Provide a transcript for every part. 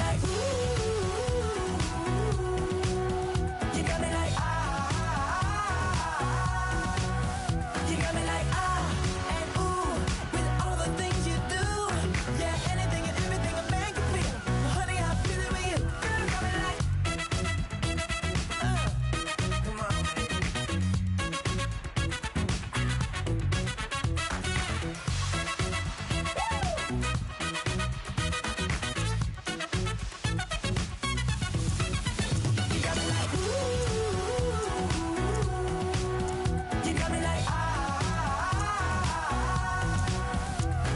like, ooh. You got me like, you got me like, and ooh, with all the things you do. Yeah, anything and everything a man can feel. Well, honey, I'm feeling with you. Girl, you got me like, come on, baby. You got me like, ooh. You got me like,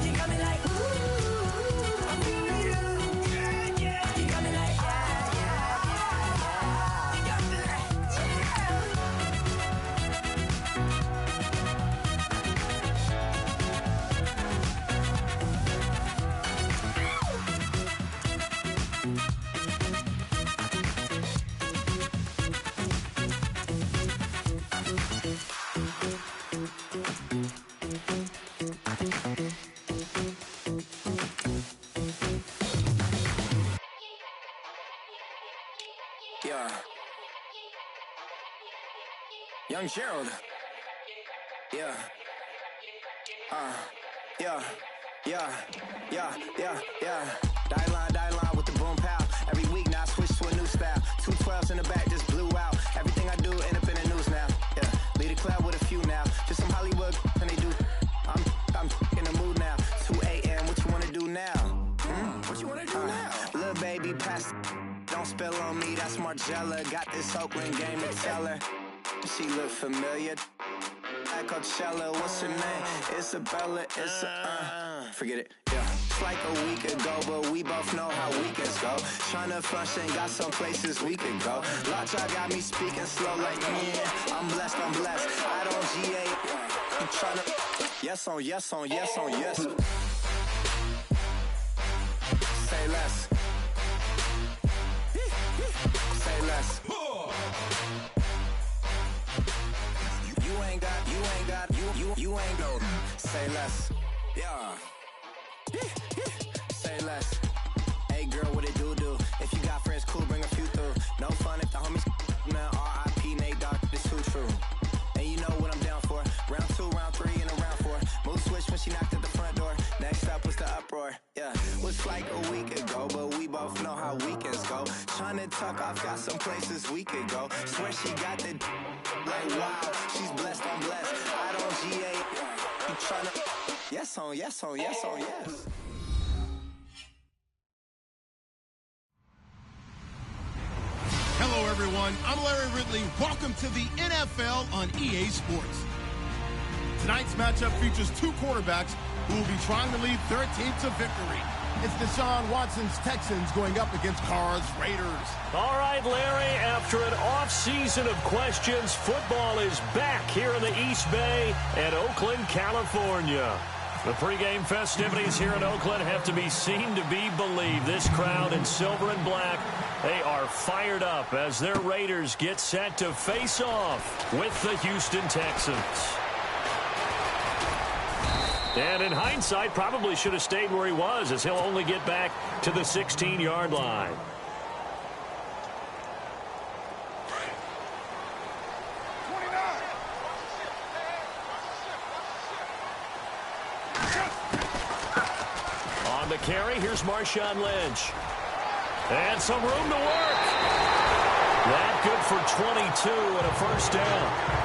you got me like, ooh. I'm feeling you. Yeah, yeah. You got me like, yeah, yeah, yeah, yeah. You got me like, yeah. Yeah. Young Gerald. Yeah. Yeah. Die line with the boom pow. Every week now I switch to a new style. 212s in the back just blew out. Everything I do end up in the news now. Yeah. Lead a club with a few now. Just some Hollywood and they do. I'm in the mood now. 2 a.m. What you wanna do now? What you wanna do now? Little baby, pass. Don't spill on me, that's Margella. Got this Oakland game to tell her. She look familiar. At Coachella, what's her name? Isabella, forget it, yeah. It's like a week ago, but we both know how weekends go. Tryna function, got some places we could go. Lot y'all got me speaking slow like, yeah, I'm blessed. I don't GA, you tryna, yes on yes. Say less. Say less. You ain't go. Say less. Yeah. Say less. Hey girl, what it do? If you got friends, cool, bring a few through. No fun if the homies, man. R.I.P. Nate Dogg, this too true. And you know what I'm down for. Round 2, round 3, and a round 4. Mood switch when she knocked at the front door. Next up was the uproar. Yeah, was like a week ago, but we both know how weekends go. Tryna tuck off, got some places we could go. Swear she got the like wow, she's blessed, I'm blessed. I don't GA. You tryna yes on yes. Hello, everyone. I'm Larry Ridley. Welcome to the NFL on EA Sports. Tonight's matchup features two quarterbacks who will be trying to lead their team to victory. It's Deshaun Watson's Texans going up against Carr's Raiders. All right, Larry, after an off-season of questions, football is back here in the East Bay at Oakland, California. The pregame festivities here in Oakland have to be seen to be believed. This crowd in silver and black, they are fired up as their Raiders get set to face off with the Houston Texans. And in hindsight, probably should have stayed where he was, as he'll only get back to the 16-yard line. On the carry, here's Marshawn Lynch. And some room to work. That good for 22 and a first down.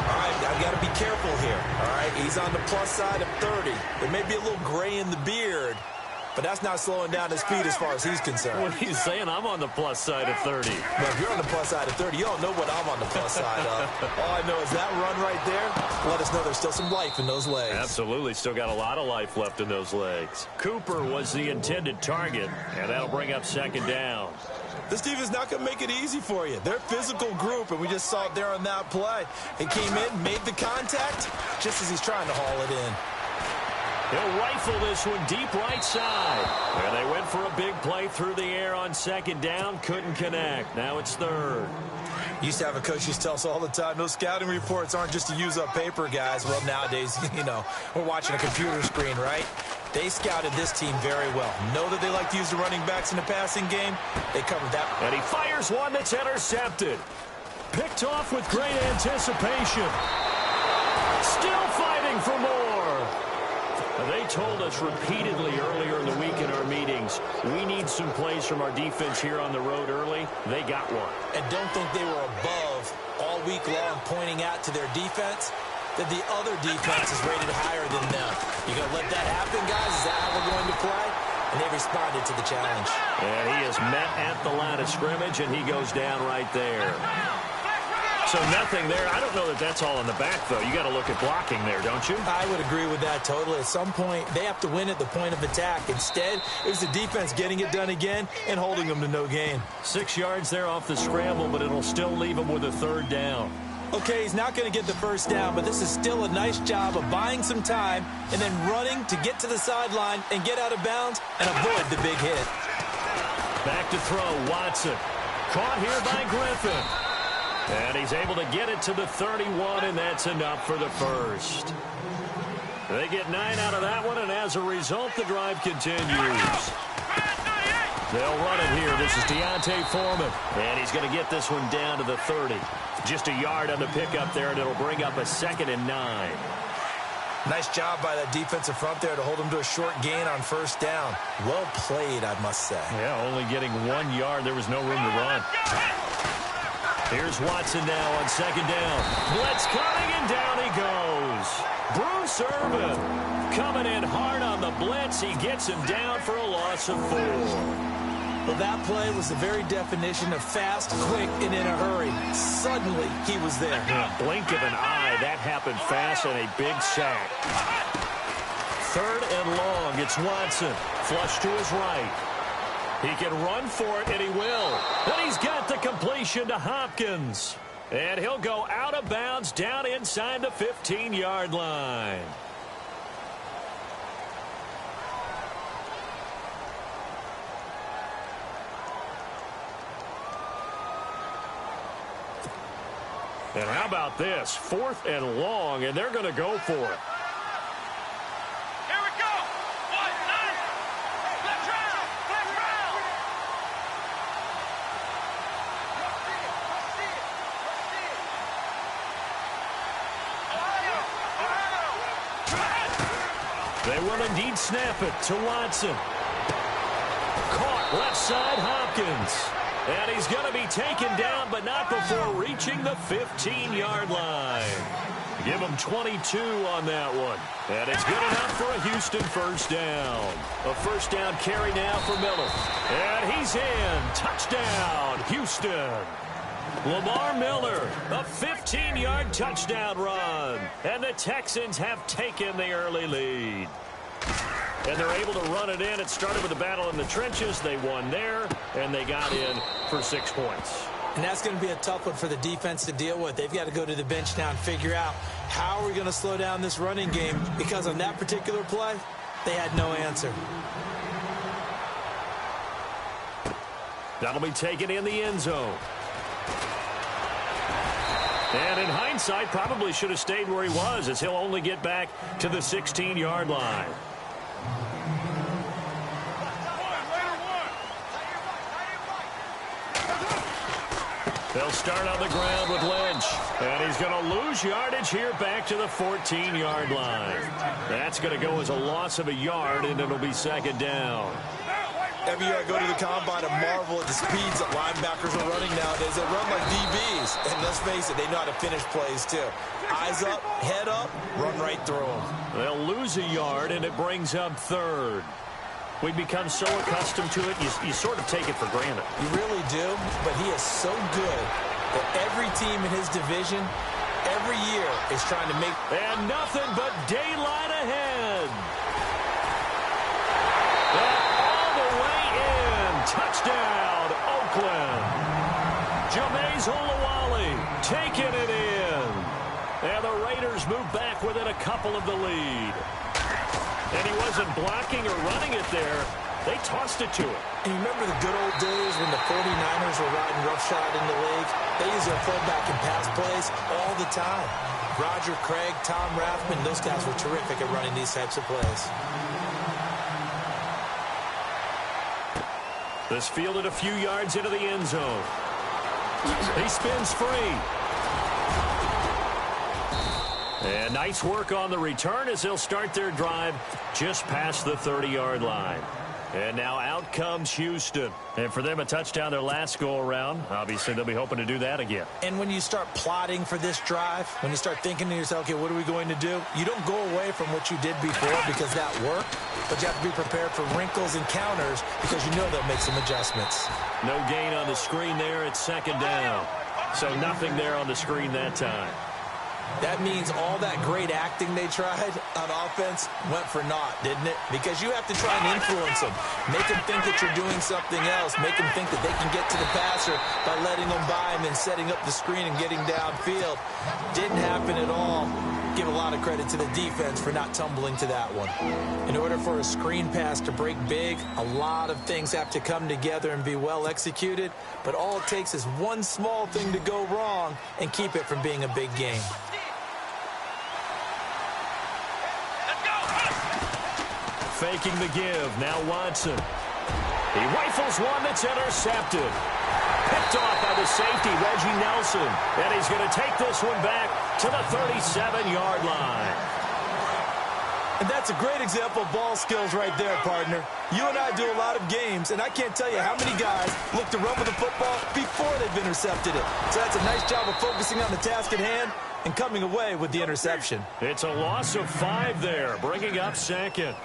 All right, I've got to be careful here. All right, he's on the plus side of 30. There may be a little gray in the beard, but that's not slowing down his speed as far as he's concerned. What he's saying, I'm on the plus side of 30. But if you're on the plus side of 30, you don't know what I'm on the plus side of. All I know is that run right there, let us know there's still some life in those legs. Absolutely, still got a lot of life left in those legs. Cooper was the intended target, and that'll bring up second down. This team is not going to make it easy for you. They're a physical group, and we just saw it there on that play. He came in, made the contact, just as he's trying to haul it in. He'll rifle this one deep right side. And they went for a big play through the air on second down. Couldn't connect. Now it's third. Used to have a coach used to tell us all the time, those scouting reports aren't just to use up paper, guys. Well, nowadays, you know, we're watching a computer screen, right? They scouted this team very well. Know that they like to use the running backs in the passing game. They covered that. And he fires one that's intercepted. Picked off with great anticipation. Still fighting for more. They told us repeatedly earlier in the week in our meetings, we need some plays from our defense here on the road early. They got one. And don't think they were above all week long pointing out to their defense that the other defense is rated higher than them. You going to let that happen, guys? Is that how we're going to play? And they responded to the challenge. And he is met at the line of scrimmage, and he goes down right there. So nothing there. I don't know that that's all in the back, though. You got to look at blocking there, don't you? I would agree with that totally. At some point, they have to win at the point of attack. Instead, it was the defense getting it done again and holding them to no gain. 6 yards there off the scramble, but it'll still leave him with a third down. Okay, he's not going to get the first down, but this is still a nice job of buying some time and then running to get to the sideline and get out of bounds and avoid the big hit. Back to throw, Watson. Caught here by Griffin. And he's able to get it to the 31, and that's enough for the first. They get 9 out of that one, and as a result, the drive continues. They'll run it here. This is Deontay Foreman. And he's going to get this one down to the 30. Just a yard on the pickup there, and it'll bring up a 2nd and 9. Nice job by that defensive front there to hold him to a short gain on first down. Well played, I must say. Yeah, only getting 1 yard. There was no room to run. Here's Watson now on 2nd down. Blitz coming, and down he goes. Bruce Irvin coming in hard on the blitz. He gets him down for a loss of 4. Well, that play was the very definition of fast, quick, and in a hurry. Suddenly, he was there. Blink of an eye. That happened fast, and a big sack. 3rd and long. It's Watson. Flush to his right. He can run for it, and he will. And he's got the completion to Hopkins. And he'll go out of bounds down inside the 15-yard line. And how about this? 4th and long, and they're going to go for it. Here we go. 1, 9. Let's round. Let's round. They will indeed snap it to Watson. Caught left side, Hopkins. And he's going to be taken down, but not before reaching the 15-yard line. Give him 22 on that one. And it's good enough for a Houston first down. A first down carry now for Miller. And he's in. Touchdown, Houston. Lamar Miller, a 15-yard touchdown run. And the Texans have taken the early lead. And they're able to run it in. It started with a battle in the trenches. They won there, and they got in for 6 points. And that's going to be a tough one for the defense to deal with. They've got to go to the bench now and figure out how are we going to slow down this running game, because on that particular play, they had no answer. That'll be taken in the end zone. And in hindsight, probably should have stayed where he was, as he'll only get back to the 16-yard line. They'll start on the ground with Lynch. And he's going to lose yardage here back to the 14-yard line. That's going to go as a loss of a yard, and it'll be 2nd down. Every year I go to the combine and marvel at the speeds that linebackers are running nowadays. They run like DBs. And let's face it, they know how to finish plays too. Eyes up, head up, run right through them. They'll lose a yard, and it brings up 3rd. We become so accustomed to it, you sort of take it for granted. You really do, but he is so good that every team in his division, every year, is trying to make... And nothing but daylight ahead. And all the way in. Touchdown, Oakland. Jameis Olawale taking it in. And the Raiders move back within a couple of the lead. And he wasn't blocking or running it there. They tossed it to him. And you remember the good old days when the 49ers were riding roughshod in the league? They used their fullback in pass plays all the time. Roger Craig, Tom Rathman, those guys were terrific at running these types of plays. This fielded a few yards into the end zone. He spins free. And nice work on the return as they'll start their drive just past the 30-yard line. And now out comes Houston. And for them, a touchdown their last go-around. Obviously, they'll be hoping to do that again. And when you start plotting for this drive, when you start thinking to yourself, okay, what are we going to do? You don't go away from what you did before because that worked. But you have to be prepared for wrinkles and counters because you know they'll make some adjustments. No gain on the screen there. It's second down. So nothing there on the screen that time. That means all that great acting they tried on offense went for naught, didn't it? Because you have to try and influence them. Make them think that you're doing something else. Make them think that they can get to the passer by letting them by and then setting up the screen and getting downfield. Didn't happen at all. Give a lot of credit to the defense for not tumbling to that one. In order for a screen pass to break big, a lot of things have to come together and be well executed. But all it takes is one small thing to go wrong and keep it from being a big game. Faking the give. Now Watson. He rifles one that's intercepted. Picked off by the safety, Reggie Nelson. And he's going to take this one back to the 37-yard line. And that's a great example of ball skills right there, partner. You and I do a lot of games, and I can't tell you how many guys look to run with the football before they've intercepted it. So that's a nice job of focusing on the task at hand and coming away with the interception. It's a loss of 5 there, bringing up second.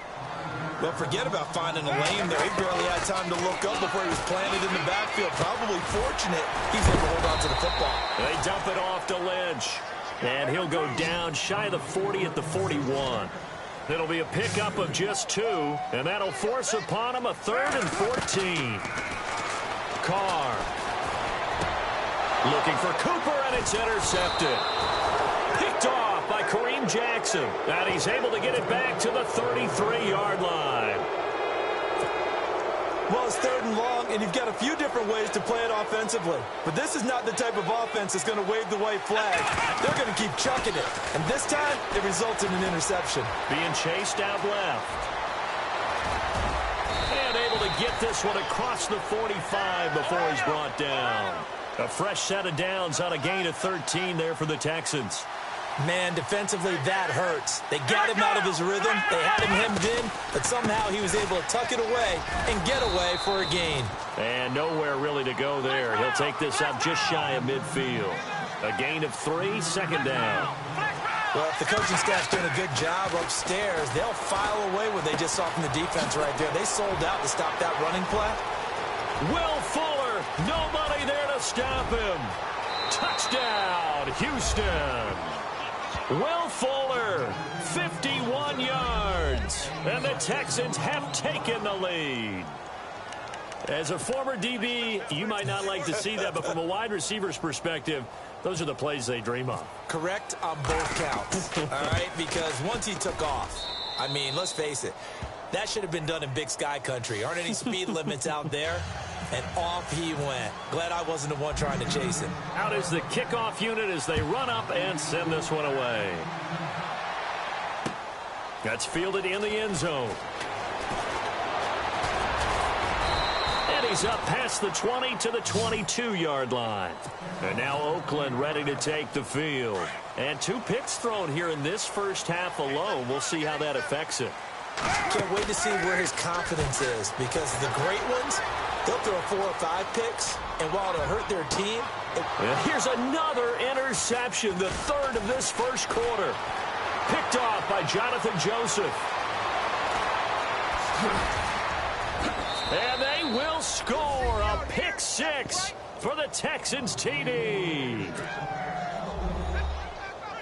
Well, forget about finding a lane there. He barely had time to look up before he was planted in the backfield. Probably fortunate he's able to hold on to the football. They dump it off to Lynch. And he'll go down shy of the 40 at the 41. It'll be a pickup of just 2, and that'll force upon him a 3rd and 14. Carr. Looking for Cooper, and it's intercepted. Picked off by Kareem Jackson. And he's able to get it back to the 33-yard line. Well, it's 3rd and long, and you've got a few different ways to play it offensively. But this is not the type of offense that's going to wave the white flag. They're going to keep chucking it. And this time, it results in an interception. Being chased out left. And able to get this one across the 45 before he's brought down. A fresh set of downs on a gain of 13 there for the Texans. Man, defensively, that hurts. They got him out of his rhythm. They had him hemmed in, but somehow he was able to tuck it away and get away for a gain. And nowhere really to go there. He'll take this up just shy of midfield. A gain of 3, second down. Well, if the coaching staff's doing a good job upstairs, they'll file away what they just saw from the defense right there. They sold out to stop that running play. Will Fuller, nobody there to stop him. Touchdown, Houston. Will Fuller, 51 yards, and the Texans have taken the lead. As a former DB, you might not like to see that, but from a wide receiver's perspective, those are the plays they dream of. Correct on both counts, all right? Because once he took off, I mean, let's face it, that should have been done in Big Sky country. Aren't any speed limits out there? And off he went. Glad I wasn't the one trying to chase him. Out is the kickoff unit as they run up and send this one away. That's fielded in the end zone. And he's up past the 20 to the 22-yard line. And now Oakland ready to take the field. And 2 picks thrown here in this first half alone. We'll see how that affects it. Can't wait to see where his confidence is, because the great ones, they'll throw 4 or 5 picks, and while it'll hurt their team... And here's another interception, the 3rd of this first quarter. Picked off by Jonathan Joseph. And they will score a pick 6 for the Texans TD.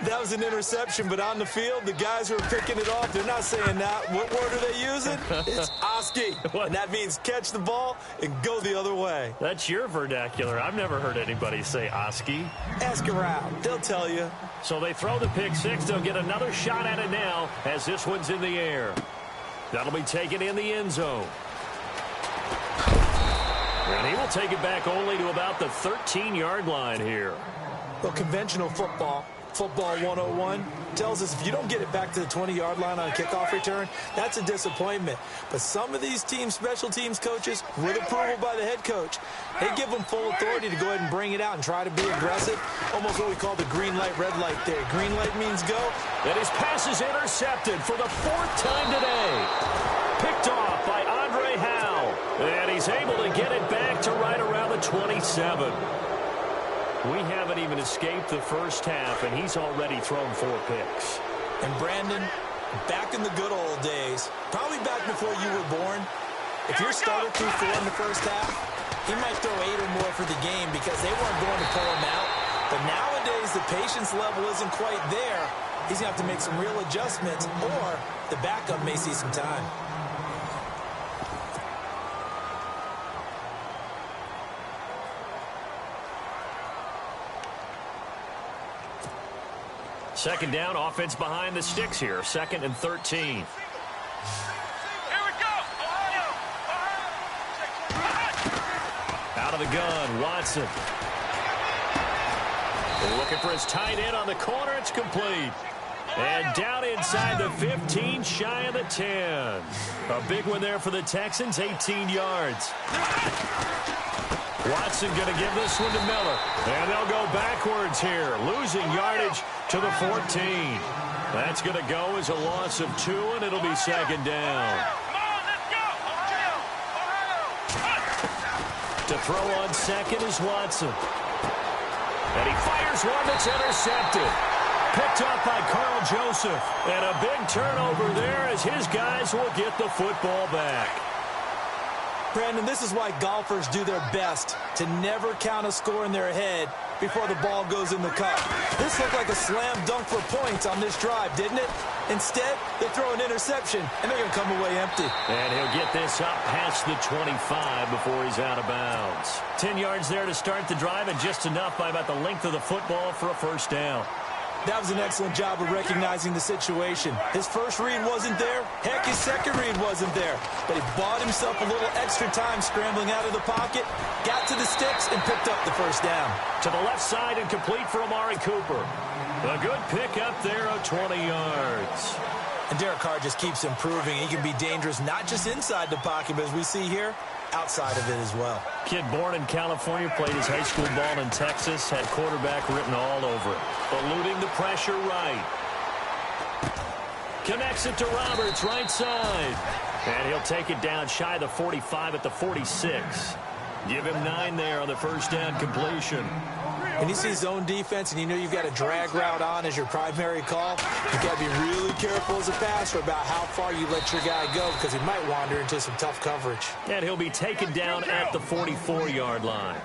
That was an interception, but on the field, the guys who are picking it off, they're not saying that. What word are they using? It's Oski. And that means catch the ball and go the other way. That's your vernacular. I've never heard anybody say Oski. Ask around. They'll tell you. So they throw the pick 6. They'll get another shot at it now as this one's in the air. That'll be taken in the end zone. And he will take it back only to about the 13-yard line here. Well, conventional football, Football 101 tells us if you don't get it back to the 20-yard line on a kickoff return, that's a disappointment. But some of these special teams coaches, with approval by the head coach, they give them full authority to go ahead and bring it out and try to be aggressive. Almost what we call the green light, red light there. Green light means go. And his pass is intercepted for the 4th time today. Picked off by Andre Howe. And he's able to get it back to right around the 27. We haven't even escaped the first half, and he's already thrown 4 picks. And Brandon, back in the good old days, probably back before you were born, if your starter threw 4 in the first half, he might throw 8 or more for the game because they weren't going to pull him out. But nowadays, the patience level isn't quite there. He's going to have to make some real adjustments, or the backup may see some time. Second down, offense behind the sticks here. 2nd and 13. Here we go. Ohio. Out of the gun, Watson. Looking for his tight end on the corner. It's complete. And down inside the 15, shy of the 10. A big one there for the Texans, 18 yards. Watson going to give this one to Miller. And they'll go backwards here, losing yardage to the 14. That's going to go as a loss of 2, and it'll be 2nd down. Come on, let's go. To throw on 2nd is Watson. And he fires one that's intercepted. Picked up by Carl Joseph. And a big turnover there as his guys will get the football back. Brandon, this is why golfers do their best to never count a score in their head before the ball goes in the cup. This looked like a slam dunk for points on this drive, didn't it? Instead, they throw an interception, and they're going to come away empty. And he'll get this up past the 25 before he's out of bounds. 10 yards there to start the drive, and just enough by about the length of the football for a first down. That was an excellent job of recognizing the situation. His first read wasn't there. Heck, his second read wasn't there. But he bought himself a little extra time scrambling out of the pocket, got to the sticks, and picked up the first down. To the left side and complete for Amari Cooper. A good pick up there of 20 yards. And Derek Carr just keeps improving. He can be dangerous not just inside the pocket, but as we see here, outside of it as well. Kid born in California, played his high school ball in Texas, had quarterback written all over it. Eluding the pressure right. Connects it to Roberts, right side. And he'll take it down shy of the 45 at the 46. Give him 9 there on the first down completion. When you see zone defense and you know you've got a drag route on as your primary call, you've got to be really careful as a passer about how far you let your guy go because he might wander into some tough coverage. And he'll be taken down at the 44-yard line.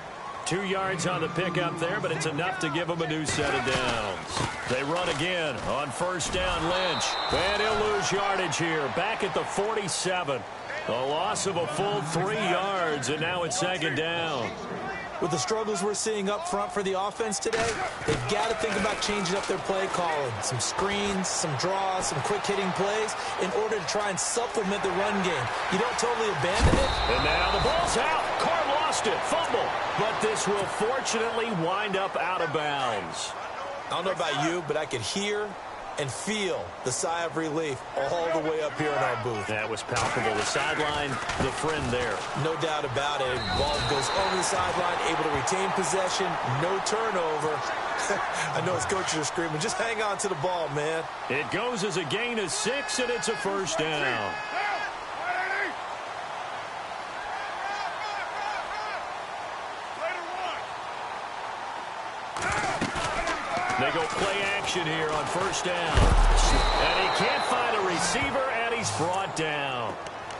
2 yards on the pickup there, but it's enough to give him a new set of downs. They run again on first down, Lynch. And he'll lose yardage here, back at the 47. A loss of a full 3 yards, and now it's 2nd down. With the struggles we're seeing up front for the offense today, they've got to think about changing up their play calling. Some screens, some draws, some quick-hitting plays in order to try and supplement the run game. You don't totally abandon it. And now the ball's out. Carr lost it. Fumble. But this will fortunately wind up out of bounds. I don't know about you, but I could hear and feel the sigh of relief all the way up here in our booth. That was palpable. The sideline, the friend there. No doubt about it. Ball goes over the sideline, able to retain possession, no turnover. I know his coaches are screaming, just hang on to the ball, man. It goes as a gain of 6, and it's a first down. They go play action here on first down. And he can't find a receiver, and he's brought down.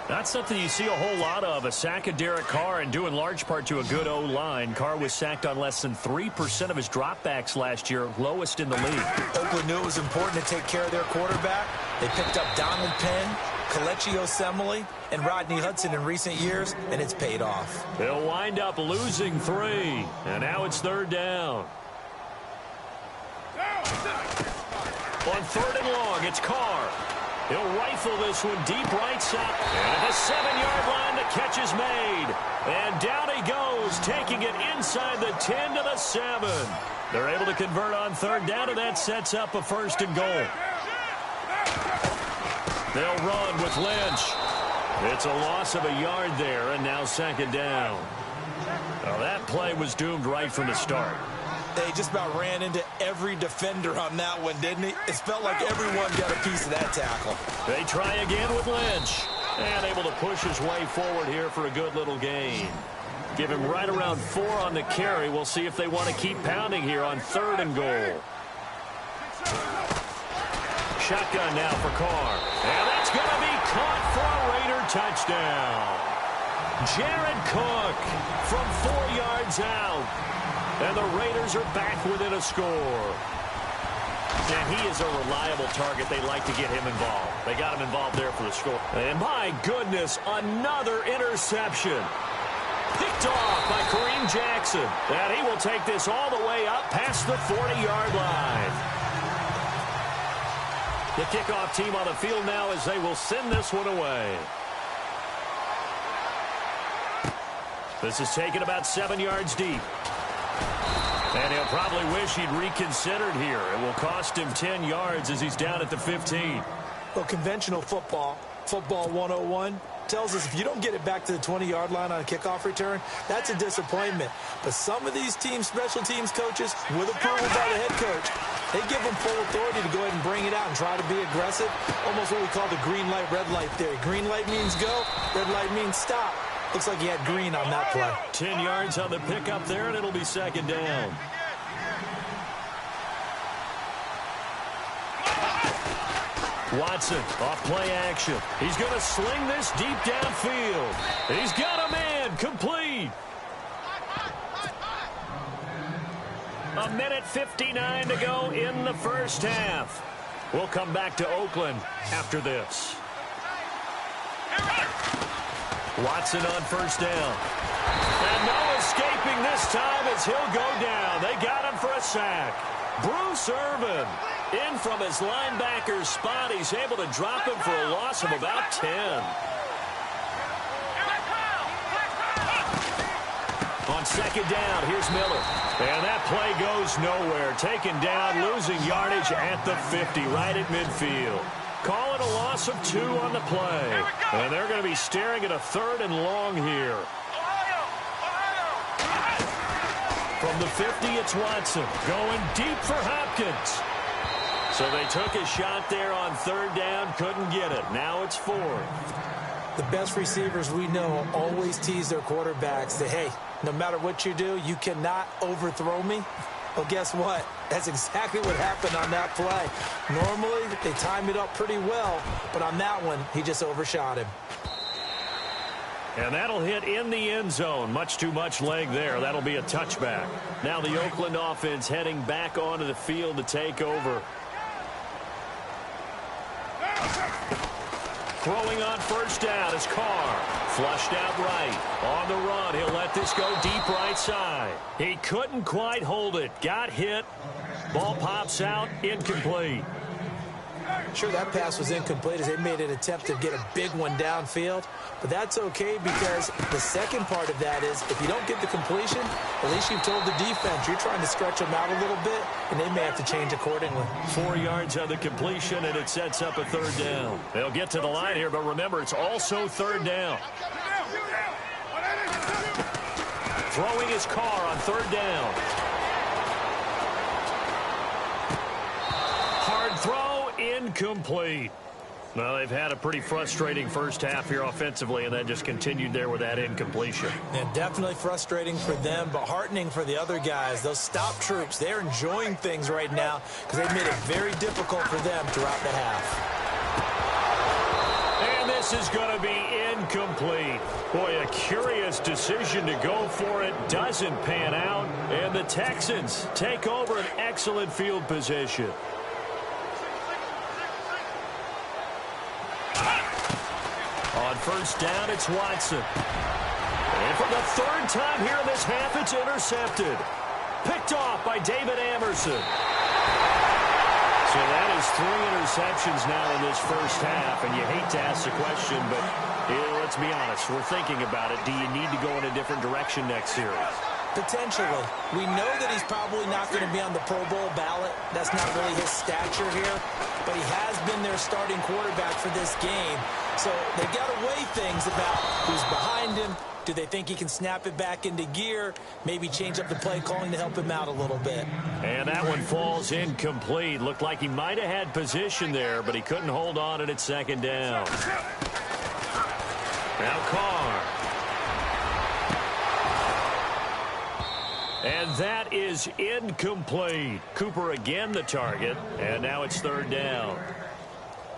Not something you see a whole lot of, a sack of Derek Carr, and due in large part to a good O-line. Carr was sacked on less than 3% of his dropbacks last year, lowest in the league. Oakland knew it was important to take care of their quarterback. They picked up Donald Penn, Kelechi Osemele, and Rodney Hudson in recent years, and it's paid off. They'll wind up losing 3, and now it's 3rd down. On 3rd and long, it's Carr. He'll rifle this one deep right side. And at the 7-yard line, the catch is made. And down he goes, taking it inside the 10 to the 7. They're able to convert on third down, and that sets up a 1st and goal. They'll run with Lynch. It's a loss of a yard there, and now 2nd down. Well, that play was doomed right from the start. They just about ran into every defender on that one, didn't he? It felt like everyone got a piece of that tackle. They try again with Lynch. And able to push his way forward here for a good little gain. Give him right around 4 on the carry. We'll see if they want to keep pounding here on 3rd and goal. Shotgun now for Carr. And that's going to be caught for a Raider touchdown. Jared Cook from 4 yards out. And the Raiders are back within a score. And he is a reliable target. They like to get him involved. They got him involved there for the score. And my goodness, another interception. Picked off by Kareem Jackson. And he will take this all the way up past the 40-yard line. The kickoff team on the field now as they will send this one away. This is taken about 7 yards deep. And he'll probably wish he'd reconsidered here. It will cost him 10 yards as he's down at the 15. Well, conventional football 101, tells us if you don't get it back to the 20-yard line on a kickoff return, that's a disappointment. But some of these teams, special teams coaches, with approval by the head coach, they give them full authority to go ahead and bring it out and try to be aggressive. Almost what we call the green light, red light theory. Green light means go, red light means stop. Looks like he had green on that play. 10 yards on the pickup there, and it'll be 2nd down. Watson off play action. He's going to sling this deep downfield. He's got a man complete. 1:59 to go in the first half. We'll come back to Oakland after this. Watson on 1st down. And no escaping this time as he'll go down. They got him for a sack. Bruce Irvin in from his linebacker's spot. He's able to drop him for a loss of about 10. On 2nd down, here's Miller. And that play goes nowhere. Taken down, losing yardage at the 50, right at midfield. Call it a loss of 2 on the play. And they're going to be staring at a 3rd and long here. From the 50, it's Watson going deep for Hopkins. So they took a shot there on 3rd down, couldn't get it. Now it's 4th. The best receivers we know always tease their quarterbacks that, hey, no matter what you do, you cannot overthrow me. Well, guess what? That's exactly what happened on that play. Normally, they time it up pretty well, but on that one, he just overshot him. And that'll hit in the end zone. Much too much leg there. That'll be a touchback. Now the Oakland offense heading back onto the field to take over. Throwing on 1st down is Carr. Flushed out right. On the run, he'll let this go deep right side. He couldn't quite hold it. Got hit. Ball pops out. Incomplete. Sure, that pass was incomplete as they made an attempt to get a big one downfield. But that's okay because the second part of that is if you don't get the completion, at least you've told the defense you're trying to stretch them out a little bit, and they may have to change accordingly. 4 yards on the completion, and it sets up a 3rd down. They'll get to the line here, but remember, it's also 3rd down. Throwing his Carr on 3rd down. Hard throw, incomplete. Well, they've had a pretty frustrating first half here offensively, and then just continued there with that incompletion. And definitely frustrating for them, but heartening for the other guys. Those stop troops, they're enjoying things right now because they've made it very difficult for them throughout the half. And this is going to be incomplete. Boy, a curious decision to go for it. Doesn't pan out. And the Texans take over an excellent field position. On 1st down, it's Watson. And for the 3rd time here in this half, it's intercepted. Picked off by David Amerson. So that is 3 interceptions now in this first half, and you hate to ask the question, but let's be honest, we're thinking about it. Do you need to go in a different direction next series? Potentially. We know that he's probably not going to be on the Pro Bowl ballot. That's not really his stature here. But he has been their starting quarterback for this game. So they've got to weigh things about who's behind him. Do they think he can snap it back into gear? Maybe change up the play calling to help him out a little bit. And that one falls incomplete. Looked like he might have had position there, but he couldn't hold on at second down. Now Carr. And that is incomplete. Cooper again the target, and now it's third down.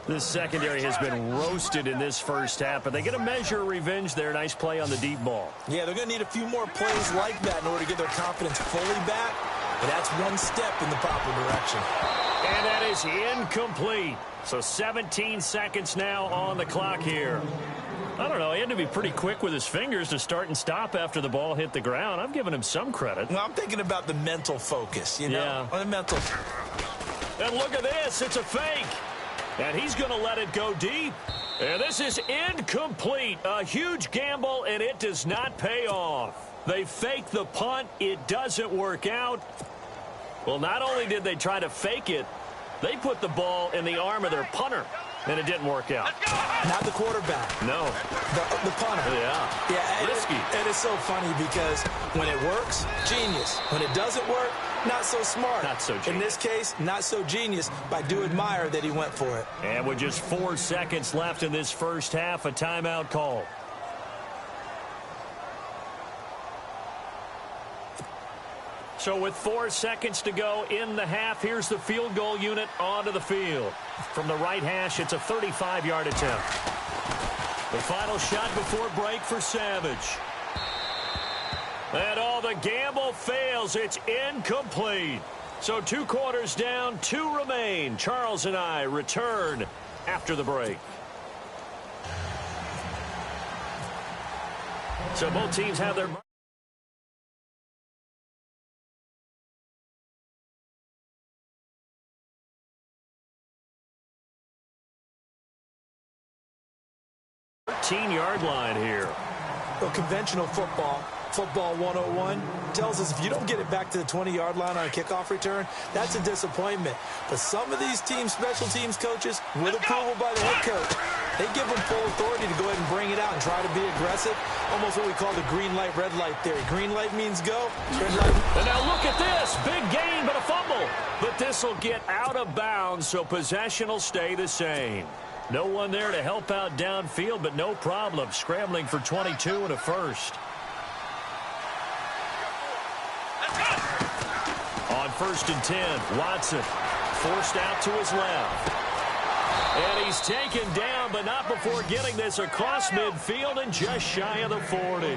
This secondary has been roasted in this first half, but they get a measure of revenge there. Nice play on the deep ball. Yeah, they're going to need a few more plays like that in order to get their confidence fully back, but that's one step in the proper direction. And that is incomplete. So 17 seconds now on the clock here. I don't know, he had to be pretty quick with his fingers to start and stop after the ball hit the ground. I'm giving him some credit. Well, I'm thinking about the mental focus, you know? Yeah. Or the mental. And look at this, it's a fake. And he's going to let it go deep. And this is incomplete. A huge gamble, and it does not pay off. They fake the punt. It doesn't work out. Well, not only did they try to fake it, they put the ball in the arm of their punter. And it didn't work out. Not the quarterback. No. The punter. Yeah. Risky. It is so funny because when it works, genius. When it doesn't work, not so smart. Not so genius. In this case, not so genius, but I do admire that he went for it. And with just 4 seconds left in this first half, a timeout call. So with 4 seconds to go in the half, here's the field goal unit onto the field. From the right hash, it's a 35-yard attempt. The final shot before break for Savage. And the gamble fails. It's incomplete. So 2 quarters down, 2 remain. Charles and I return after the break. So both teams have their... yard line here. Well, conventional football 101, tells us if you don't get it back to the 20-yard line on a kickoff return, that's a disappointment. But some of these teams, special teams coaches, with approval by the head coach, they give them full authority to go ahead and bring it out and try to be aggressive. Almost what we call the green light, red light theory. Green light means go, red light. And now look at this. Big gain, but a fumble. But this will get out of bounds, so possession will stay the same. No one there to help out downfield, but no problem. Scrambling for 22 and a first. On 1st and 10, Watson forced out to his left. And he's taken down, but not before getting this across midfield and just shy of the 40.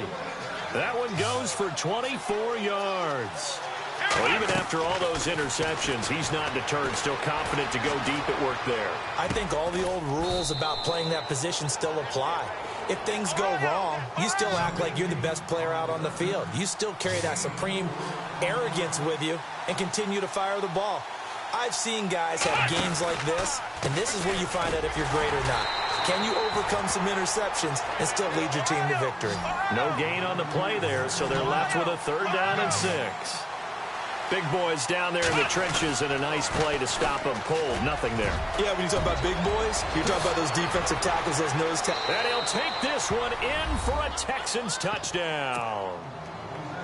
That one goes for 24 yards. Well, even after all those interceptions, he's not deterred, still confident to go deep at work there. I think all the old rules about playing that position still apply. If things go wrong, you still act like you're the best player out on the field. You still carry that supreme arrogance with you and continue to fire the ball. I've seen guys have games like this, and this is where you find out if you're great or not. Can you overcome some interceptions and still lead your team to victory? No gain on the play there, so they're left with a 3rd down and 6. Big boys down there in the trenches, and a nice play to stop them cold. Nothing there. Yeah, when you talk about big boys, you're talking about those defensive tackles, those nose tackles. And he'll take this one in for a Texans touchdown.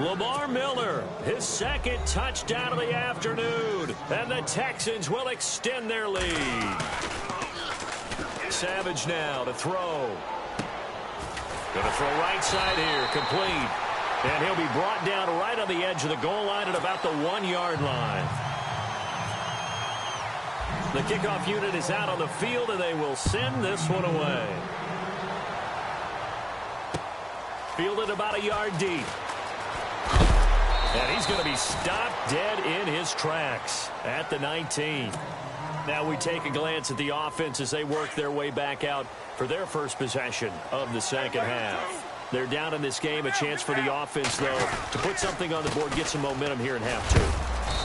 Lamar Miller, his 2nd touchdown of the afternoon. And the Texans will extend their lead. Savage now to throw. Going to throw right side here, complete. And he'll be brought down right on the edge of the goal line at about the 1-yard line. The kickoff unit is out on the field, and they will send this one away. Fielded about a yard deep. And he's going to be stopped dead in his tracks at the 19. Now we take a glance at the offense as they work their way back out for their first possession of the second half. They're down in this game. A chance for the offense, though, to put something on the board, get some momentum here in half 2.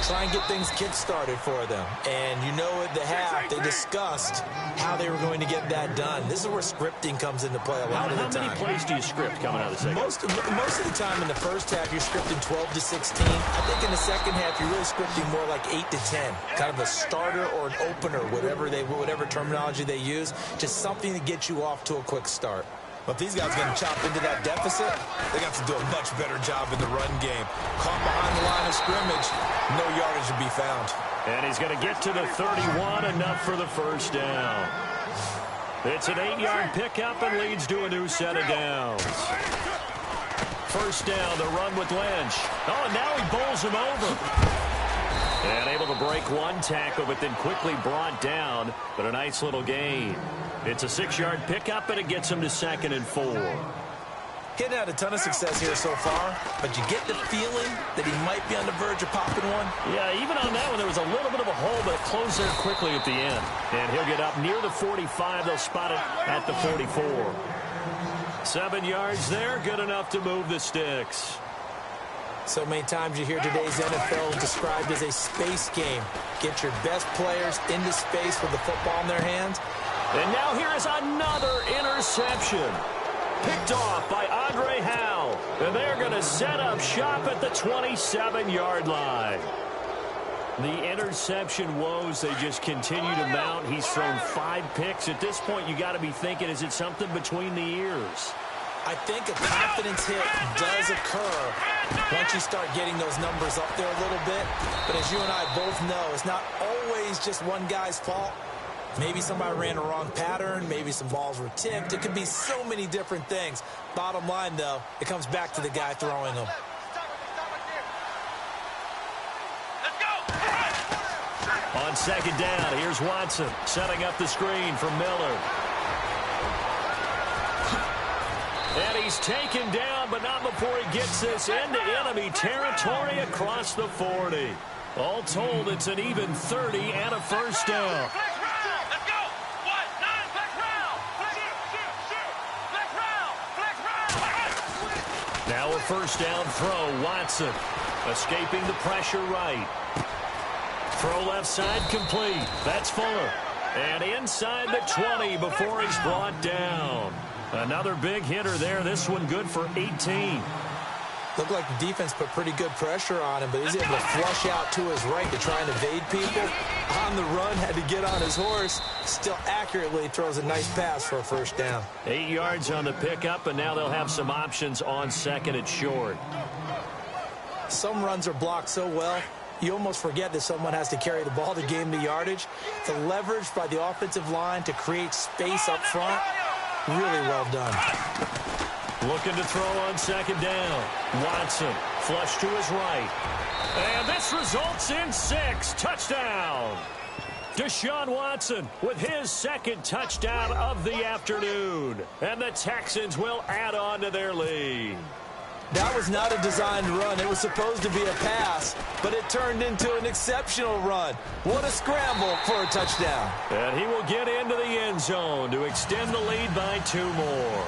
try and get things kick-started for them. And you know at the half, they discussed how they were going to get that done. This is where scripting comes into play a lot of the time. How many plays do you script coming out of the second? Most of the time in the first half, you're scripting 12 to 16. I think in the second half, you're really scripting more like 8 to 10. Kind of a starter or an opener, whatever terminology they use. Just something to get you off to a quick start. But if these guys are going to chop into that deficit, they're going to have to do a much better job in the run game. Caught behind the line of scrimmage, no yardage to be found. And he's going to get to the 31, enough for the first down. It's an 8-yard pickup and leads to a new set of downs. First down, the run with Lynch. Oh, and now he bowls him over. And able to break one tackle, but then quickly brought down. But a nice little gain. It's a 6-yard pickup, and it gets him to 2nd and 4. Hitting had a ton of success here so far, but you get the feeling that he might be on the verge of popping one. Yeah, even on that one, there was a little bit of a hole, but it closed there quickly at the end. And he'll get up near the 45. They'll spot it at the 44. 7 yards there, good enough to move the sticks. So many times you hear today's NFL described as a space game. Get your best players into space with the football in their hands. And now here is another interception. Picked off by Andre Howe. And they're going to set up shop at the 27-yard line. The interception woes, they just continue to mount. He's thrown 5 picks. At this point, you got to be thinking, is it something between the ears? I think a confidence hit does occur once you start getting those numbers up there a little bit. But as you and I both know, it's not always just one guy's fault. Maybe somebody ran a wrong pattern. Maybe some balls were tipped. It could be so many different things. Bottom line, though, it comes back to the guy throwing them. On second down, here's Watson setting up the screen for Miller. And he's taken down, but not before he gets this into enemy territory across the 40. All told, it's an even 30 and a first down. Now a first down throw, Watson escaping the pressure right. Throw left side complete. That's Fuller. And inside the 20 before he's brought down. Another big hitter there. This one good for 18. Looked like the defense put pretty good pressure on him, but he's able to flush out to his right to try and evade people. On the run, had to get on his horse. Still accurately throws a nice pass for a first down. 8 yards on the pickup, and now they'll have some options on second and short. Some runs are blocked so well, you almost forget that someone has to carry the ball to gain the yardage. The leverage by the offensive line to create space up front, really well done. Looking to throw on second down. Watson, flush to his right. And this results in 6. Touchdown. Deshaun Watson with his second touchdown of the afternoon. And the Texans will add on to their lead. That was not a designed run. It was supposed to be a pass, but it turned into an exceptional run. What a scramble for a touchdown. And he will get into the end zone to extend the lead by 2 more.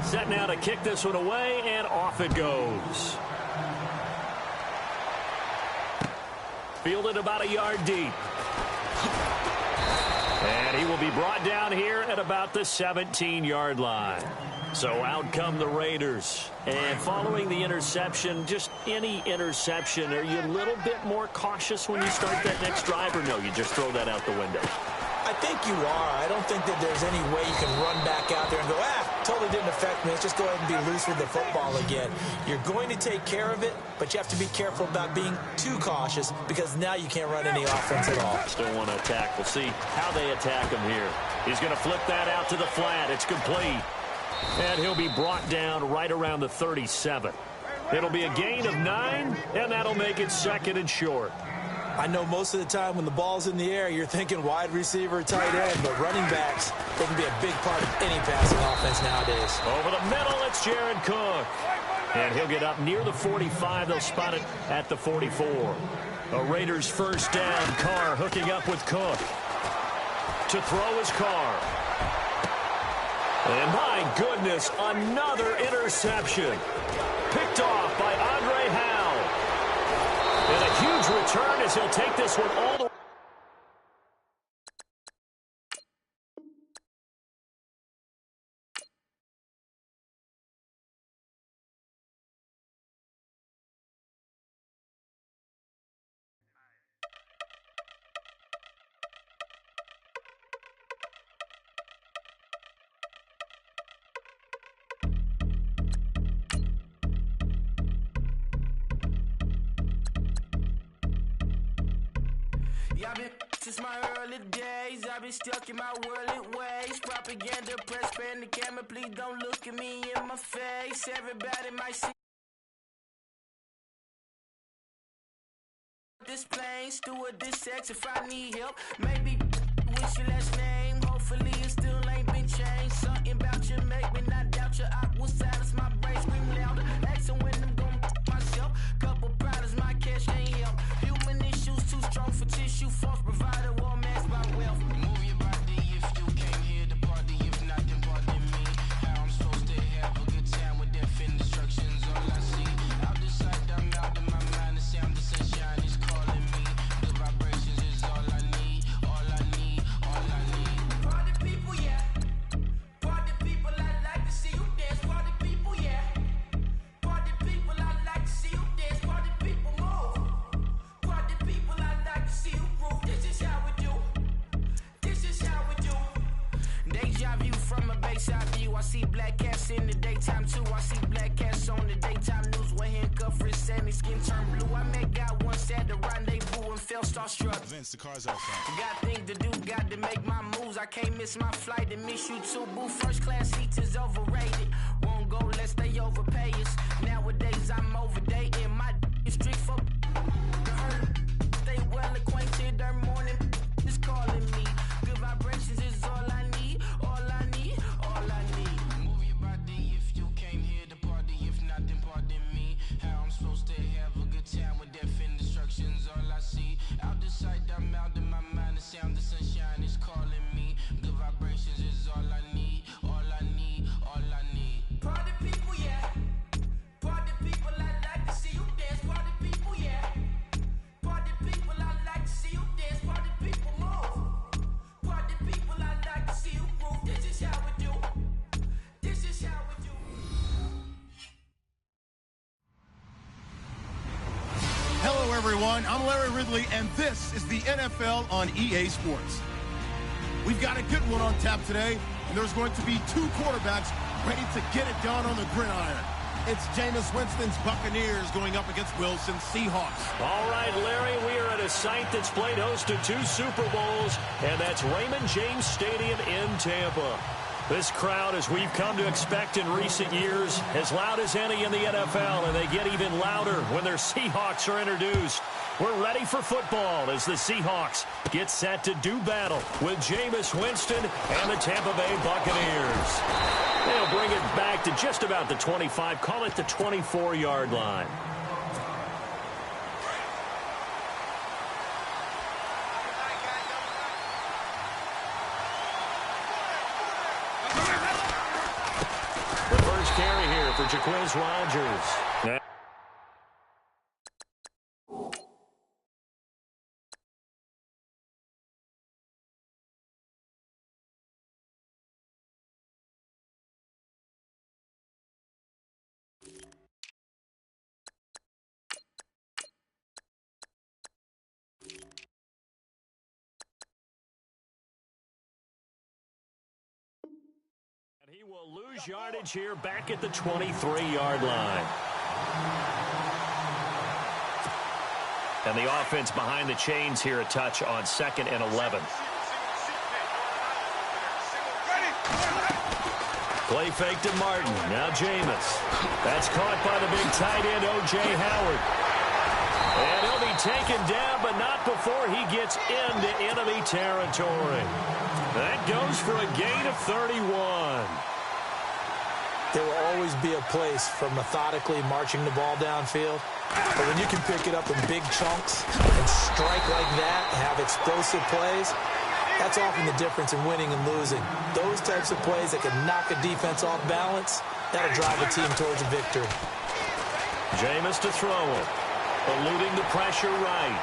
Set now to kick this one away, and off it goes. Fielded about a yard deep. And he will be brought down here at about the 17-yard line. So out come the Raiders. And following the interception, just any interception, are you a little bit more cautious when you start that next drive, or no, you just throw that out the window? I think you are. I don't think that there's any way you can run back out there and go, totally didn't affect me. Let's just go ahead and be loose with the football again. You're going to take care of it, but you have to be careful about being too cautious because now you can't run any offense at all. Still want to attack. We'll see how they attack him here. He's going to flip that out to the flat. It's complete. And he'll be brought down right around the 37. It'll be a gain of 9, and that'll make it second and short. I know most of the time when the ball's in the air, you're thinking wide receiver, tight end, but running backs, they can be a big part of any passing offense nowadays. Over the middle, it's Jared Cook. And he'll get up near the 45. They'll spot it at the 44. A Raiders first down. Carr hooking up with Cook. To throw his Carr. And my goodness, another interception. Picked off by Andre Howe. And a huge return as he'll take this one all the way. I've been since my early days. I've been stuck in my worldly ways. Propaganda, press, pan the camera. Please don't look at me in my face. Everybody might see this plane. Steward this sex if I need help. Maybe what's your last name? Hopefully it still ain't been changed. Something about you make me not doubt you. I will silence my brain, scream louder. Asking when I'm gon' myself. Couple problems my cash can't help. Human issues too strong for tissue. False provider, war mask by wealth. Move your body if you came here to party. If not, then pardon me. How I'm supposed to have a good time with death and destruction's all I see. Out the sight, I'm out of my mind. The sound, the sunshine is calling me. The vibrations is all I need. All I need, all I need. Party people, yeah. Party people, I like to see you dance. Party people, yeah. Party people, I like to see you dance. Party people, move. Party people, I like to see you groove. This is how we do. This is how we do. Deja view from a bayside view. I see black cats in the daytime too. I see black cats on the daytime news. With handcuff wrists and his skin turned blue. I met God once at the rendezvous and felt starstruck. Vince, the car's outside. Got things to do, got to make my moves. I can't miss my flight and miss you too, boo. First class seats is overrated. Won't go less they overpay us. Nowadays I'm overdating. My street for stay well acquainted. Their morning is calling me. Good vibrations is all I need. All I need, all I need. Move your body if you came here to party. If not, then pardon me. How I'm supposed to have a good time with death and destruction's all I see. Out the sight, I'm out of my mind. The sound, the sunshine is calling me. Good vibrations is all I need. All I need, all I need. Party people, yeah. Party people, I like to see you dance. Party people, yeah. Party people, I like to see you dance. Party people, move. Party people, I like to see you groove. This is how we do. This is how we do. Hello, everyone. I'm Larry Ridley, and this is the NFL on EA Sports. We've got a good one on tap today, and there's going to be two quarterbacks ready to get it done on the gridiron. It's Jameis Winston's Buccaneers going up against Wilson's Seahawks. All right, Larry, we are at a site that's played host to 2 Super Bowls, and that's Raymond James Stadium in Tampa. This crowd, as we've come to expect in recent years, as loud as any in the NFL, and they get even louder when their Seahawks are introduced. We're ready for football as the Seahawks get set to do battle with Jameis Winston and the Tampa Bay Buccaneers. They'll bring it back to just about the 25, call it the 24-yard line. The first carry here for Jaquiz Rodgers. He will lose yardage here back at the 23-yard line. And the offense behind the chains here a touch on 2nd and 11. Play fake to Martin. Now Jameis. That's caught by the big tight end, O.J. Howard. And he'll be taken down, but not before he gets into enemy territory. That goes for a gain of 31. There will always be a place for methodically marching the ball downfield. But when you can pick it up in big chunks and strike like that, have explosive plays, that's often the difference in winning and losing. Those types of plays that can knock a defense off balance, that'll drive a team towards a victory. Jameis to throw it. eluding the pressure right.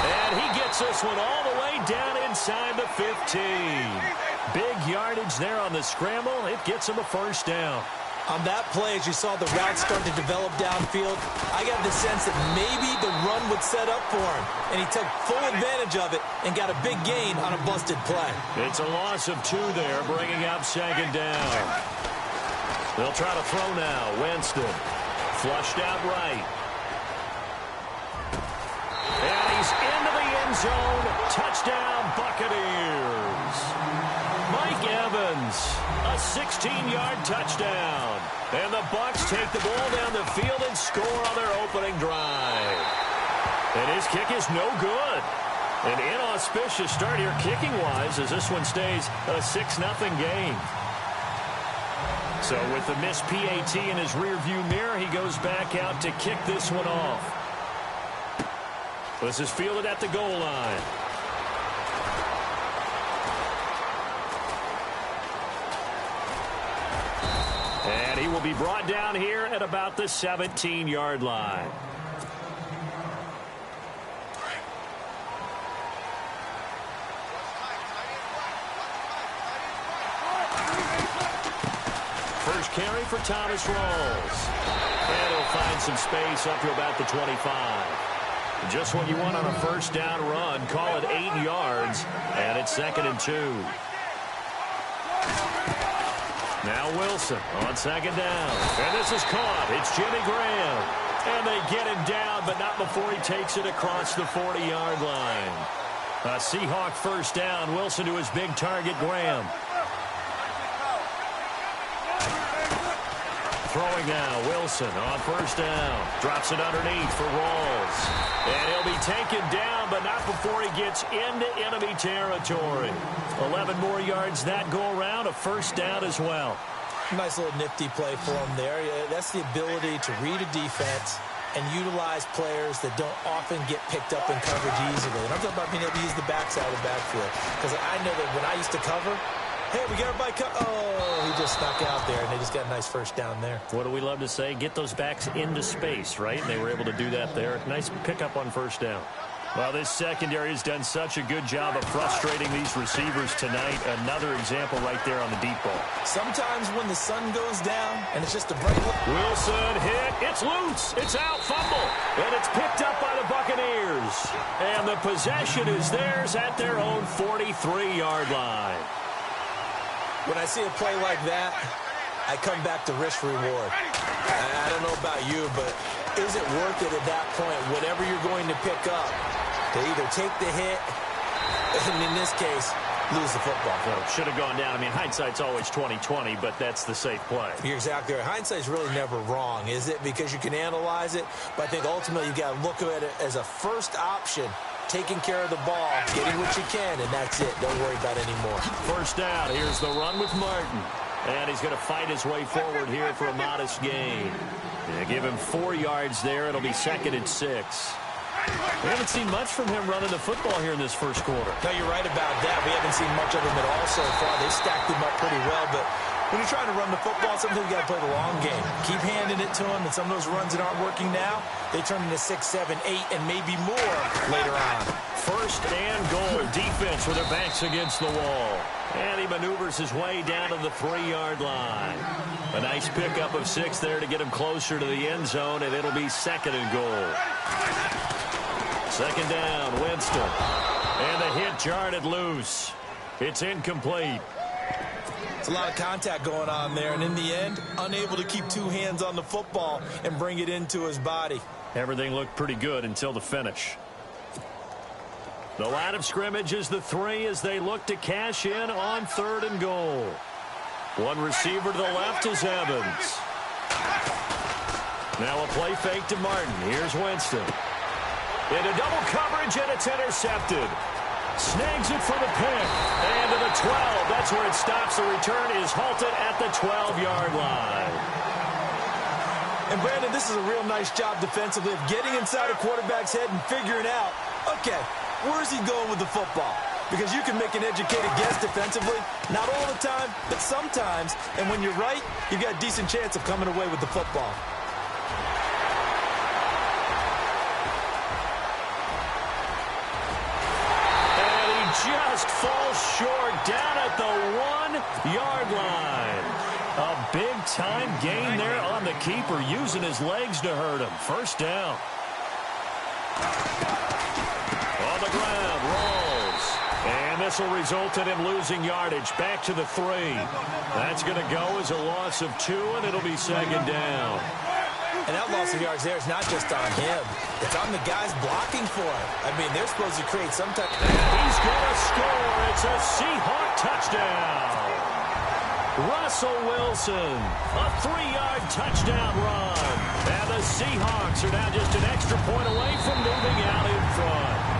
And he gets this one all the way down inside the 15. Big yardage there on the scramble. It gets him a first down. On that play, as you saw the route start to develop downfield, I got the sense that maybe the run would set up for him. And he took full advantage of it and got a big gain on a busted play. It's a loss of 2 there, bringing up second down. They'll try to throw now. Winston flushed out right. And he's into the end zone. Touchdown, Buccaneers. Mike Evans, a 16-yard touchdown. And the Bucs take the ball down the field and score on their opening drive. And his kick is no good. An inauspicious start here kicking-wise as this one stays a 6-0 game. So with the missed PAT in his rearview mirror, he goes back out to kick this one off. This is fielded at the goal line. And he will be brought down here at about the 17-yard line. First carry for Thomas Rawls. And he'll find some space up to about the 25. Just what you want on a first down run. Call it 8 yards. And it's 2nd and 2. Now Wilson on 2nd down. And this is caught. It's Jimmy Graham. And they get him down, but not before he takes it across the 40-yard line. A Seahawk first down. Wilson to his big target, Graham. Throwing now, Wilson on first down. Drops it underneath for Rawls. And he'll be taken down, but not before he gets into enemy territory. 11 more yards that go around, a first down as well. Nice little nifty play for him there. That's the ability to read a defense and utilize players that don't often get picked up in coverage easily. And I'm talking about being able to use the backside of the backfield. Because I know that when I used to cover, hey, we got everybody he just snuck out there, and they just got a nice first down there. What do we love to say? Get those backs into space, right? And they were able to do that there. Nice pickup on first down. Well, this secondary has done such a good job of frustrating these receivers tonight. Another example right there on the deep ball. Sometimes when the sun goes down and it's just a bright look. Wilson hit. It's loose. It's out. Fumble. And it's picked up by the Buccaneers. And the possession is theirs at their own 43-yard line. When I see a play like that, I come back to risk-reward. I don't know about you, but is it worth it at that point, whatever you're going to pick up, to either take the hit, and in this case, lose the football? Well, it should have gone down. I mean, hindsight's always 20/20, but that's the safe play. You're exactly right. Hindsight's really never wrong, is it? Because you can analyze it, but I think ultimately you've got to look at it as a first option. Taking care of the ball, getting what you can, and that's it. Don't worry about it anymore. First down. Here's the run with Martin. And he's going to fight his way forward here for a modest gain. Give him 4 yards there. It'll be 2nd and 6. We haven't seen much from him running the football here in this first quarter. No, you're right about that. We haven't seen much of him at all so far. They stacked him up pretty well, but when you're trying to run the football, sometimes you got to play the long game. Keep handing it to him, and some of those runs that aren't working now, they turn into 6, 7, 8, and maybe more later on. First and goal. Defense with their backs against the wall. And he maneuvers his way down to the 3-yard line. A nice pickup of 6 there to get him closer to the end zone, and it'll be 2nd and goal. 2nd down, Winston. And the hit jarred it loose. It's incomplete. It's a lot of contact going on there, and in the end, unable to keep 2 hands on the football and bring it into his body. Everything looked pretty good until the finish. The line of scrimmage is the 3 as they look to cash in on 3rd and goal. One receiver to the left is Evans. Now a play fake to Martin. Here's Winston. Into double coverage, and it's intercepted. Snags it for the pick. And to the 12. That's where it stops. The return is halted at the 12-yard line. And, Brandon, this is a real nice job defensively of getting inside a quarterback's head and figuring out, okay, where's he going with the football? because you can make an educated guess defensively. Not all the time, but sometimes. And when you're right, you've got a decent chance of coming away with the football. And he just falls short down at the 1-yard line. A big-time gain there on the keeper, using his legs to hurt him. First down. On the ground, rolls. And this will result in him losing yardage. Back to the 3. That's going to go as a loss of 2, and it'll be second down. And that loss of yards there is not just on him. It's on the guys blocking for him. I mean, they're supposed to create some type of... He's going to score. It's a Seahawk touchdown. Russell Wilson, a 3-yard touchdown run. And the Seahawks are now just an extra point away from moving out in front.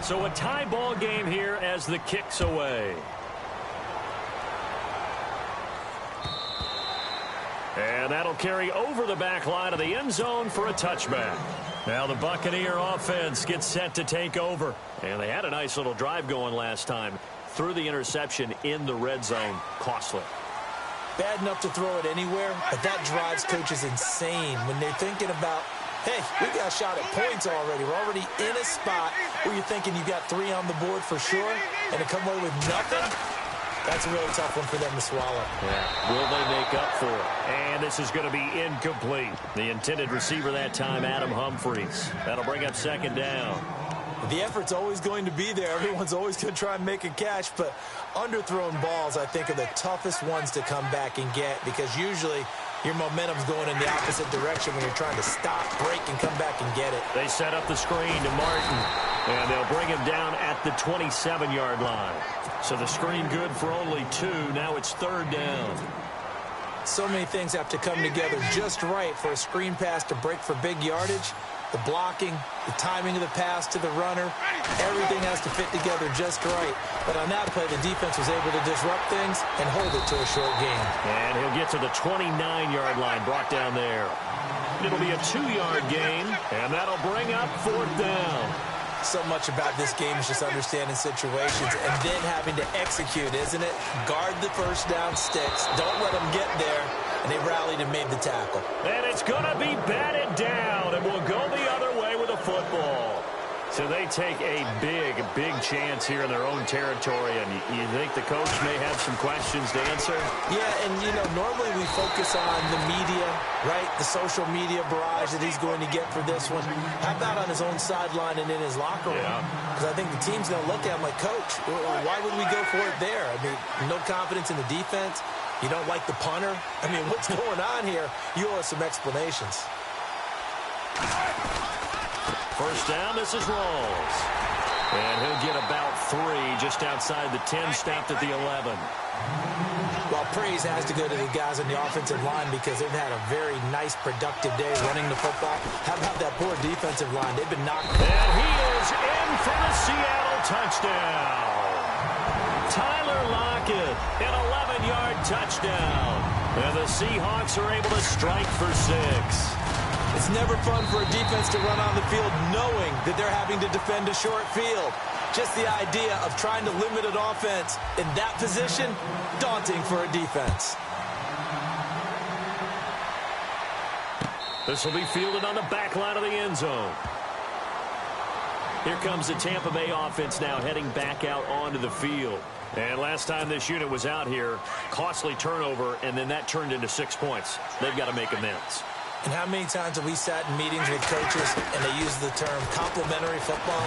So a tie ball game here as the kick's away. And that'll carry over the back line of the end zone for a touchback. Now the Buccaneer offense gets set to take over. And they had a nice little drive going last time. Threw the interception in the red zone. Costly. Bad enough to throw it anywhere, but that drives coaches insane when they're thinking about, hey, we got a shot at points already. We're already in a spot where you're thinking you got 3 on the board for sure, and to come away with nothing, that's a really tough one for them to swallow. Yeah. Will they make up for it? And this is going to be incomplete. The intended receiver that time, Adam Humphries. That'll bring up second down. The effort's always going to be there. Everyone's always going to try and make a catch, but underthrown balls, I think, are the toughest ones to come back and get because usually your momentum's going in the opposite direction when you're trying to stop, break, and come back and get it. They set up the screen to Martin, and they'll bring him down at the 27-yard line. So the screen good for only 2. Now it's third down. So many things have to come together just right for a screen pass to break for big yardage. The blocking, the timing of the pass to the runner, everything has to fit together just right. But on that play, the defense was able to disrupt things and hold it to a short gain. And he'll get to the 29-yard line, brought down there. It'll be a 2-yard gain, and that'll bring up fourth down. So much about this game is just understanding situations and then having to execute, isn't it? Guard the first down sticks. Don't let them get there. And they rallied and made the tackle. And it's going to be batted down, and we'll go the other way with a football. So they take a big, big chance here in their own territory, and you think the coach may have some questions to answer? Yeah, and, you know, normally we focus on the media, right, the social media barrage that he's going to get for this one. How about on his own sideline and in his locker room? Because I think the team's going to look at him like, Coach, why would we go for it there? I mean, no confidence in the defense. You don't like the punter? I mean, what's going on here? You owe us some explanations. First down, this is Rawls. And he'll get about 3 just outside the 10, stopped at the 11. Well, praise has to go to the guys on the offensive line because they've had a very nice, productive day running the football. How about that poor defensive line? They've been knocked. And he is in for the Seattle touchdown. Tyler Lockett, an 11-yard touchdown. And the Seahawks are able to strike for 6. It's never fun for a defense to run on the field knowing that they're having to defend a short field. Just the idea of trying to limit an offense in that position, daunting for a defense. This will be fielded on the back line of the end zone. Here comes the Tampa Bay offense now heading back out onto the field. And last time this unit was out here, costly turnover, and then that turned into 6 points. They've got to make amends. And how many times have we sat in meetings with coaches and they use the term complementary football?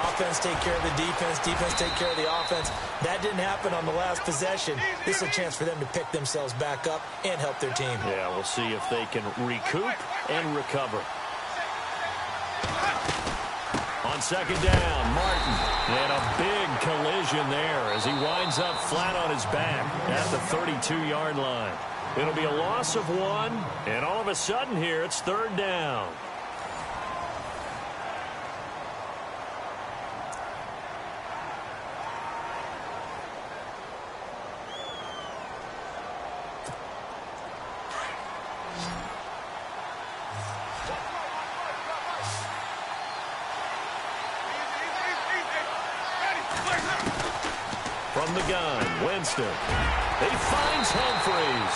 Offense take care of the defense, defense take care of the offense. That didn't happen on the last possession. This is a chance for them to pick themselves back up and help their team. Yeah, we'll see if they can recoup and recover. On second down, Martin. And a big collision there as he winds up flat on his back at the 32-yard line. It'll be a loss of 1, and all of a sudden here, it's third down. From the gun, Winston. He finds Humphries.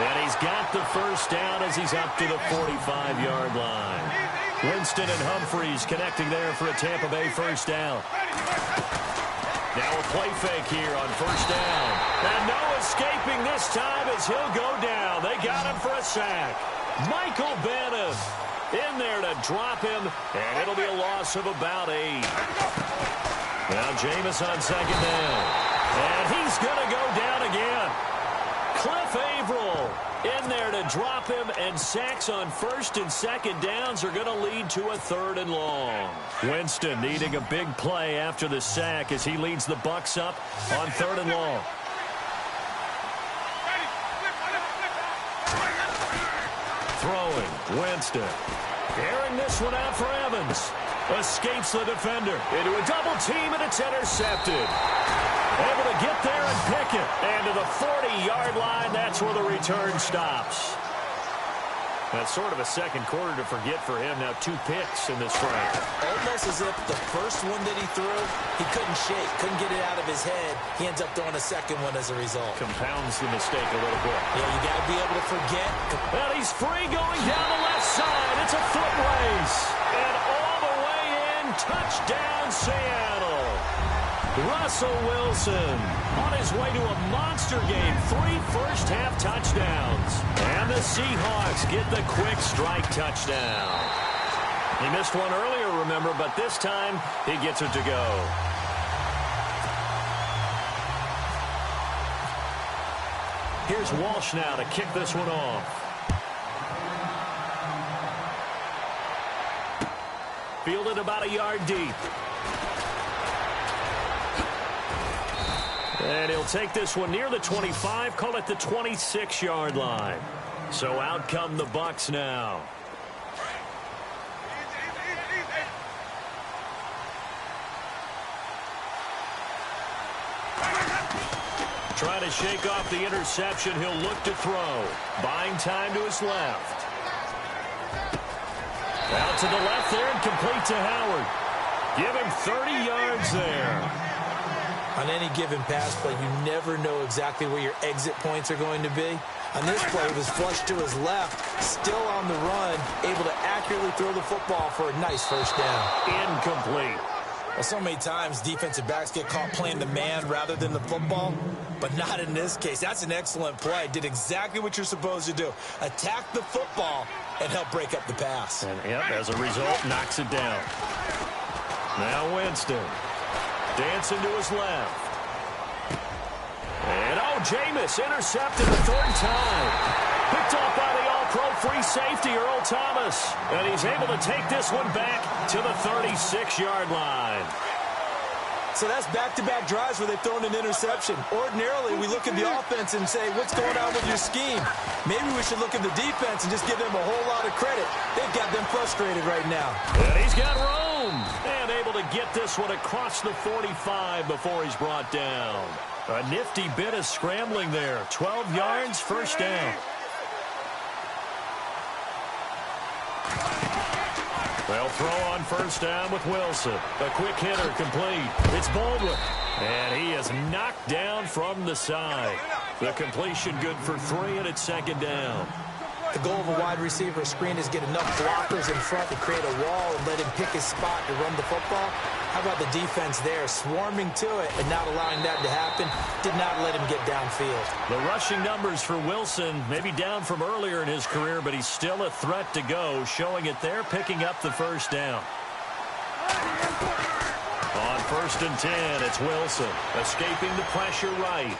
And he's got the first down as he's up to the 45-yard line. Winston and Humphries connecting there for a Tampa Bay first down. Now a play fake here on first down. And no escaping this time as he'll go down. They got him for a sack. Michael Bennett in there to drop him, and it'll be a loss of about 8. Now Jameis on second down. And he's going to go down again. Cliff Averill in there to drop him, and sacks on first and second downs are going to lead to a 3rd and long. Winston needing a big play after the sack as he leads the Bucs up on 3rd and long. Throwing, Winston. Airing this one out for Evans. Escapes the defender into a double team, and it's intercepted. Able to get there and pick it. And to the 40-yard line, that's where the return stops. That's sort of a second quarter to forget for him. Now 2 picks in this frame. Almost as if the first one that he threw, he couldn't shake, couldn't get it out of his head. He ends up throwing a second one as a result. Compounds the mistake a little bit. Yeah, you got to be able to forget. And he's free going down the left side. It's a foot race. And all the way in, touchdown Seattle. Russell Wilson on his way to a monster game. 3 first-half touchdowns. And the Seahawks get the quick strike touchdown. He missed one earlier, remember, but this time he gets it to go. Here's Walsh now to kick this one off. Fielded about a yard deep. And he'll take this one near the 25, call it the 26-yard line. So out come the Bucs now. Trying to shake off the interception, he'll look to throw. Buying time to his left. Out to the left there and complete to Howard. Give him 30 yards there. On any given pass play, you never know exactly where your exit points are going to be. On this play, he was flushed to his left, still on the run, able to accurately throw the football for a nice first down. Incomplete. Well, so many times defensive backs get caught playing the man rather than the football, but not in this case. That's an excellent play. Did exactly what you're supposed to do. Attack the football and help break up the pass. And yep, as a result, knocks it down. Now Winston. Dancing to his left. And, Jameis intercepted the 3rd time. Picked off by the all-pro free safety, Earl Thomas. And he's able to take this one back to the 36-yard line. So that's back-to-back drives where they've thrown an interception. Ordinarily, we look at the offense and say, what's going on with your scheme? Maybe we should look at the defense and just give them a whole lot of credit. They've got them frustrated right now. And he's got room. And able to get this one across the 45 before he's brought down. A nifty bit of scrambling there. 12 yards, first down. They'll throw on first down with Wilson. A quick hitter complete. It's Baldwin. And he is knocked down from the side. The completion good for 3, and it's second down. The goal of a wide receiver screen is get enough blockers in front to create a wall and let him pick his spot to run the football. How about the defense there, swarming to it and not allowing that to happen? Did not let him get downfield. The rushing numbers for Wilson, maybe down from earlier in his career, but he's still a threat to go, showing it there, picking up the first down. On 1st and 10, it's Wilson, escaping the pressure right.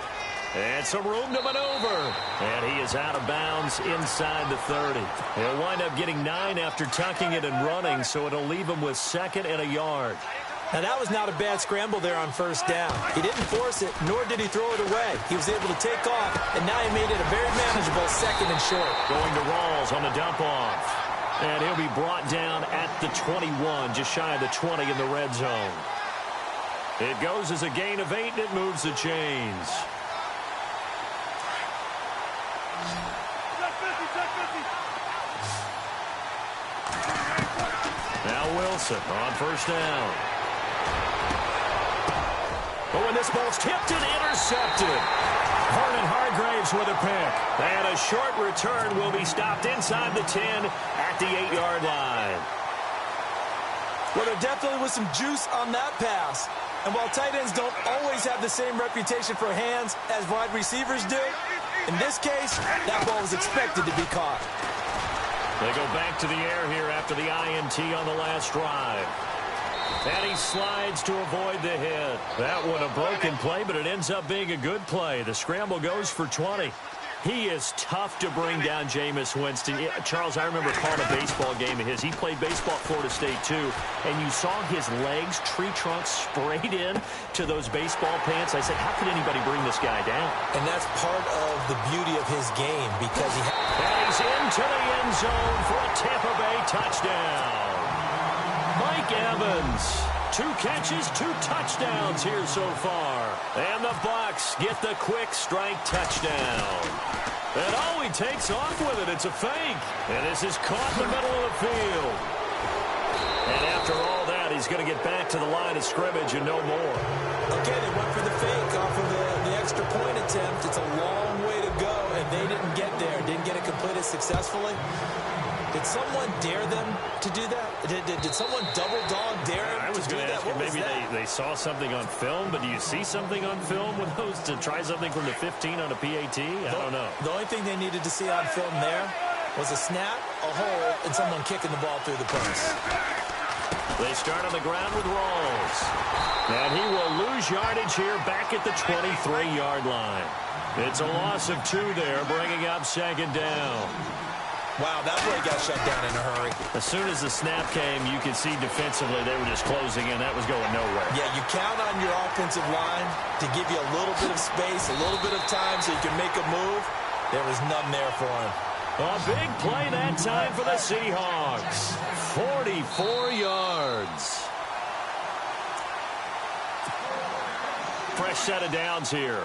And some room to maneuver. And he is out of bounds inside the 30. He'll wind up getting 9 after tucking it and running, so it'll leave him with 2nd and a yard. Now, that was not a bad scramble there on first down. He didn't force it, nor did he throw it away. He was able to take off, and now he made it a very manageable 2nd and short. Going to Rawls on the dump-off. And he'll be brought down at the 21, just shy of the 20 in the red zone. It goes as a gain of 8, and it moves the chains. Now Wilson on first down. Oh, and this ball's tipped and intercepted. Vernon Hargraves with a pick. And a short return will be stopped inside the 10 at the 8-yard line. Well, there definitely was some juice on that pass. And while tight ends don't always have the same reputation for hands as wide receivers do, in this case, that ball was expected to be caught. They go back to the air here after the INT on the last drive. And he slides to avoid the hit. That one a broken play, but it ends up being a good play. The scramble goes for 20. He is tough to bring down, Jameis Winston. Charles, I remember calling a baseball game of his. He played baseball at Florida State, too. And you saw his legs, tree trunks sprayed in to those baseball pants. I said, how could anybody bring this guy down? And that's part of the beauty of his game because he... And he's into the end zone for a Tampa Bay touchdown. Mike Evans, 2 catches, 2 touchdowns here so far. And the Bucs get the quick strike touchdown. And oh, he takes off with it. It's a fake. And this is caught in the middle of the field. And after all that, he's going to get back to the line of scrimmage and no more. Okay, they went for the fake off of the extra point attempt. It's a long way to go, and they didn't get there. Didn't get it completed successfully. Did someone dare them to do that? Did someone double dog dare them I was to do going to that? ask you, maybe they saw something on film, but do you see something on film with those to try something from the 15 on a PAT? I don't know. The only thing they needed to see on film there was a snap, a hole, and someone kicking the ball through the post. They start on the ground with Rawls. And he will lose yardage here back at the 23-yard line. It's a loss of 2 there, bringing up second down. Wow, that play got shut down in a hurry. As soon as the snap came, you could see defensively they were just closing in. That was going nowhere. Yeah, you count on your offensive line to give you a little bit of space, a little bit of time so you can make a move. There was none there for him. A big play that time for the Seahawks. 44 yards. Fresh set of downs here.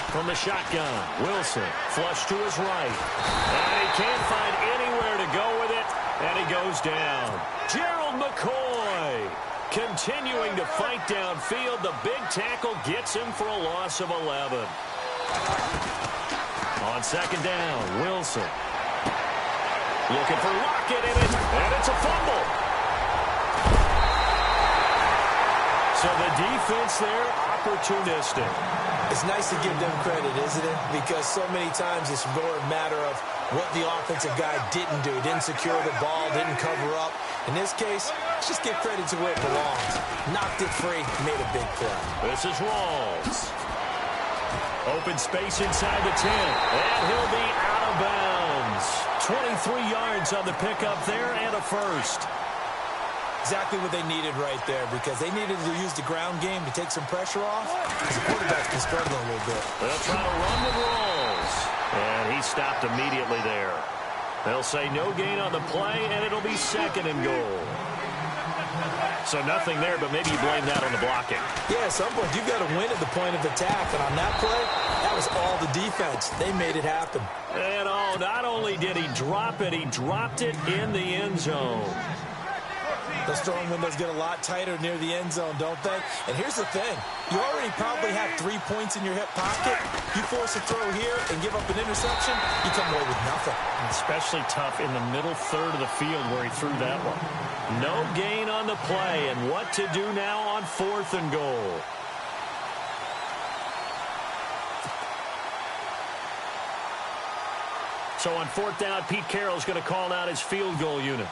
From the shotgun, Wilson, flush to his right. And he can't find anywhere to go with it, and he goes down. Gerald McCoy continuing to fight downfield. The big tackle gets him for a loss of 11. On second down, Wilson. Looking for Lockett in it, and it's a fumble. So the defense there, opportunistic. It's nice to give them credit, isn't it? Because so many times it's more a matter of what the offensive guy didn't do. Didn't secure the ball, didn't cover up. In this case, let's just give credit to where it belongs. Knocked it free, made a big play. This is Rawls. Open space inside the 10. And he'll be out of bounds. 23 yards on the pickup there and a first. Exactly what they needed right there because they needed to use the ground game to take some pressure off. The quarterback's been struggling a little bit. They'll try to run with Rawls. And he stopped immediately there. They'll say no gain on the play, and it'll be second and goal. So nothing there, but maybe you blame that on the blocking. Yeah, at some point, you've got to win at the point of attack. And on that play, that was all the defense. They made it happen. And oh, not only did he drop it, he dropped it in the end zone. Those throwing windows get a lot tighter near the end zone, don't they? And here's the thing. You already probably have 3 points in your hip pocket. You force a throw here and give up an interception, you come away with nothing. Especially tough in the middle third of the field where he threw that one. No gain on the play, and what to do now on 4th and goal. So on 4th down, Pete Carroll's going to call out his field goal unit.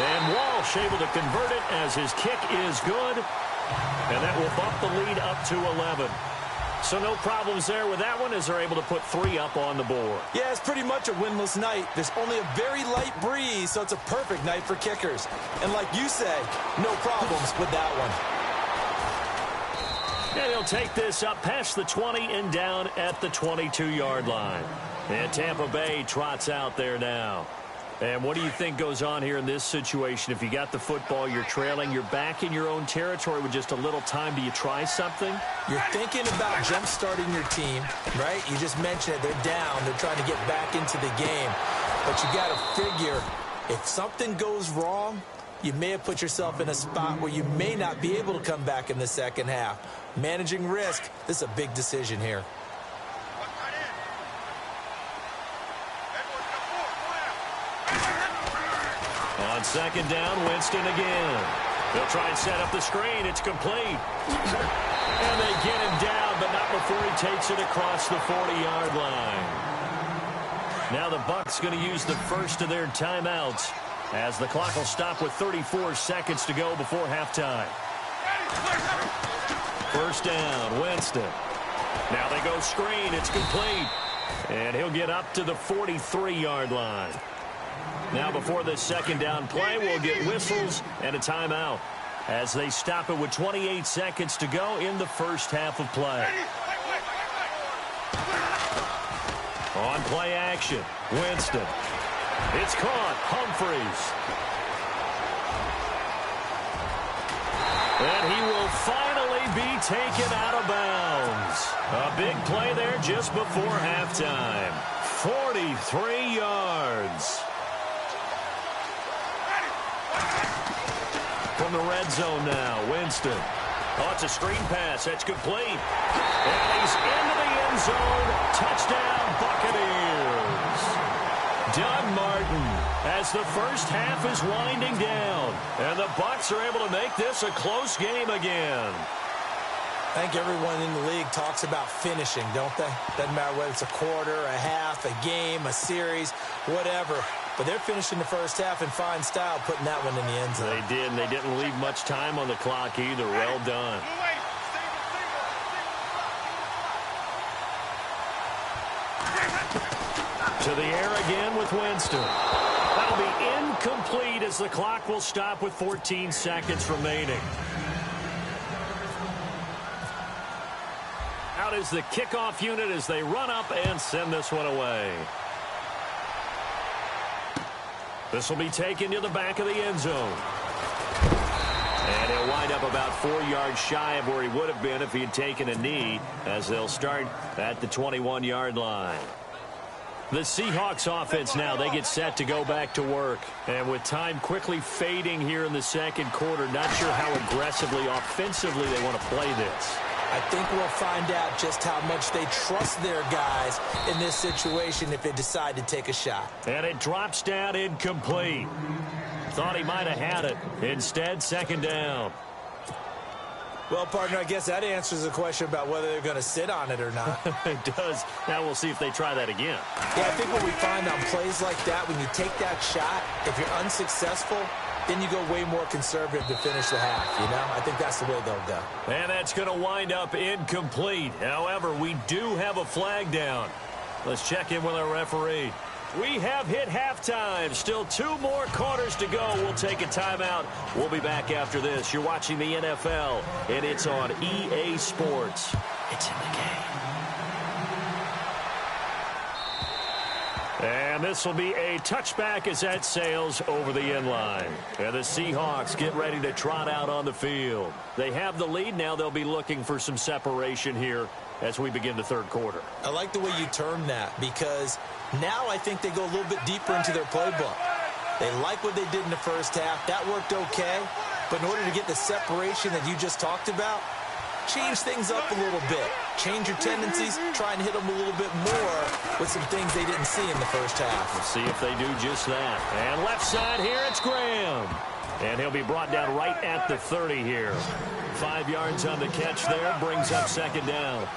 And Walsh able to convert it as his kick is good. And that will bump the lead up to 11. So no problems there with that one as they're able to put 3 up on the board. Yeah, it's pretty much a winless night. There's only a very light breeze, so it's a perfect night for kickers. And like you say, no problems with that one. And he'll take this up past the 20 and down at the 22-yard line. And Tampa Bay trots out there now. And what do you think goes on here in this situation? If you got the football, you're trailing, you're back in your own territory with just a little time. Do you try something? You're thinking about jump-starting your team, right? You just mentioned it. They're down. They're trying to get back into the game. But you got to figure, if something goes wrong, you may have put yourself in a spot where you may not be able to come back in the second half. Managing risk, this is a big decision here. On second down, Winston again. They'll try and set up the screen. It's complete. And they get him down, but not before he takes it across the 40-yard line. Now the Bucs going to use the first of their timeouts as the clock will stop with 34 seconds to go before halftime. First down, Winston. Now they go screen. It's complete. And he'll get up to the 43-yard line. Now before this second down play, we'll get whistles and a timeout as they stop it with 28 seconds to go in the first half of play. On play action, Winston. It's caught, Humphries. And he will finally be taken out of bounds. A big play there just before halftime. 43 yards. From the red zone now, Winston. Oh, it's a screen pass. That's complete. And he's into the end zone. Touchdown, Buccaneers. Doug Martin, as the first half is winding down. And the Bucs are able to make this a close game again. I think everyone in the league talks about finishing, don't they? Doesn't matter whether it's a quarter, a half, a game, a series, whatever. But they're finishing the first half in fine style, putting that one in the end zone. They did, and they didn't leave much time on the clock either. Well done. To the air again with Winston. That'll be incomplete as the clock will stop with 14 seconds remaining. Out is the kickoff unit as they run up and send this one away. This will be taken to the back of the end zone. And he'll wind up about 4 yards shy of where he would have been if he had taken a knee, as they'll start at the 21-yard line. The Seahawks offense now, they get set to go back to work. And with time quickly fading here in the second quarter, not sure how aggressively, offensively they want to play this. I think we'll find out just how much they trust their guys in this situation if they decide to take a shot. And it drops down incomplete. Thought he might have had it. Instead, second down. Well, partner, I guess that answers the question about whether they're going to sit on it or not. It does. Now we'll see if they try that again. Yeah, I think what we find on plays like that, when you take that shot, if you're unsuccessful, then you go way more conservative to finish the half, you know? I think that's the way they'll go. And that's going to wind up incomplete. However, we do have a flag down. Let's check in with our referee. We have hit halftime. Still 2 more quarters to go. We'll take a timeout. We'll be back after this. You're watching the NFL, and it's on EA Sports. It's in the game. And this will be a touchback as that sails over the end line. And the Seahawks get ready to trot out on the field. They have the lead. Now they'll be looking for some separation here as we begin the third quarter. I like the way you term that, because now I think they go a little bit deeper into their playbook. They like what they did in the first half. That worked okay. But in order to get the separation that you just talked about, change things up a little bit. Change your tendencies. Try and hit them a little bit more with some things they didn't see in the first half. We'll see if they do just that. And left side here, it's Graham. And he'll be brought down right at the 30 here. 5 yards on the catch there. Brings up second down.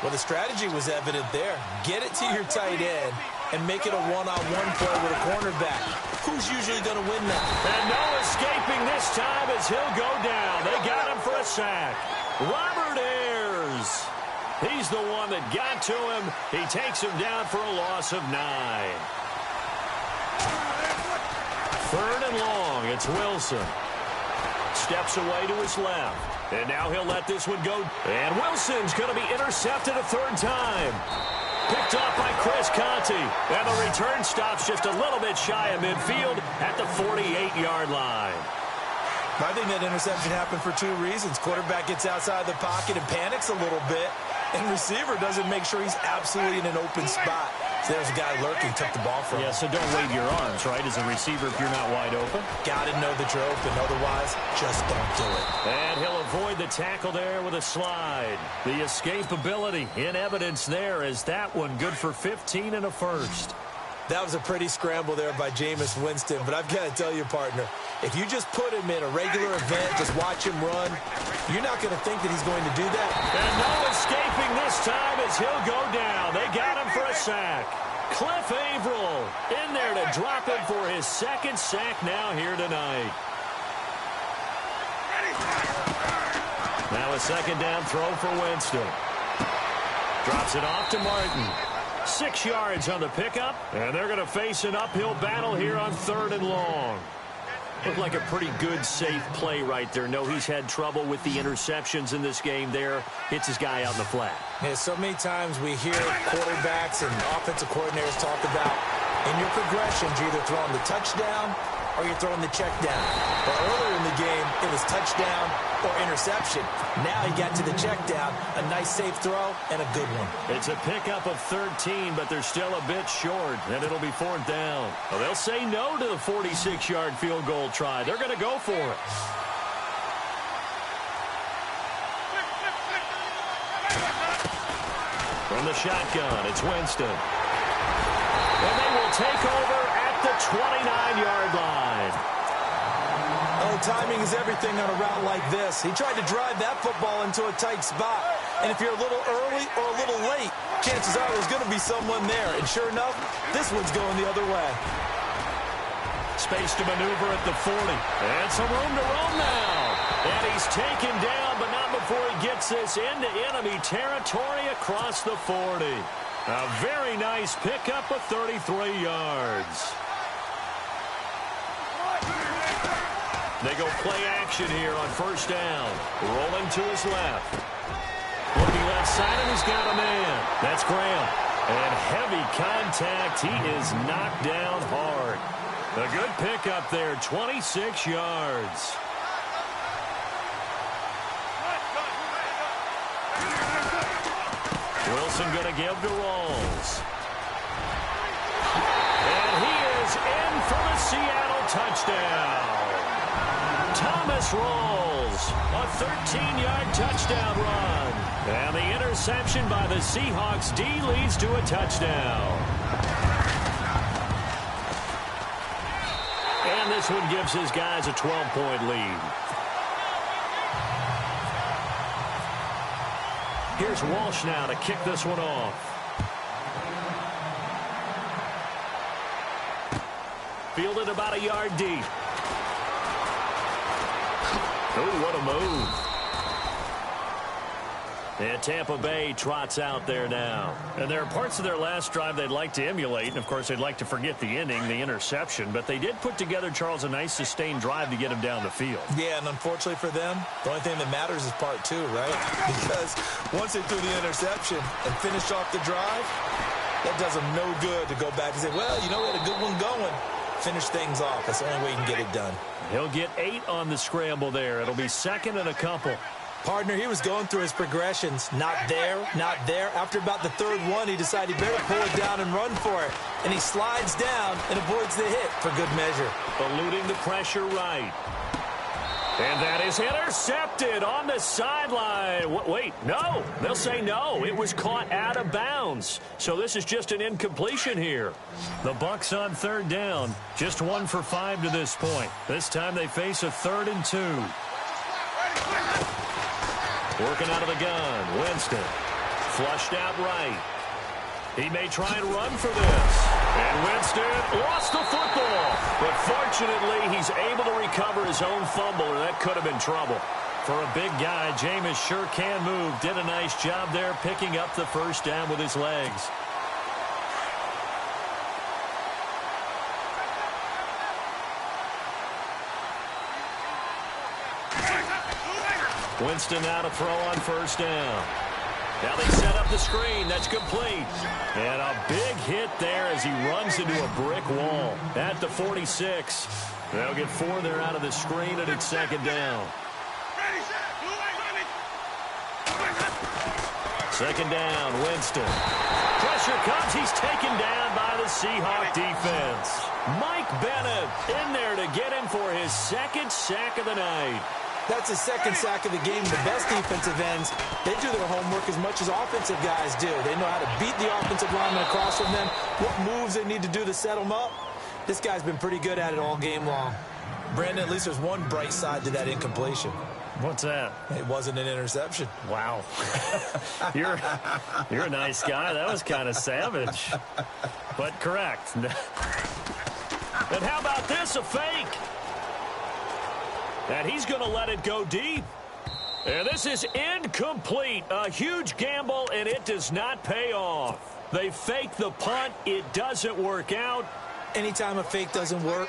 Well, the strategy was evident there. Get it to your tight end and make it a one-on-one play with a cornerback. Who's usually going to win that? And no escaping this time as he'll go down. They got him for a sack. Robert Ayers. He's the one that got to him. He takes him down for a loss of 9. 3rd and long. It's Wilson. Steps away to his left. And now he'll let this one go. And Wilson's going to be intercepted a 3rd time. Picked off by Chris Conti. And the return stops just a little bit shy of midfield at the 48-yard line. I think that interception happened for two reasons. Quarterback gets outside the pocket and panics a little bit, and receiver doesn't make sure he's absolutely in an open spot. So there's a guy lurking, took the ball from him. Yeah, so don't wave your arms, right, as a receiver if you're not wide open. Got to know that you're open. Otherwise, just don't do it. And he'll avoid the tackle there with a slide. The escapability in evidence there as that one good for 15 and a first. That was a pretty scramble there by Jameis Winston, but I've got to tell you, partner, if you just put him in a regular event, just watch him run, you're not going to think that he's going to do that. And no escaping this time as he'll go down. They got him for a sack. Cliff Averill in there to drop him for his second sack now here tonight. Now a second down throw for Winston. Drops it off to Martin. 6 yards on the pickup, and they're going to face an uphill battle here on 3rd and long. Looked like a pretty good, safe play right there. No, he's had trouble with the interceptions in this game there. Hits his guy out in the flat. Yeah, so many times we hear quarterbacks and offensive coordinators talk about in your progressions, you're either throwing the touchdown or you're throwing the check down. But earlier in the game, it was touchdown or interception. Now he got to the check down, a nice safe throw, and a good one. It's a pickup of 13, but they're still a bit short, and it'll be 4th down. Well, they'll say no to the 46-yard field goal try. They're going to go for it. From the shotgun, it's Winston. And they will take over at the 29-yard line. Oh, timing is everything on a route like this. He tried to drive that football into a tight spot. And if you're a little early or a little late, chances are there's going to be someone there. And sure enough, this one's going the other way. Space to maneuver at the 40. And some room to roam now. And he's taken down, but not before he gets this into enemy territory across the 40. A very nice pickup of 33 yards. They go play action here on 1st down. Rolling to his left. Looking left side, and he's got a man. That's Graham. And heavy contact. He is knocked down hard. A good pickup there, 26 yards. Wilson going to give to Rawls. And he is in for the Seattle touchdown. Thomas Rawls, a 13-yard touchdown run. And the interception by the Seahawks D leads to a touchdown. And this one gives his guys a 12-point lead. Here's Walsh now to kick this one off. Fielded about a yard deep. Oh, what a move. And Tampa Bay trots out there now. And there are parts of their last drive they'd like to emulate. And, of course, they'd like to forget the ending, the interception. But they did put together, Charles, a nice sustained drive to get him down the field. Yeah, and unfortunately for them, the only thing that matters is part 2, right? Because once they threw the interception and finished off the drive, that does them no good to go back and say, well, you know, we had a good one going. Finish things off. That's the only way you can get it done. He'll get 8 on the scramble there. It'll be 2nd and a couple. Partner, he was going through his progressions. Not there, not there. After about the 3rd one, he decided he better pull it down and run for it. And he slides down and avoids the hit for good measure. Eluding the pressure right. And that is intercepted on the sideline. Wait, no. They'll say no. It was caught out of bounds. So this is just an incompletion here. The Bucs on 3rd down. Just 1 for 5 to this point. This time they face a 3rd and 2. Working out of the gun. Winston. Flushed out right. He may try and run for this. And Winston lost the football. But fortunately, he's able to recover his own fumble, or that could have been trouble. For a big guy, Jameis sure can move. Did a nice job there picking up the 1st down with his legs. Winston now to throw on 1st down. Now they set up the screen. That's complete. And a big hit there as he runs into a brick wall at the 46. They'll get 4 there out of the screen, and it's second down. Second down, Winston. Pressure comes. He's taken down by the Seahawk defense. Mike Bennett in there to get him for his second sack of the night. That's his second sack of the game. The best defensive ends, they do their homework as much as offensive guys do. They know how to beat the offensive lineman across from them, what moves they need to do to set them up. This guy's been pretty good at it all game long. Brandon, at least there's one bright side to that incompletion. What's that? It wasn't an interception. Wow. You're a nice guy. That was kind of savage. But correct. And how about this? A fake. And he's going to let it go deep. And this is incomplete. A huge gamble, and it does not pay off. They fake the punt. It doesn't work out. Anytime a fake doesn't work,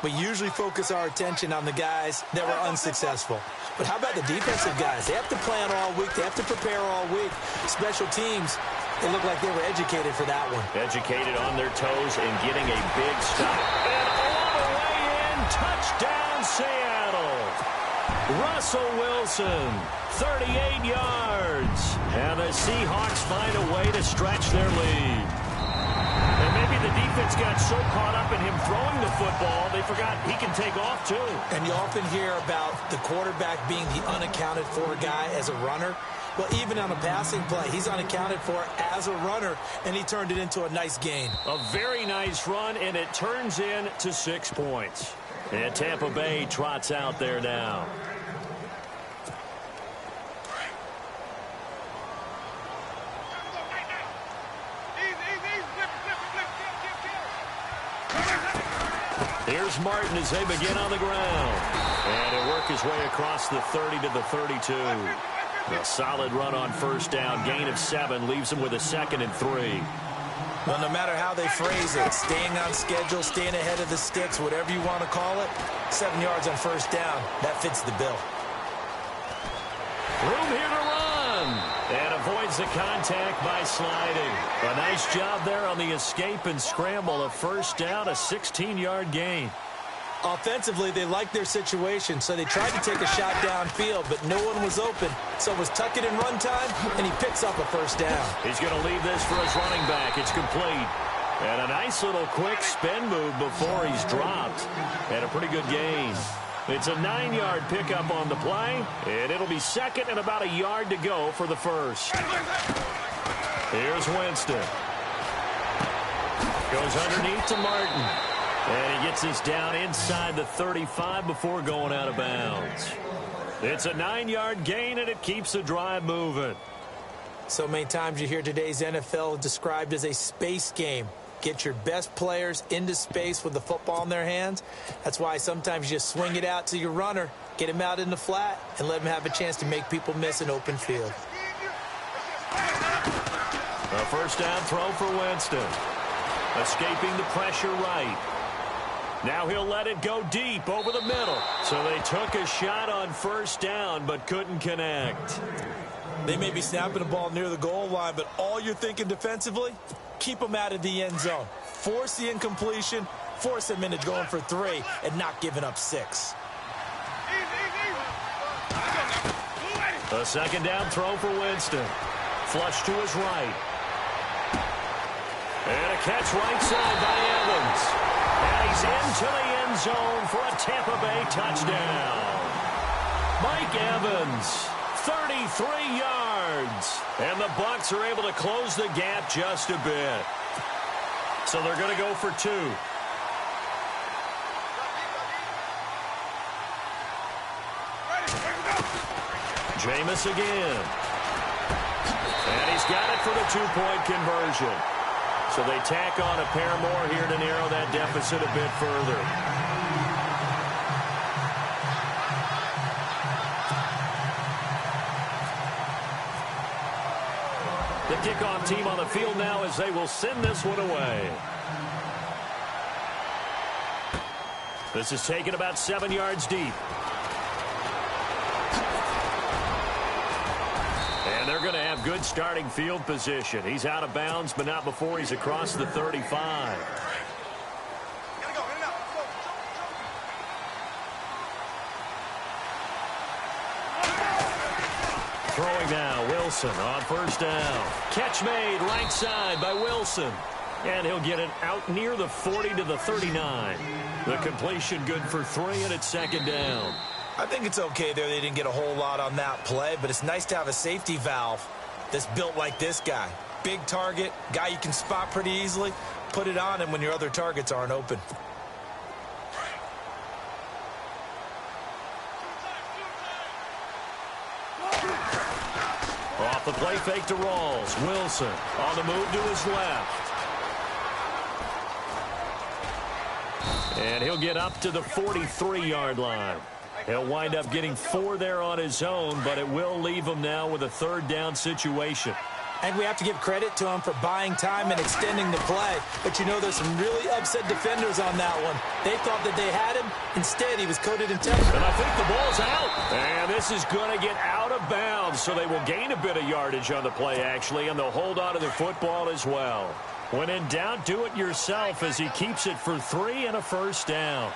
we usually focus our attention on the guys that were unsuccessful. But how about the defensive guys? They have to plan all week. They have to prepare all week. Special teams, they look like they were educated for that one. Educated on their toes and getting a big stop. And all the way in, touchdown Seattle. Russell Wilson, 38 yards. And the Seahawks find a way to stretch their lead. And maybe the defense got so caught up in him throwing the football, they forgot he can take off too. And you often hear about the quarterback being the unaccounted for guy as a runner. Well, even on a passing play, he's unaccounted for as a runner, and he turned it into a nice gain. A very nice run, and it turns into 6 points. And Tampa Bay trots out there now. Here's Martin as they begin on the ground. And he'll work his way across the 30 to the 32. A solid run on first down. Gain of 7 leaves him with a 2nd and 3. Well, no matter how they phrase it, staying on schedule, staying ahead of the sticks, whatever you want to call it, 7 yards on first down, that fits the bill. Room here to run. And avoids the contact by sliding. A nice job there on the escape and scramble. A first down, a 16-yard gain. Offensively, they liked their situation, so they tried to take a shot downfield, but no one was open. So it was tuck it in run time, and he picks up a first down. He's going to leave this for his running back. It's complete. And a nice little quick spin move before he's dropped. And a pretty good gain. It's a 9-yard pickup on the play, and it'll be 2nd and about a yard to go for the first. Here's Winston. Goes underneath to Martin. And he gets this down inside the 35 before going out of bounds. It's a 9-yard gain, and it keeps the drive moving. So many times you hear today's NFL described as a space game. Get your best players into space with the football in their hands. That's why sometimes you just swing it out to your runner, get him out in the flat, and let him have a chance to make people miss an open field. A first down throw for Winston. Escaping the pressure right. Now he'll let it go deep over the middle. So they took a shot on first down but couldn't connect. They may be snapping the ball near the goal line, but all you're thinking defensively, keep them out of the end zone. Force the incompletion, force them into going for 3, and not giving up 6. A second down throw for Winston. Flush to his right. And a catch right side by Evans. And he's into the end zone for a Tampa Bay touchdown. Mike Evans, 33 yards. And the Bucs are able to close the gap just a bit. So they're going to go for 2. Jameis again. And he's got it for the 2-point conversion. So they tack on a pair more here to narrow that deficit a bit further. The kickoff team on the field now as they will send this one away. This is taken about 7 yards deep. And they're going to have good starting field position. He's out of bounds, but not before he's across the 35. Throwing now, Wilson on first down. Catch made right side by Wilson. And he'll get it out near the 40 to the 39. The completion good for 3, and it's second down. I think it's okay there. They didn't get a whole lot on that play, but it's nice to have a safety valve that's built like this guy. Big target, guy you can spot pretty easily. Put it on him when your other targets aren't open. Off the play fake to Rawls. Wilson on the move to his left. And he'll get up to the 43-yard line. He'll wind up getting 4 there on his own, but it will leave him now with a third down situation. And we have to give credit to him for buying time and extending the play. But you know, there's some really upset defenders on that one. They thought that they had him. Instead, he was coated in temper. And I think the ball's out. And this is going to get out of bounds, so they will gain a bit of yardage on the play, actually, and they'll hold on to the football as well. When in doubt, do it yourself as he keeps it for 3 and a first down.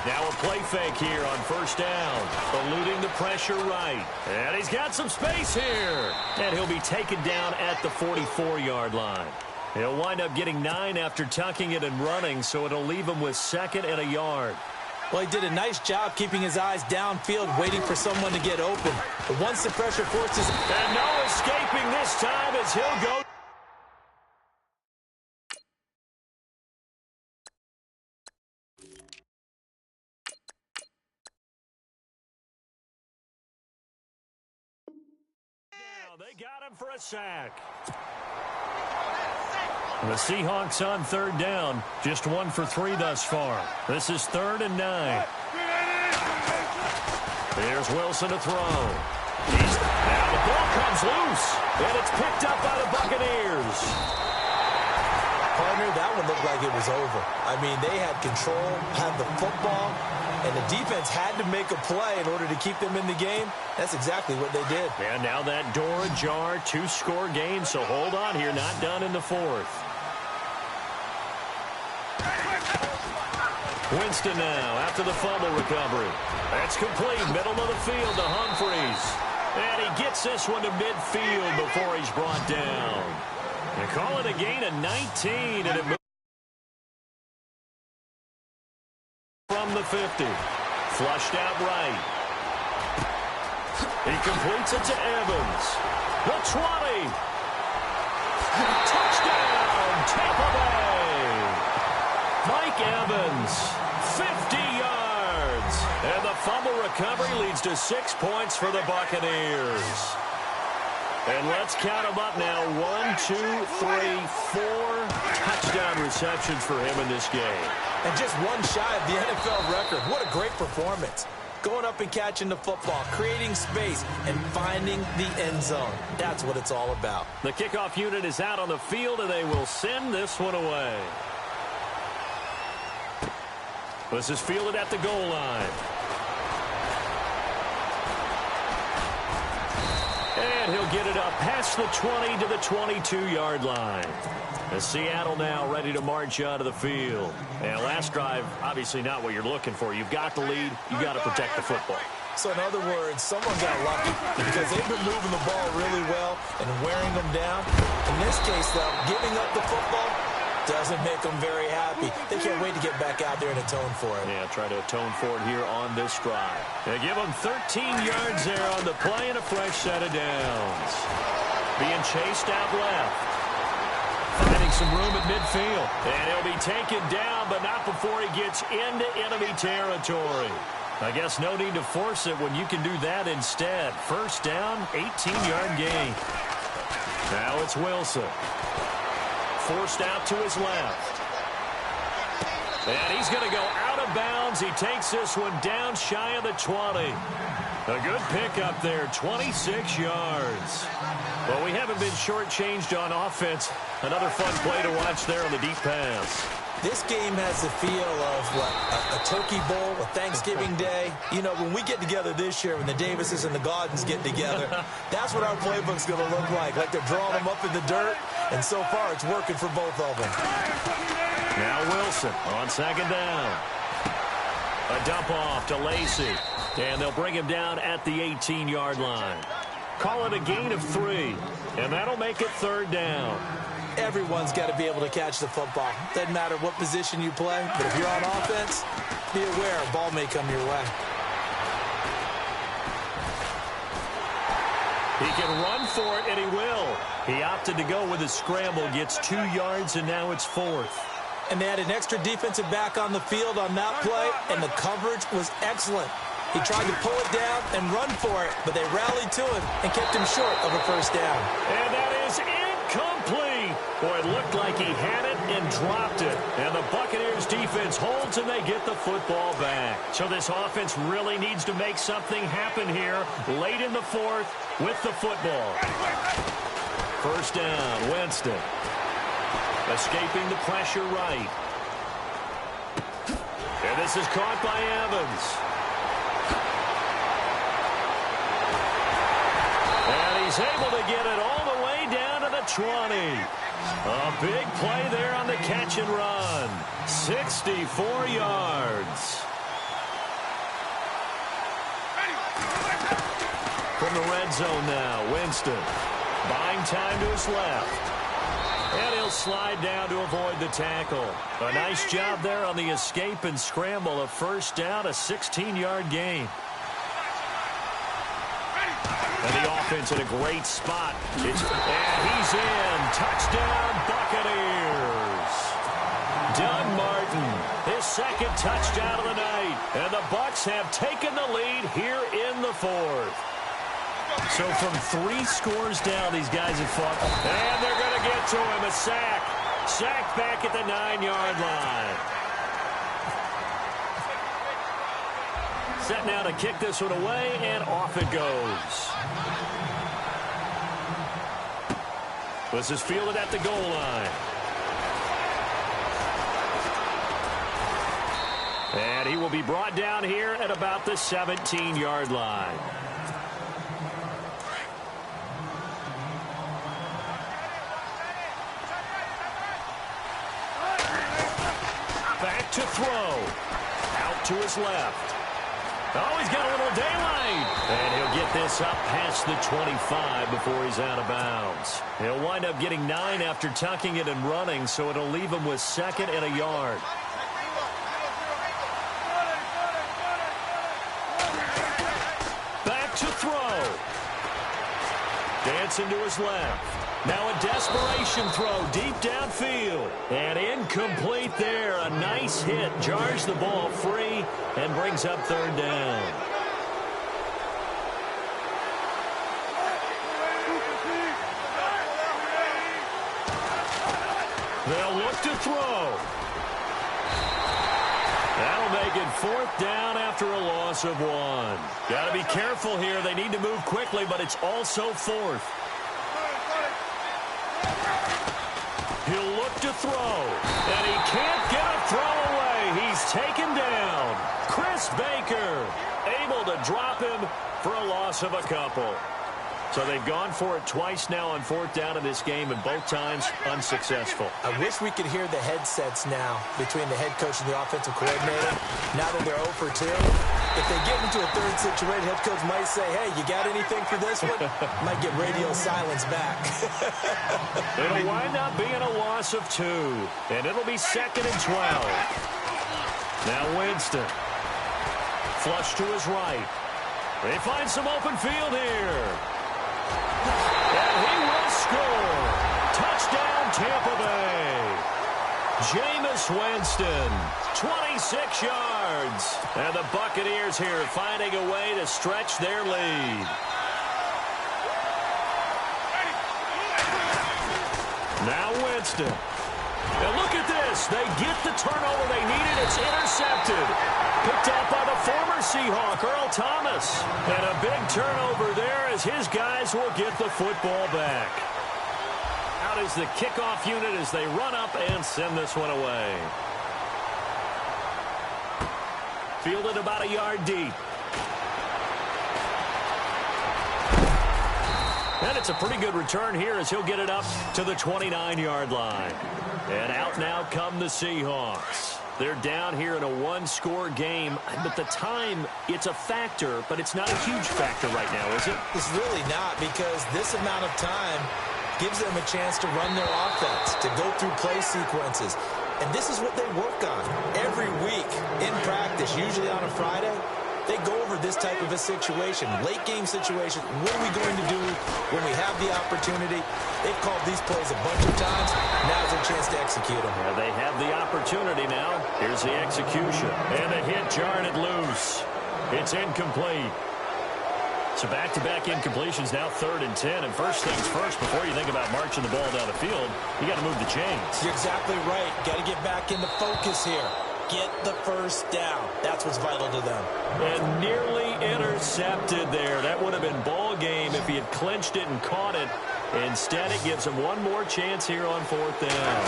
Now a play fake here on first down. Eluding the pressure right. And he's got some space here. And he'll be taken down at the 44-yard line. He'll wind up getting 9 after tucking it and running, so it'll leave him with 2nd and a yard. Well, he did a nice job keeping his eyes downfield, waiting for someone to get open. But once the pressure forces... And no escaping this time as he'll go... They got him for a sack. The Seahawks on third down. Just 1 for 3 thus far. This is 3rd and 9. Here's Wilson to throw. Now the ball comes loose. And it's picked up by the Buccaneers. Partner, that one looked like it was over. I mean, they had control, had the football, and the defense had to make a play in order to keep them in the game. That's exactly what they did. And now that door ajar, 2-score game, so hold on here, not done in the 4th. Winston now after the fumble recovery. That's complete, middle of the field to Humphreys. And he gets this one to midfield before he's brought down. They call it a gain of 19, and it moves from the 50. Flushed out right. He completes it to Evans. The 20. Touchdown, Tampa Bay. Mike Evans, 50 yards. And the fumble recovery leads to 6 points for the Buccaneers. And let's count them up now. 1, 2, 3, 4 touchdown receptions for him in this game. And just 1 shy of the NFL record. What a great performance. Going up and catching the football, creating space, and finding the end zone. That's what it's all about. The kickoff unit is out on the field, and they will send this one away. This is fielded at the goal line. And he'll get it up past the 20 to the 22-yard line. As Seattle now ready to march out of the field. And last drive, obviously not what you're looking for. You've got the lead. You've got to protect the football. So in other words, someone got lucky because they've been moving the ball really well and wearing them down. In this case, though, giving up the football doesn't make them very happy. They can't wait to get back out there and atone for it. Yeah, try to atone for it here on this drive. They give them 13 yards there on the play and a fresh set of downs. Being chased out left. Finding some room at midfield. And he'll be taken down, but not before he gets into enemy territory. I guess no need to force it when you can do that instead. First down, 18-yard gain. Now it's Wilson. Forced out to his left. And he's going to go out of bounds. He takes this one down shy of the 20. A good pickup there, 26 yards. Well, we haven't been shortchanged on offense. Another fun play to watch there on the deep pass. This game has the feel of what, a turkey bowl, a Thanksgiving day. You know, when we get together this year, when the Davises and the Gaudens get together, that's what our playbook's going to look like. Like they're drawing them up in the dirt, and so far it's working for both of them. Now Wilson on second down. A dump off to Lacey, and they'll bring him down at the 18-yard line. Call it a gain of 3, and that'll make it third down. Everyone's got to be able to catch the football. Doesn't matter what position you play, but if you're on offense, be aware a ball may come your way. He can run for it, and he will. He opted to go with a scramble, gets 2 yards, and now it's 4th. And they had an extra defensive back on the field on that play, and the coverage was excellent. He tried to pull it down and run for it, but they rallied to him and kept him short of a first down. And that is incomplete. Boy, it looked like he had it and dropped it. And the Buccaneers defense holds, and they get the football back. So this offense really needs to make something happen here late in the 4th with the football. First down, Winston. Escaping the pressure right. And this is caught by Evans. And he's able to get it all the way down to the 20. A big play there on the catch and run. 64 yards. From the red zone now, Winston. Buying time to his left. And he'll slide down to avoid the tackle. A nice job there on the escape and scramble. A first down, a 16-yard gain. And the offense in a great spot. And he's in. Touchdown, Buccaneers. Doug Martin, his second touchdown of the night. And the Bucs have taken the lead here in the 4th. So from 3 scores down, these guys have fought. And they're going to get to him. A sack. Sacked back at the 9-yard line. Set now to kick this one away, and off it goes. This is fielded at the goal line. And he will be brought down here at about the 17-yard line. Back to throw. Out to his left. Oh, he's got a little daylight. And he'll get this up past the 25 before he's out of bounds. He'll wind up getting 9 after tucking it and running, so it'll leave him with 2nd and a yard. Back to throw. Dancing to his left. Now a desperation throw deep downfield. And incomplete there. A nice hit. Jars the ball free and brings up third down. They'll look to throw. That'll make it 4th down after a loss of 1. Got to be careful here. They need to move quickly, but it's also 4th. He'll look to throw, and he can't get a throw away. He's taken down. Chris Baker able to drop him for a loss of a couple. So they've gone for it twice now on 4th down in this game, and both times unsuccessful. I wish we could hear the headsets now between the head coach and the offensive coordinator. Now that they're 0 for 2, if they get into a third situation, head coach might say, hey, you got anything for this one? Might get radio silence back. It'll wind up being a loss of 2, and it'll be 2nd and 12. Now Winston. Flush to his right. They find some open field here. And he will score. Touchdown, Tampa Bay. Jameis Winston, 26 yards. And the Buccaneers here finding a way to stretch their lead. Now Winston. And look at this. They get the turnover they needed. It's intercepted. Picked up by the former Seahawk, Earl Thomas. And a big turnover there as his guys will get the football back. Out is the kickoff unit as they run up and send this one away. fielded about a yard deep. And it's a pretty good return here as he'll get it up to the 29-yard line. And out now come the Seahawks. They're down here in a one-score game, but the time, it's a factor, but it's not a huge factor right now, is it? It's really not, because this amount of time gives them a chance to run their offense, to go through play sequences. And this is what they work on every week in practice, usually on a Friday. They go over this type of a situation, late-game situation. What are we going to do when we have the opportunity? They've called these plays a bunch of times. Now's their chance to execute them. Yeah, they have the opportunity now. Here's the execution. And the hit jarred it loose. It's incomplete. So back-to-back incompletions, now 3rd and 10. And first things first, before you think about marching the ball down the field, you got to move the chains. You're exactly right. Got to get back into focus here. Get the first down. That's what's vital to them. And nearly intercepted there. That would have been ball game if he had clinched it and caught it. Instead, it gives him one more chance here on 4th down.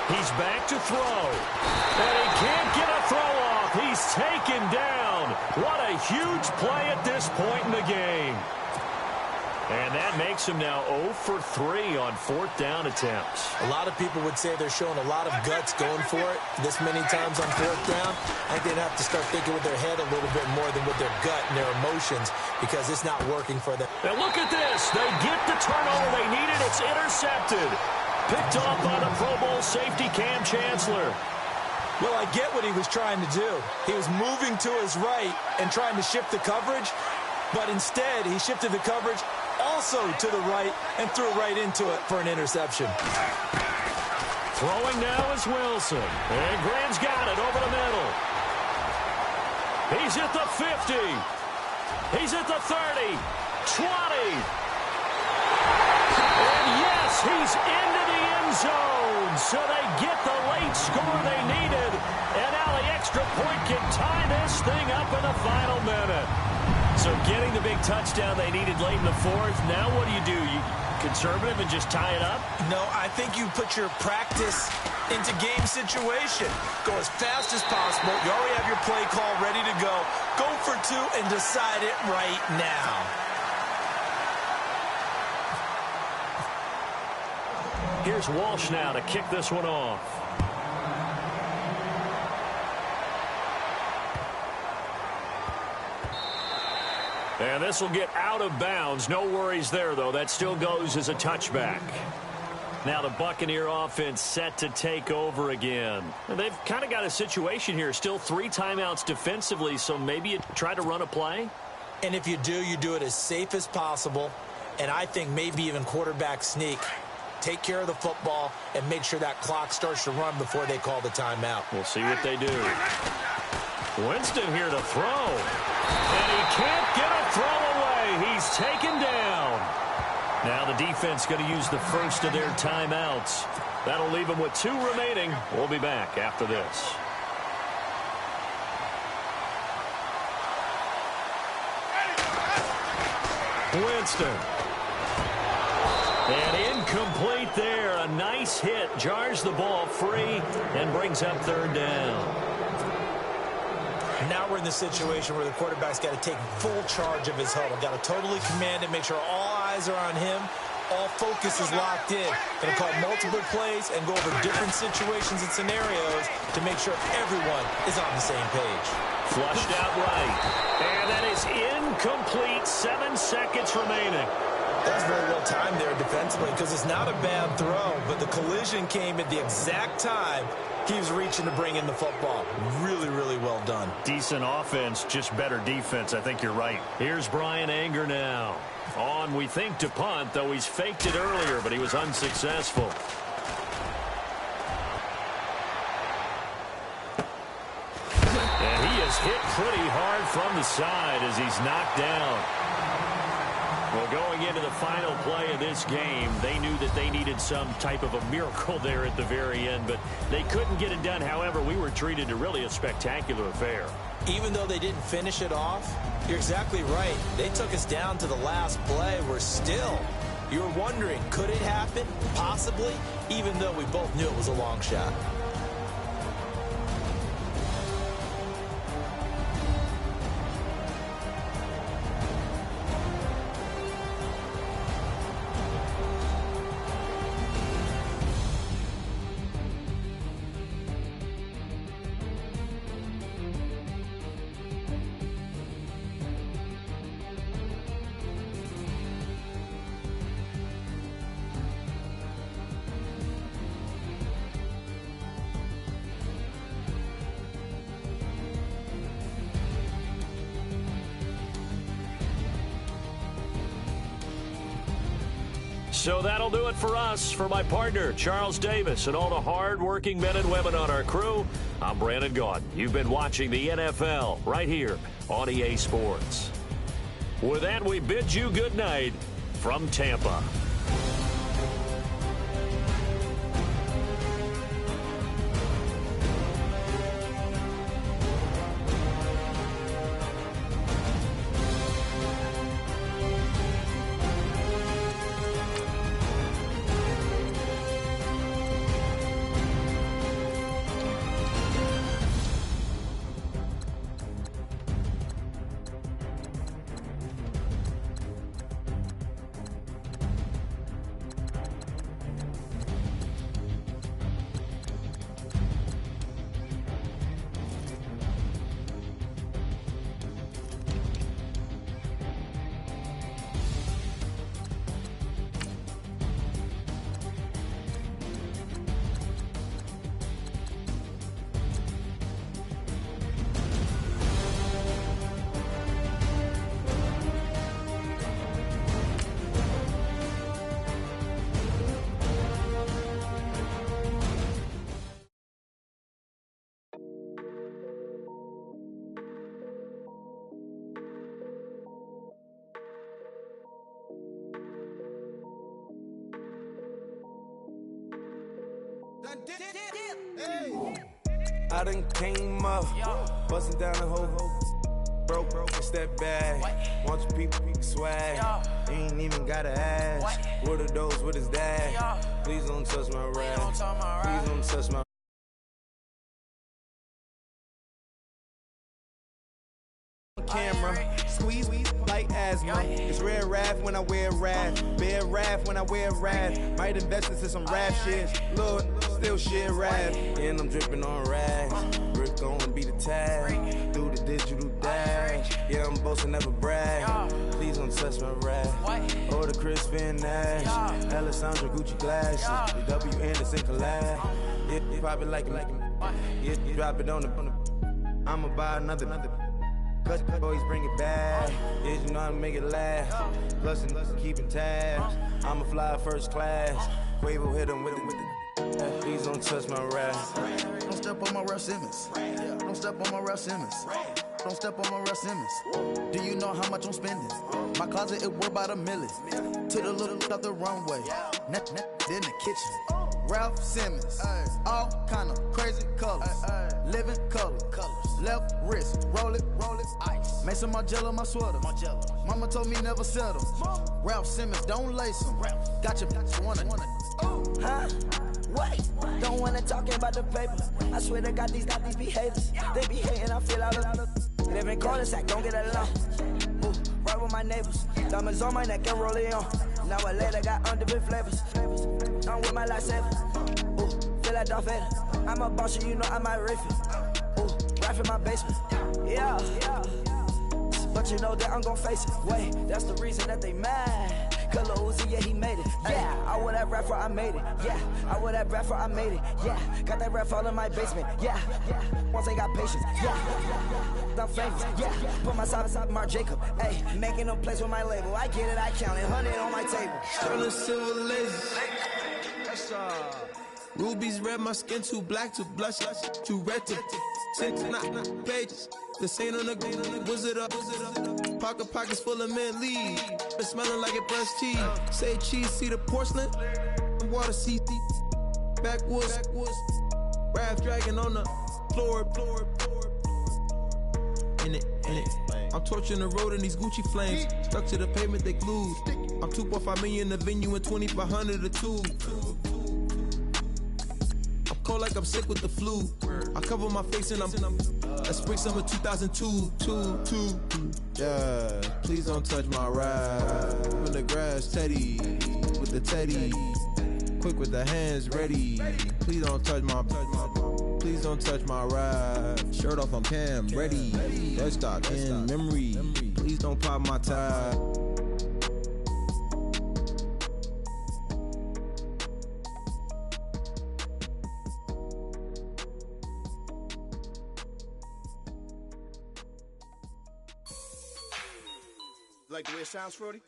He's back to throw. And he can't get a throw off. He's taken down. What a huge play at this point in the game. And that makes him now 0 for 3 on 4th down attempts. A lot of people would say they're showing a lot of guts going for it this many times on 4th down. I think they'd have to start thinking with their head a little bit more than with their gut and their emotions, because it's not working for them. And look at this. They get the turnover they needed. It's intercepted. Picked off by the Pro Bowl safety Cam Chancellor. Well, I get what he was trying to do. He was moving to his right and trying to shift the coverage, but instead he shifted the coverage also to the right and threw right into it for an interception. Throwing now is Wilson. And Graham's got it over the middle. He's at the 50. He's at the 30. 20. And yes, he's into the end zone. So they get the late score they needed. And now the extra point can tie this thing up in the final minute. So getting the big touchdown they needed late in the 4th. Now what do? You conservative and just tie it up? No, I think you put your practice into game situation. Go as fast as possible. You already have your play call ready to go. Go for 2 and decide it right now. Here's Walsh now to kick this one off. And this will get out of bounds. No worries there, though. That still goes as a touchback. Now the Buccaneer offense set to take over again. And they've kind of got a situation here. Still 3 timeouts defensively, so maybe you try to run a play. And if you do it as safe as possible. And I think maybe even quarterback sneak. Take care of the football and make sure that clock starts to run before they call the timeout. We'll see what they do. Winston here to throw. And he can't get a throw away. He's taken down. Now the defense going to use the first of their timeouts. That'll leave them with 2 remaining. We'll be back after this. Winston. And incomplete there. A nice hit. Jars the ball free and brings up 3rd down. Now we're in the situation where the quarterback's got to take full charge of his huddle. Got to totally command it, make sure all eyes are on him. All focus is locked in. Going to call multiple plays and go over different situations and scenarios to make sure everyone is on the same page. Flushed out right. And that is incomplete. 7 seconds remaining. That's very well timed there defensively, because it's not a bad throw, but the collision came at the exact time he was reaching to bring in the football. Really, really well done. Decent offense, just better defense. I think you're right. Here's Brian Anger now. On, we think, to punt, though he's faked it earlier, but he was unsuccessful. And he is hit pretty hard from the side as he's knocked down. Well, going into the final play of this game, they knew that they needed some type of a miracle there at the very end, but they couldn't get it done. However, we were treated to really a spectacular affair. Even though they didn't finish it off, you're exactly right. They took us down to the last play. We're still, you were wondering, could it happen? Possibly, even though we both knew it was a long shot. So that'll do it for us. For my partner, Charles Davis, and all the hard-working men and women on our crew, I'm Brandon Gaudin. You've been watching the NFL right here on EA Sports. With that, we bid you good night from Tampa. I done came up, busting down the whole broke and step back. Want your people swag, ain't even gotta ask. What are those, what is that? Please don't touch my rap, please don't touch my camera. Squeeze like asthma. It's rare wrath when I wear wrath. Bear wrath when I wear wrath. Might invest into some rap shit. Lord, still shit rap. And I'm dripping on rags. Brick gonna be the tag. Through the digital dash. Yeah, I'm boasting, never brag. Please don't touch my rap. Or the Chris Van Nash. Alessandra Gucci glasses. The W Anderson collab. Yeah, pop it like it. Yeah, drop it on the. I'ma buy another. Cause boys bring it back. Yeah, you know how to make it last. Plus and keeping tabs. I'ma fly first class. Quavo hit him with it. Please don't touch my rap. Don't step on my Ralph Simmons. Don't step on my Ralph Simmons. Don't step on my Ralph Simmons. Do you know how much I'm spending? My closet is worth about $1 million. To the little of the runway. In the kitchen. Ralph Simmons, all kind of crazy colors, living color, left wrist, roll it, ice. Mason Margiela, my sweater. Mama told me never settle. Ralph Simmons, don't lace him. Got your wanna. Huh? What? Don't wanna talk about the paper. I swear to God, these be haters. They be hating, I feel out of. Live in cul-de-sac, don't get along. Ooh, right with my neighbors. Diamonds on my neck and roll it on. Now I later got undefeated flavors. I'm with my lightsaber. Ooh, feel like Darth Vader. I'm a boss, you know I might riff it. Ooh, right in my basement. Yeah. But you know that I'm gon' face it. Wait, that's the reason that they mad. Color Uzi, yeah, he made it. Yeah, I wear that rapper, I made it. Yeah, I wear that rapper, I made it. Yeah, got that rap all in my basement. Yeah. Once I got patience. Yeah. I'm famous. Yeah, put myself inside Marc Jacob. Hey, making them plays with my label. I get it, I count it. 100 on my table. Sterling silver lasers. Rubies red, my skin too black to blush, too red to 6 pages. This ain't on the wizard up. Pockets full of mint leaves. It's smelling like it brushed cheese. Say cheese, see the porcelain. Water, see backwoods. Raft dragging on the floor. In it. I'm torching the road in these Gucci flames. Stuck to the pavement, they glued. I'm 2.5 million in the venue and 2,500 a tube. Cold like I'm sick with the flu. I cover my face and I'm spring summer 2002. Yeah, please don't touch my ride. In the grass, Teddy with the Teddy. Quick with the hands ready. Please don't touch my ride. Shirt off, I'm Cam ready. Dead stock in memory. Please don't pop my tie. Like the way it sounds, Frody?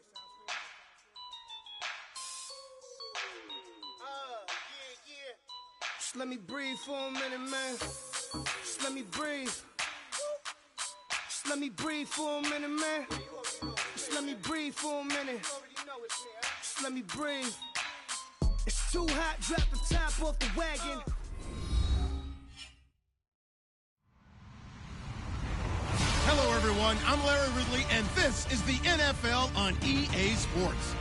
let me breathe for a minute, man. Just let me breathe. Just let me breathe for a minute, man. Just let me breathe for a minute. Just let me breathe. It's too hot, drop the top off the wagon. Hello, everyone. I'm Larry Ridley, and this is the NFL on EA Sports.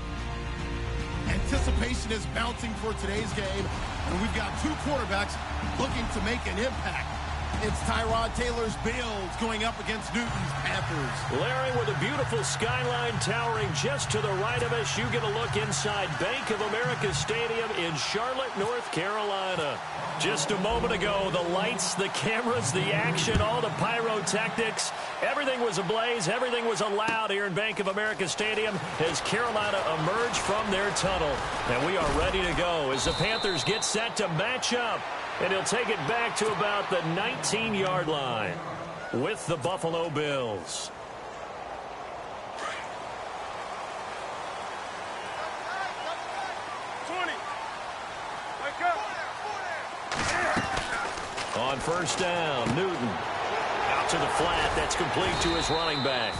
Anticipation is mounting for today's game, and we've got two quarterbacks looking to make an impact. It's Tyrod Taylor's Bills going up against Newton's Panthers. Larry, with a beautiful skyline towering just to the right of us, you get a look inside Bank of America Stadium in Charlotte, North Carolina. Just a moment ago, the lights, the cameras, the action, all the pyrotechnics, everything was ablaze, everything was allowed here in Bank of America Stadium as Carolina emerged from their tunnel. And we are ready to go as the Panthers get set to match up. And he'll take it back to about the 19-yard line with the Buffalo Bills. On first down, Newton out to the flat. That's complete to his running back.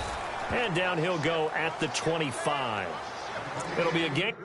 And down he'll go at the 25. It'll be a game.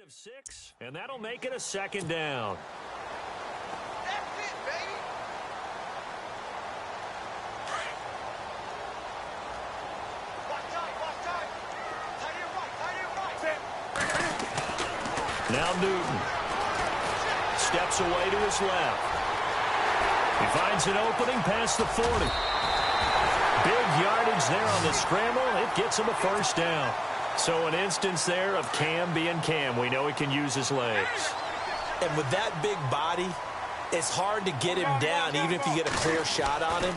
Of 6, and that'll make it a second down. That's it, baby. Watch time. Tight right. Now Newton steps away to his left. He finds an opening past the 40. Big yardage there on the scramble. It gets him a first down. So an instance there of Cam being Cam. We know he can use his legs. And with that big body, it's hard to get him down, even if you get a clear shot on him.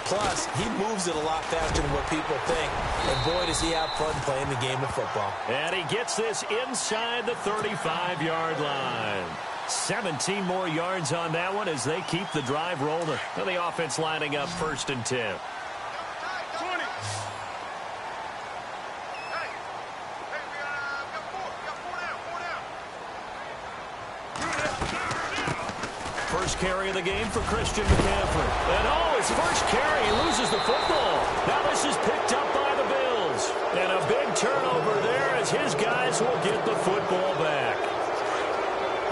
Plus, he moves it a lot faster than what people think. And boy, does he have fun playing the game of football. And he gets this inside the 35-yard line. 17 more yards on that one as they keep the drive rolling. And the offense lining up 1st and 10. First carry of the game for Christian McCaffrey. And his first carry, he loses the football. Now this is picked up by the Bills. And a big turnover there as his guys will get the football back.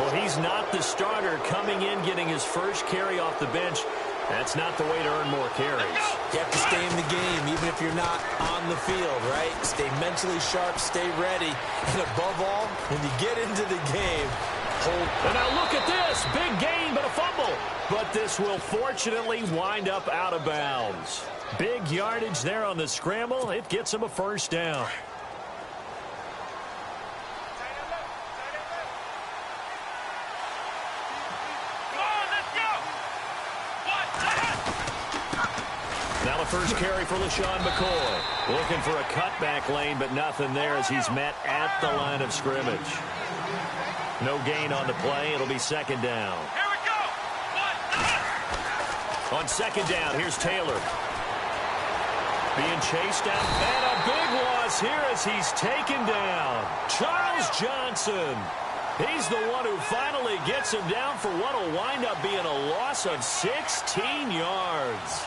Well, he's not the starter coming in, getting his first carry off the bench. That's not the way to earn more carries. You have to stay in the game, even if you're not on the field, right? Stay mentally sharp, stay ready. And above all, when you get into the game, hold. And now look at this. Big gain, but a fumble. But this will fortunately wind up out of bounds. Big yardage there on the scramble. It gets him a first down. Now the first carry for LaShawn McCoy. Looking for a cutback lane, but nothing there as he's met at the line of scrimmage. No gain on the play. It'll be second down. Here we go. On second down, here's Taylor. Being chased out. And a big loss here as he's taken down. Charles Johnson. He's the one who finally gets him down for what will wind up being a loss of 16 yards.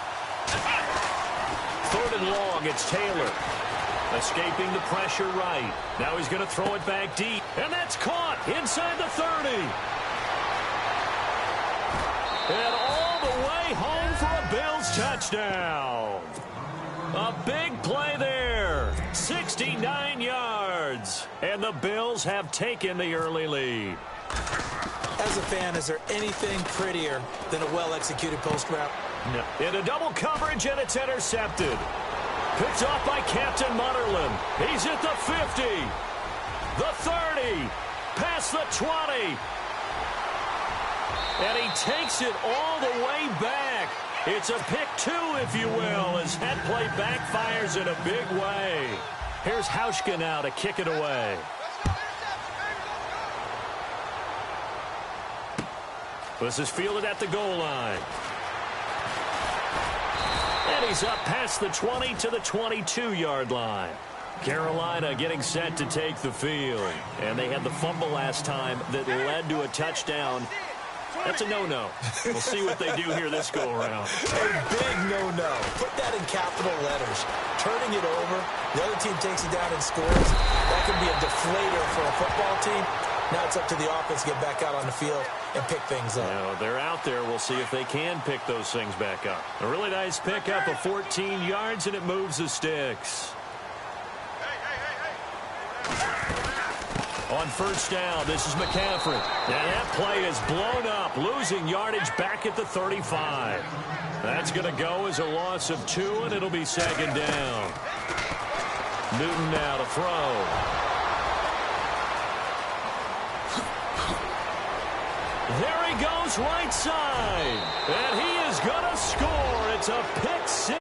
3rd and long, it's Taylor. Escaping the pressure right. Now he's going to throw it back deep. And that's caught inside the 30. And all the way home for a Bills touchdown. A big play there. 69 yards. And the Bills have taken the early lead. As a fan, is there anything prettier than a well-executed post route? No. In a double coverage, and it's intercepted. Picked off by Captain Mutterland. He's at the 50, the 30, past the 20. And he takes it all the way back. It's a pick two, if you will, as head play backfires in a big way. Here's Hauschka now to kick it away. This is fielded at the goal line. And he's up past the 20 to the 22-yard line. Carolina getting set to take the field. And they had the fumble last time that led to a touchdown. That's a no-no. We'll see what they do here this go-around. A big no-no. Put that in capital letters. Turning it over, the other team takes it down and scores. That can be a deflator for a football team. Now it's up to the offense to get back out on the field and pick things up. Now, they're out there. We'll see if they can pick those things back up. A really nice pickup of 14 yards, and it moves the sticks. On first down, this is McCaffrey. And that play is blown up, losing yardage back at the 35. That's going to go as a loss of 2, and it'll be second down. Newton now to throw. There he goes right side. And he is going to score. It's a pick six.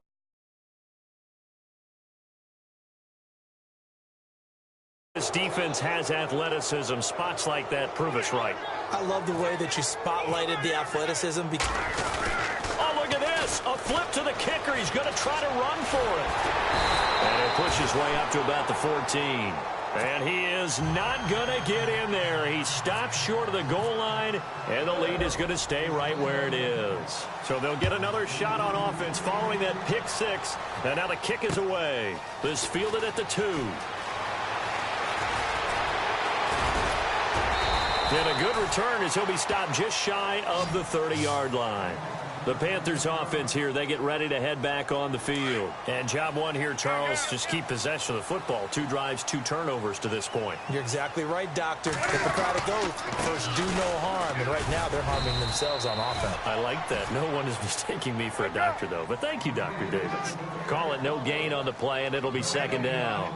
This defense has athleticism. Spots like that prove us right. I love the way that you spotlighted the athleticism. Oh, look at this. A flip to the kicker. He's going to try to run for it. And it pushes way up to about the 14. And he is not going to get in there. He stops short of the goal line, and the lead is going to stay right where it is. So they'll get another shot on offense following that pick six. And now the kick is away. This fielded at the 2. And a good return as he'll be stopped just shy of the 30-yard line. The Panthers offense here, they get ready to head back on the field. And job one here, Charles, just keep possession of the football. 2 drives, 2 turnovers to this point. You're exactly right, Doctor. Hippocratic oath. First, do no harm. And right now, they're harming themselves on offense. I like that. No one is mistaking me for a doctor, though. But thank you, Dr. Davis. Call it no gain on the play, and it'll be second down.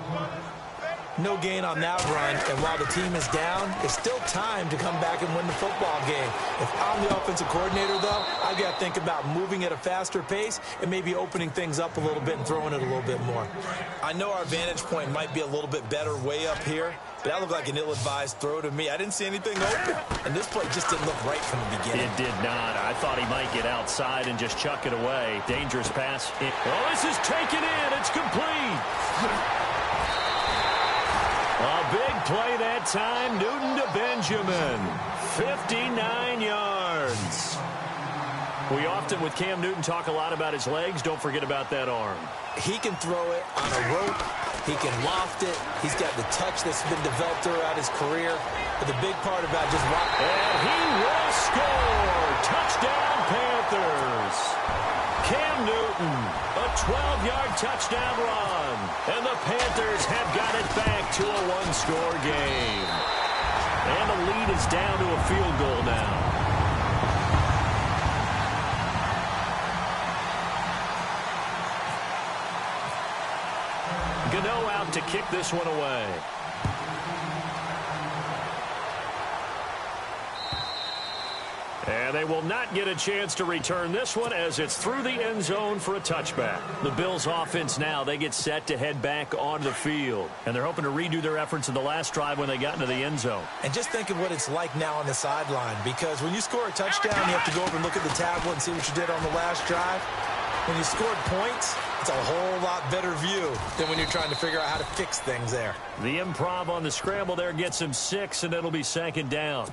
No gain on that run, and while the team is down, it's still time to come back and win the football game. If I'm the offensive coordinator, though, I've got to think about moving at a faster pace and maybe opening things up a little bit and throwing it a little bit more. I know our vantage point might be a little bit better way up here, but that looked like an ill-advised throw to me. I didn't see anything open, and this play just didn't look right from the beginning. It did not. I thought he might get outside and just chuck it away. Dangerous pass. Oh, this is taken in. It's complete. A big play that time. Newton to Benjamin. 59 yards. We often, with Cam Newton, talk a lot about his legs. Don't forget about that arm. He can throw it on a rope. He can loft it. He's got the touch that's been developed throughout his career. But the big part about just walking. And he will score. Touchdown, Panthers. Cam Newton, a 12-yard touchdown run. And the Panthers have got it back to a one-score game. And the lead is down to a field goal now. Gano out to kick this one away. And they will not get a chance to return this one as it's through the end zone for a touchback. The Bills offense now, they get set to head back onto the field. And they're hoping to redo their efforts in the last drive when they got into the end zone. And just think of what it's like now on the sideline, because when you score a touchdown, you have to go over and look at the tablet and see what you did on the last drive. When you scored points, it's a whole lot better view than when you're trying to figure out how to fix things there. The improv on the scramble there gets him 6, and it'll be second down.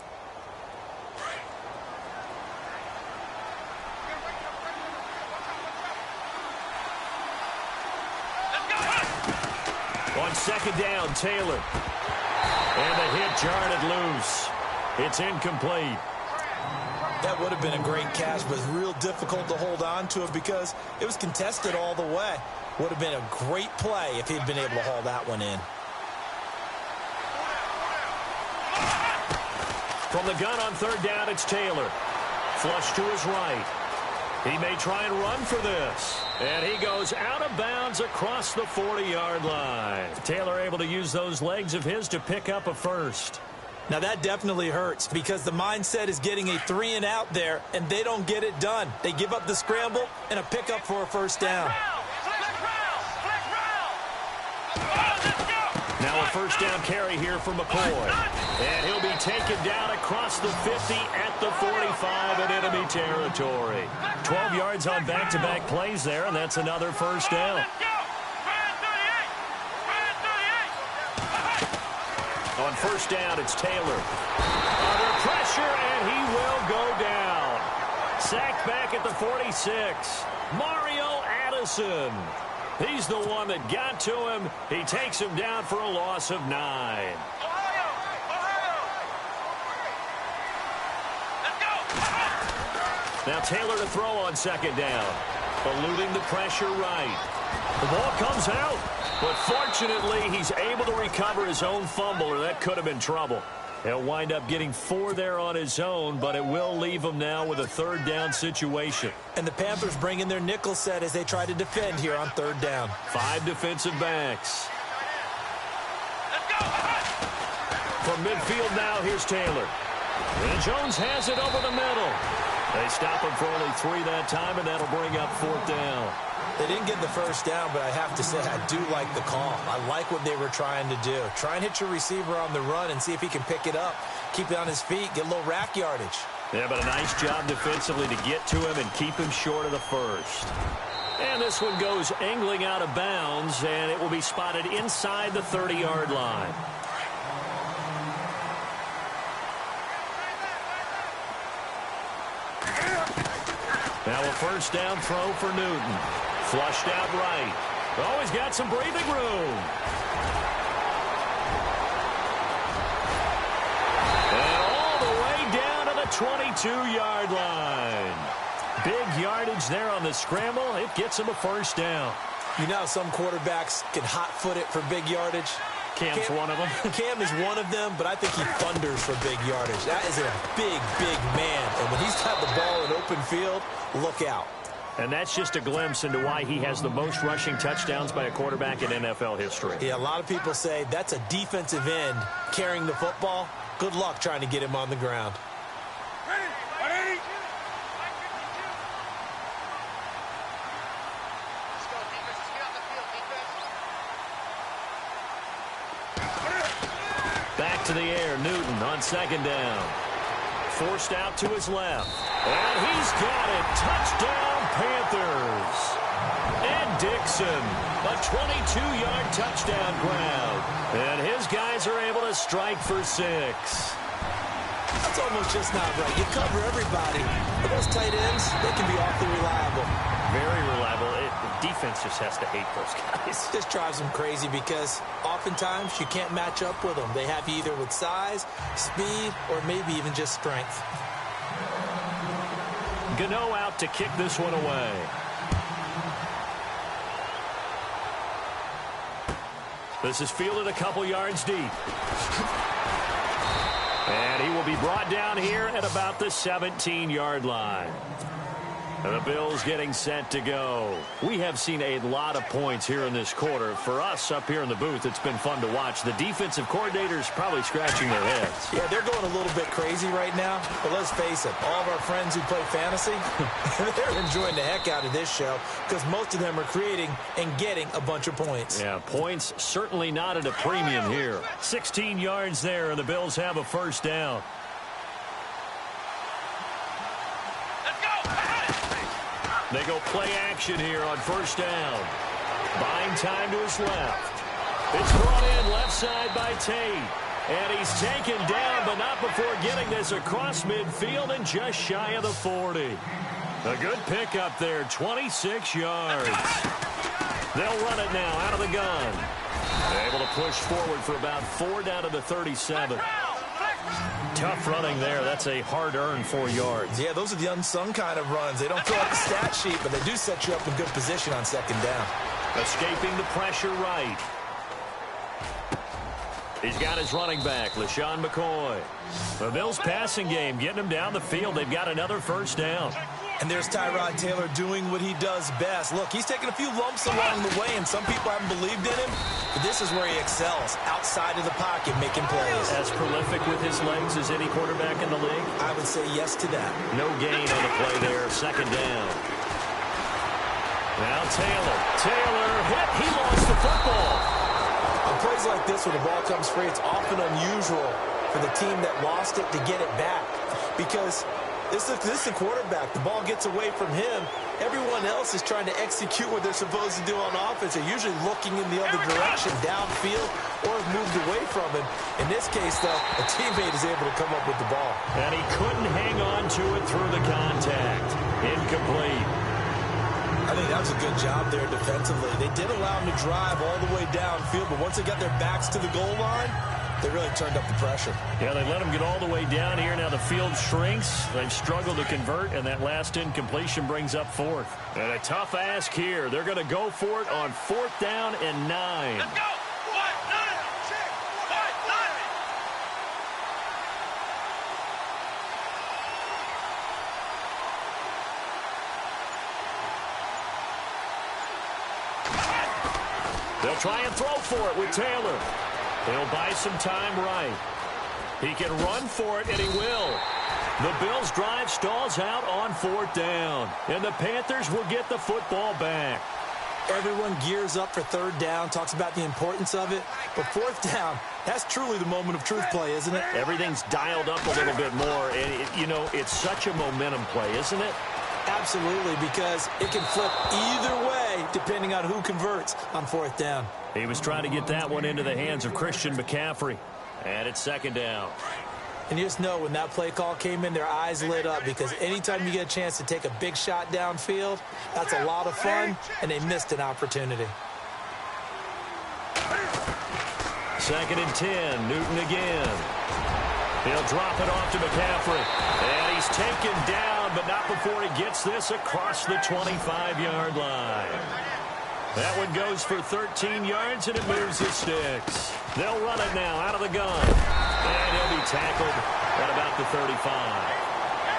On second down, Taylor. And the hit jarred it loose. It's incomplete. That would have been a great catch, but it's real difficult to hold on to it because it was contested all the way. Would have been a great play if he'd been able to haul that one in. From the gun on third down, it's Taylor. Flush to his right. He may try and run for this. And he goes out of bounds across the 40-yard line. Taylor able to use those legs of his to pick up a first. Now that definitely hurts because the mindset is getting a 3-and-out there, and they don't get it done. They give up the scramble and a pickup for a first down. Now a first down carry here for McCoy. And he'll be taken down across the 50 at the 45 in enemy territory. 12 yards on back-to-back plays there, and that's another first down. On first down, it's Taylor. Under pressure, and he will go down. Sacked back at the 46. Mario Addison. He's the one that got to him. He takes him down for a loss of 9. Now Taylor to throw on second down. Eluding the pressure right. The ball comes out. But fortunately, he's able to recover his own fumble, or that could have been trouble. He'll wind up getting 4 there on his own, but it will leave him now with a third down situation. And the Panthers bring in their nickel set as they try to defend here on third down. 5 defensive backs. From midfield now, here's Taylor. And Jones has it over the middle. They stop him for only 3 that time, and that'll bring up fourth down. They didn't get the first down, but I have to say I do like the call. I like what they were trying to do. Try and hit your receiver on the run and see if he can pick it up. Keep it on his feet, get a little rack yardage. Yeah, but a nice job defensively to get to him and keep him short of the first. And this one goes angling out of bounds, and it will be spotted inside the 30-yard line. Now a first down throw for Newton. Flushed out right. Oh, he's got some breathing room. And all the way down to the 22-yard line. Big yardage there on the scramble. It gets him a first down. You know how some quarterbacks can hot-foot it for big yardage? Cam's one of them. Cam is one of them, but I think he thunders for big yardage. That is a big, big man. And when he's got the ball in open field, look out. And that's just a glimpse into why he has the most rushing touchdowns by a quarterback in NFL history. Yeah, a lot of people say that's a defensive end carrying the football. Good luck trying to get him on the ground. Ready? Let's go, defense. Let's get on the field, defense. Back to the air, Newton on second down. Forced out to his left. And he's got it. Touchdown, Panthers. And Dixon, a 22-yard touchdown grab. And his guys are able to strike for 6. That's almost just not right. You cover everybody. But those tight ends, they can be awfully reliable. Very reliable. The defense just has to hate those guys. This drives them crazy because oftentimes you can't match up with them. They have you either with size, speed, or maybe even just strength. Gano out to kick this one away. This is fielded a couple yards deep. And he will be brought down here at about the 17-yard line. And the Bills getting set to go. We have seen a lot of points here in this quarter. For us up here in the booth, it's been fun to watch. The defensive coordinators probably scratching their heads. Yeah, they're going a little bit crazy right now. But let's face it, all of our friends who play fantasy, they're enjoying the heck out of this show because most of them are creating and getting a bunch of points. Yeah, points certainly not at a premium here. 16 yards there, and the Bills have a first down. They go play action here on first down. Buying time to his left. It's brought in left side by Tate. And he's taken down, but not before getting this across midfield and just shy of the 40. A good pickup there, 26 yards. They'll run it now out of the gun. Able to push forward for about 4 down to the 37. Tough running there. That's a hard-earned 4 yards. Yeah, those are the unsung kind of runs. They don't fill out the stat sheet, but they do set you up in good position on second down. Escaping the pressure right. He's got his running back, LaShawn McCoy. The Bills passing game, getting him down the field. They've got another first down. And there's Tyrod Taylor doing what he does best. Look, he's taken a few lumps along the way, and some people haven't believed in him. But this is where he excels, outside of the pocket, making plays. As prolific with his legs as any quarterback in the league? I would say yes to that. No gain on the play there, second down. Now Taylor. Taylor hit. He lost the football. On plays like this, where the ball comes free, it's often unusual for the team that lost it to get it back. Because this is the quarterback. The ball gets away from him. Everyone else is trying to execute what they're supposed to do on offense. They're usually looking in the other direction, downfield, or have moved away from him. In this case, though, a teammate is able to come up with the ball. And he couldn't hang on to it through the contact. Incomplete. I think that was a good job there defensively. They did allow him to drive all the way downfield, but once they got their backs to the goal line, they really turned up the pressure. Yeah, they let him get all the way down here. Now the field shrinks. They've struggled to convert, and that last incompletion brings up fourth. And a tough ask here. They're going to go for it on 4th down and 9. Let's go. 1, 9, 6, 5, 9. They'll try and throw for it with Taylor. He'll buy some time right. He can run for it, and he will. The Bills' drive stalls out on 4th down, and the Panthers will get the football back. Everyone gears up for 3rd down, talks about the importance of it. But 4th down, that's truly the moment of truth play, isn't it? Everything's dialed up a little bit more, and, it's such a momentum play, isn't it? Absolutely, because it can flip either way depending on who converts on 4th down. He was trying to get that one into the hands of Christian McCaffrey. And it's 2nd down. And you just know when that play call came in, their eyes lit up, because anytime you get a chance to take a big shot downfield, that's a lot of fun, and they missed an opportunity. 2nd and 10, Newton again. He'll drop it off to McCaffrey. And he's taken down, but not before he gets this across the 25-yard line. That one goes for 13 yards, and it moves the sticks. They'll run it now out of the gun. And he'll be tackled at about the 35.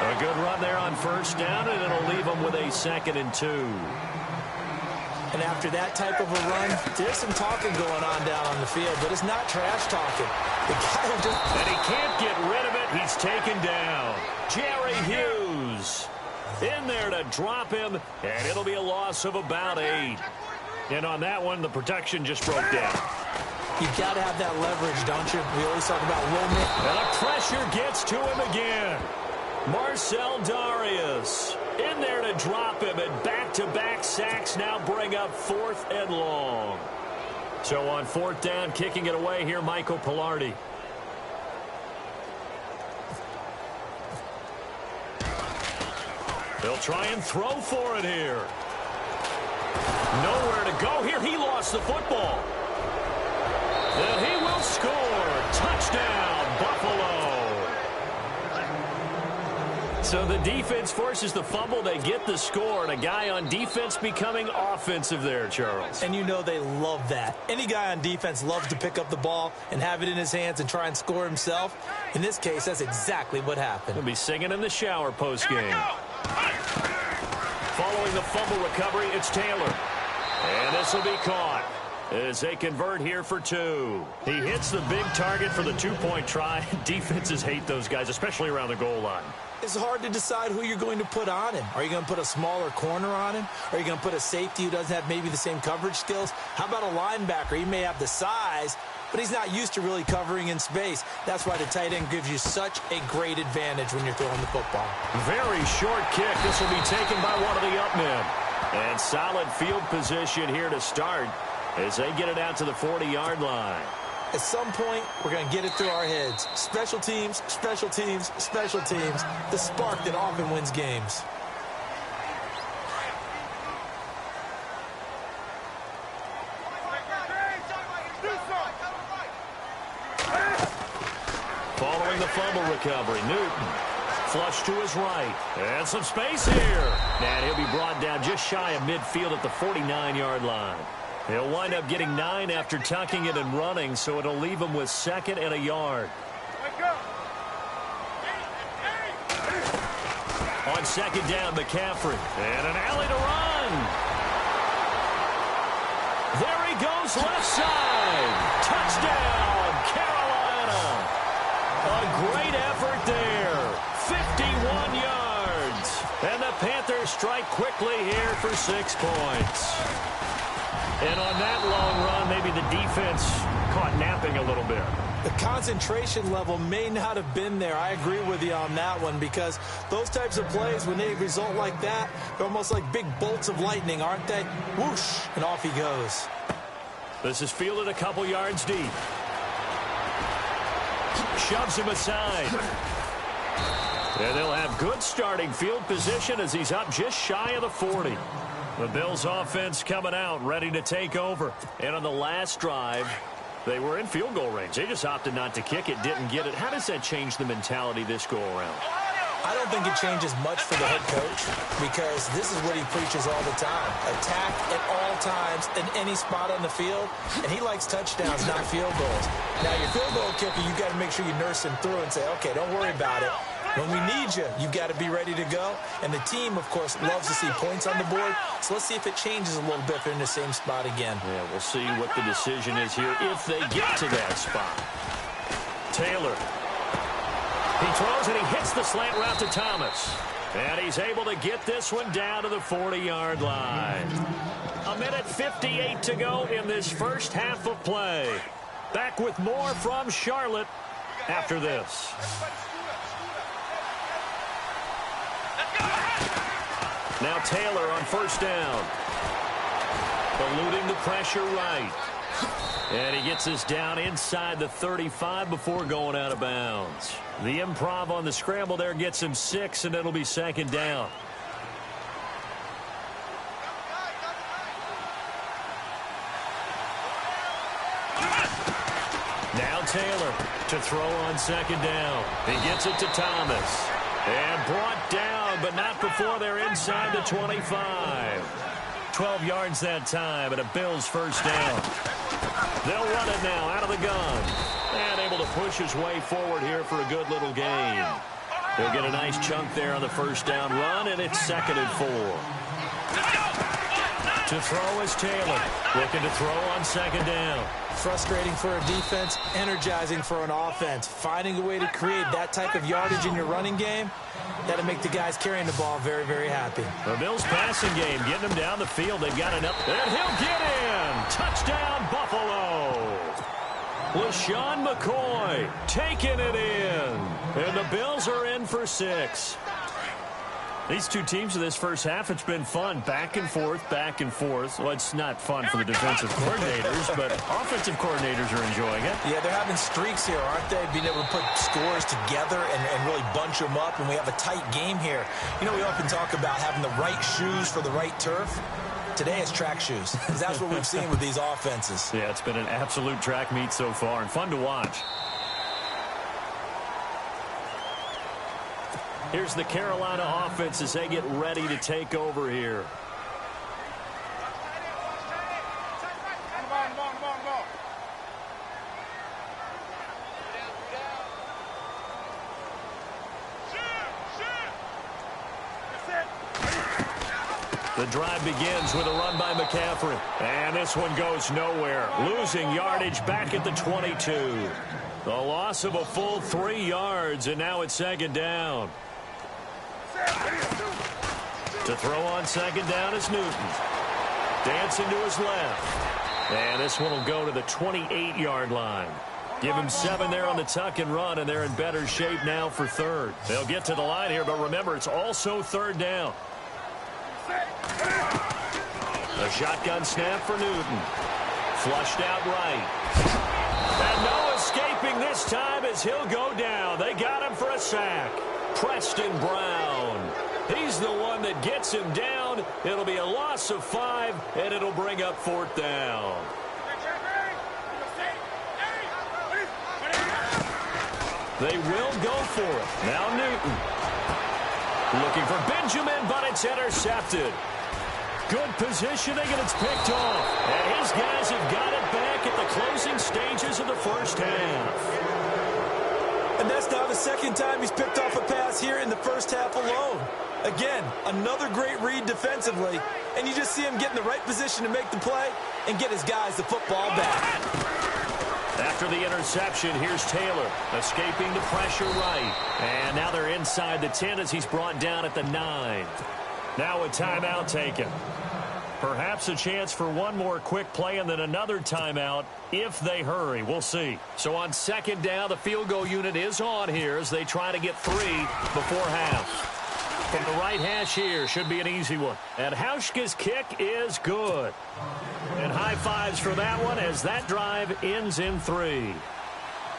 A good run there on 1st down, and it'll leave them with a 2nd and 2. And after that type of a run, there's some talking going on down on the field, but it's not trash talking. The guy who just... And he can't get rid of it. He's taken down. Jerry Hughes in there to drop him, and it'll be a loss of about 8. And on that one, the protection just broke down. You've got to have that leverage, don't you? We always talk about roaming. And the pressure gets to him again. Marcel Darius in there to drop him, and back-to-back sacks now bring up 4th and long. So on 4th down, kicking it away here, Michael Pilardi. They'll try and throw for it here. Nowhere to go here. He lost the football. And he will score. Touchdown, Buffalo. So the defense forces the fumble. They get the score. And a guy on defense becoming offensive there, Charles. And you know they love that. Any guy on defense loves to pick up the ball and have it in his hands and try and score himself. In this case, that's exactly what happened. He'll be singing in the shower postgame. Following the fumble recovery, it's Taylor. And this will be caught as they convert here for 2. He hits the big target for the 2-point try. Defenses hate those guys, especially around the goal line. It's hard to decide who you're going to put on him. Are you going to put a smaller corner on him? Are you going to put a safety who doesn't have maybe the same coverage skills? How about a linebacker? He may have the size, but he's not used to really covering in space. That's why the tight end gives you such a great advantage when you're throwing the football. Very short kick. This will be taken by one of the up men. And solid field position here to start as they get it out to the 40-yard line. At some point, we're going to get it through our heads. Special teams, special teams, special teams. The spark that often wins games. Following the fumble recovery, Newton. Flush to his right. And some space here. And he'll be brought down just shy of midfield at the 49-yard line. He'll wind up getting 9 after tucking it and running, so it'll leave him with 2nd and a yard. On 2nd down, McCaffrey. And an alley to run. There he goes, left side. Touchdown, Carolina. A great effort there. 51 yards. And the Panthers strike quickly here for 6 points. And on that long run, maybe the defense caught napping a little bit. The concentration level may not have been there. I agree with you on that one, because those types of plays, when they result like that, they're almost like big bolts of lightning, aren't they? Whoosh, and off he goes. This is fielded a couple yards deep. Shoves him aside. And they'll have good starting field position as he's up just shy of the 40. The Bills offense coming out, ready to take over. And on the last drive, they were in field goal range. They just opted not to kick it, didn't get it. How does that change the mentality this go-around? I don't think it changes much for the head coach, because this is what he preaches all the time. Attack at all times in any spot on the field, and he likes touchdowns, not field goals. Now, your field goal kicker, you got to make sure you nurse him through and say, okay, don't worry about it. When we need you, you've got to be ready to go. And the team, of course, loves to see points on the board. So let's see if it changes a little bit if they're in the same spot again. Yeah, we'll see what the decision is here if they get to that spot. Taylor. He throws and he hits the slant route to Thomas. And he's able to get this one down to the 40-yard line. 1:58 to go in this first half of play. Back with more from Charlotte after this. Now Taylor on 1st down. Eluding the pressure right. And he gets this down inside the 35 before going out of bounds. The improv on the scramble there gets him 6, and it'll be 2nd down. Now Taylor to throw on 2nd down. He gets it to Thomas. And brought down, but not before they're inside the 25. 12 yards that time, and a Bills 1st down. They'll run it now out of the gun. And able to push his way forward here for a good little gain. He'll get a nice chunk there on the 1st down run, and it's 2nd and 4. To throw is Taylor. Looking to throw on 2nd down. Frustrating for a defense, energizing for an offense. Finding a way to create that type of yardage in your running game, that'll make the guys carrying the ball very, very happy. The Bills passing game, getting them down the field. They've got enough. And he'll get in. Touchdown, Buffalo. LaShawn McCoy taking it in. And the Bills are in for 6. These two teams in this first half, it's been fun. Back and forth, back and forth. Well, it's not fun for the defensive coordinators, but offensive coordinators are enjoying it. Yeah, they're having streaks here, aren't they? Being able to put scores together and really bunch them up, and we have a tight game here. You know, we often talk about having the right shoes for the right turf. Today it's track shoes, because that's what we've seen with these offenses. Yeah, it's been an absolute track meet so far, and fun to watch. Here's the Carolina offense as they get ready to take over here. The drive begins with a run by McCaffrey. And this one goes nowhere. Losing yardage back at the 22. The loss of a full 3 yards, and now it's 2nd down. To throw on 2nd down is Newton. Dancing to his left. And this one will go to the 28-yard line. Give him 7 there on the tuck and run, and they're in better shape now for 3rd. They'll get to the line here, but remember, it's also 3rd down. A shotgun snap for Newton. Flushed out right. And no escaping this time as he'll go down. They got him for a sack. Preston Brown. He's the one that gets him down. It'll be a loss of 5, and it'll bring up 4th down. They will go for it. Now Newton. Looking for Benjamin, but it's intercepted. Good positioning, and it's picked off. And his guys have got it back at the closing stages of the first half. And that's now the second time he's picked off a pass here in the first half alone. Again, another great read defensively, and you just see him get in the right position to make the play and get his guys the football back. After the interception, here's Taylor, escaping the pressure right. And now they're inside the 10 as he's brought down at the 9. Now a timeout taken. Perhaps a chance for one more quick play and then another timeout if they hurry. We'll see. So on second down, the field goal unit is on here as they try to get 3 before half. From the right hash here, should be an easy one. And Hauschka's kick is good. And high fives for that one as that drive ends in 3.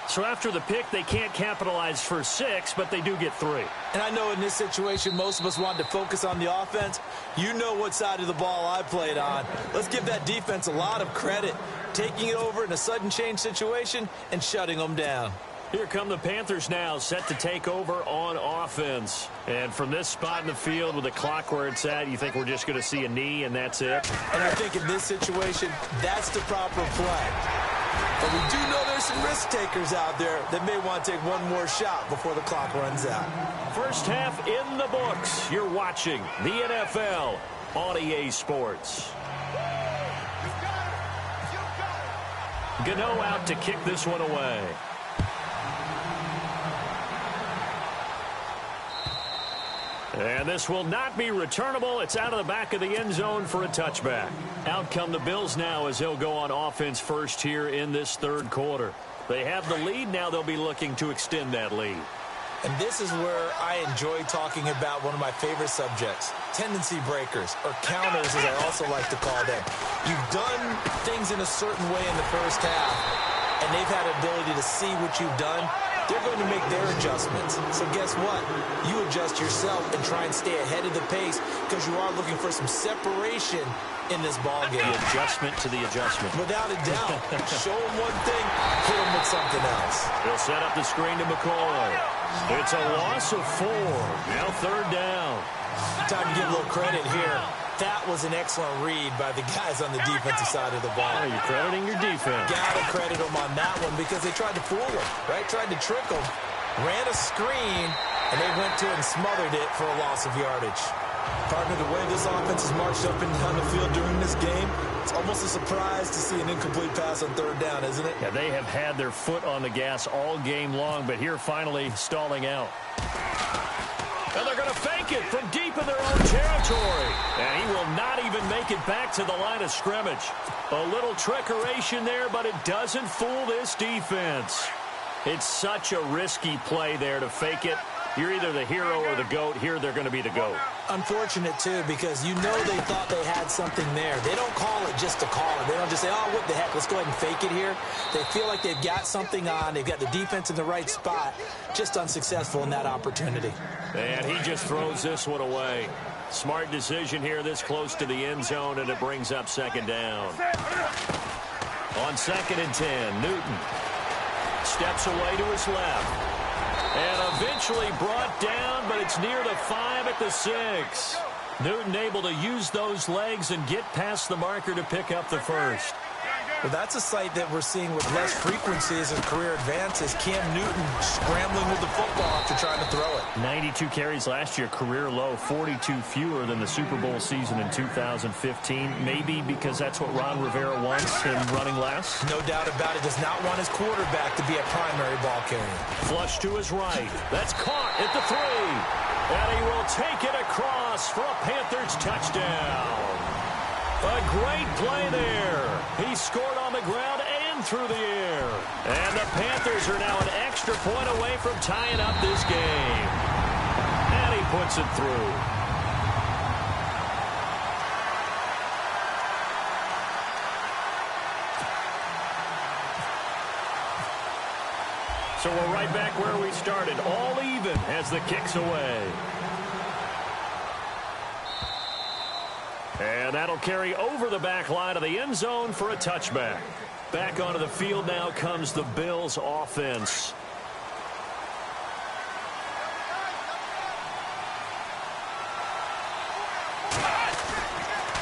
So after the pick, they can't capitalize for 6, but they do get 3. And I know in this situation, most of us wanted to focus on the offense. You know what side of the ball I played on. Let's give that defense a lot of credit, taking it over in a sudden change situation and shutting them down. Here come the Panthers now, set to take over on offense. And from this spot in the field with the clock where it's at, you think we're just going to see a knee and that's it? And I think in this situation, that's the proper play. But we do know there's some risk takers out there that may want to take one more shot before the clock runs out. First half in the books. You're watching the NFL on EA Sports. Gano out to kick this one away. And this will not be returnable. It's out of the back of the end zone for a touchback. Out come the Bills now as they'll go on offense first here in this third quarter. They have the lead. Now they'll be looking to extend that lead. And this is where I enjoy talking about one of my favorite subjects, tendency breakers, or counters as I also like to call them. You've done things in a certain way in the first half, and they've had an ability to see what you've done. They're going to make their adjustments. So guess what? You adjust yourself and try and stay ahead of the pace because you are looking for some separation in this ball game. The adjustment to the adjustment. Without a doubt. Show them one thing, hit them with something else. They'll set up the screen to McCoy. It's a loss of 4. Now third down. Time to give a little credit here. That was an excellent read by the guys on the defensive side of the ball. Oh, you're crediting your defense. Gotta credit them on that one because they tried to fool them, right? Tried to trick them. Ran a screen, and they went to it and smothered it for a loss of yardage. Partner, the way this offense has marched up and down the field during this game, it's almost a surprise to see an incomplete pass on third down, isn't it? Yeah, they have had their foot on the gas all game long, but here finally stalling out. And they're going to fake it from deep in their own territory. And he will not even make it back to the line of scrimmage. A little trickeration there, but it doesn't fool this defense. It's such a risky play there to fake it. You're either the hero or the GOAT. Here they're going to be the GOAT. Unfortunate, too, because you know they thought they had something there. They don't call it just to call it. They don't just say, oh, what the heck, let's go ahead and fake it here. They feel like they've got something on. They've got the defense in the right spot. Just unsuccessful in that opportunity. And he just throws this one away. Smart decision here this close to the end zone, and it brings up second down. On 2nd and 10, Newton steps away to his left. And eventually brought down, but it's near the 5 at the 6. Newton able to use those legs and get past the marker to pick up the first. Well, that's a sight that we're seeing with less frequency as his career advances. Cam Newton scrambling with the football after trying to throw it. 92 carries last year, career low, 42 fewer than the Super Bowl season in 2015. Maybe because that's what Ron Rivera wants, him running less? No doubt about it. Does not want his quarterback to be a primary ball carrier. Flush to his right. That's caught at the 3. And he will take it across for a Panthers touchdown. A great play there. He scored on the ground and through the air. And the Panthers are now an extra point away from tying up this game. And he puts it through. So we're right back where we started. All even as the kick's away. And that'll carry over the back line of the end zone for a touchback. Back onto the field now comes the Bills offense.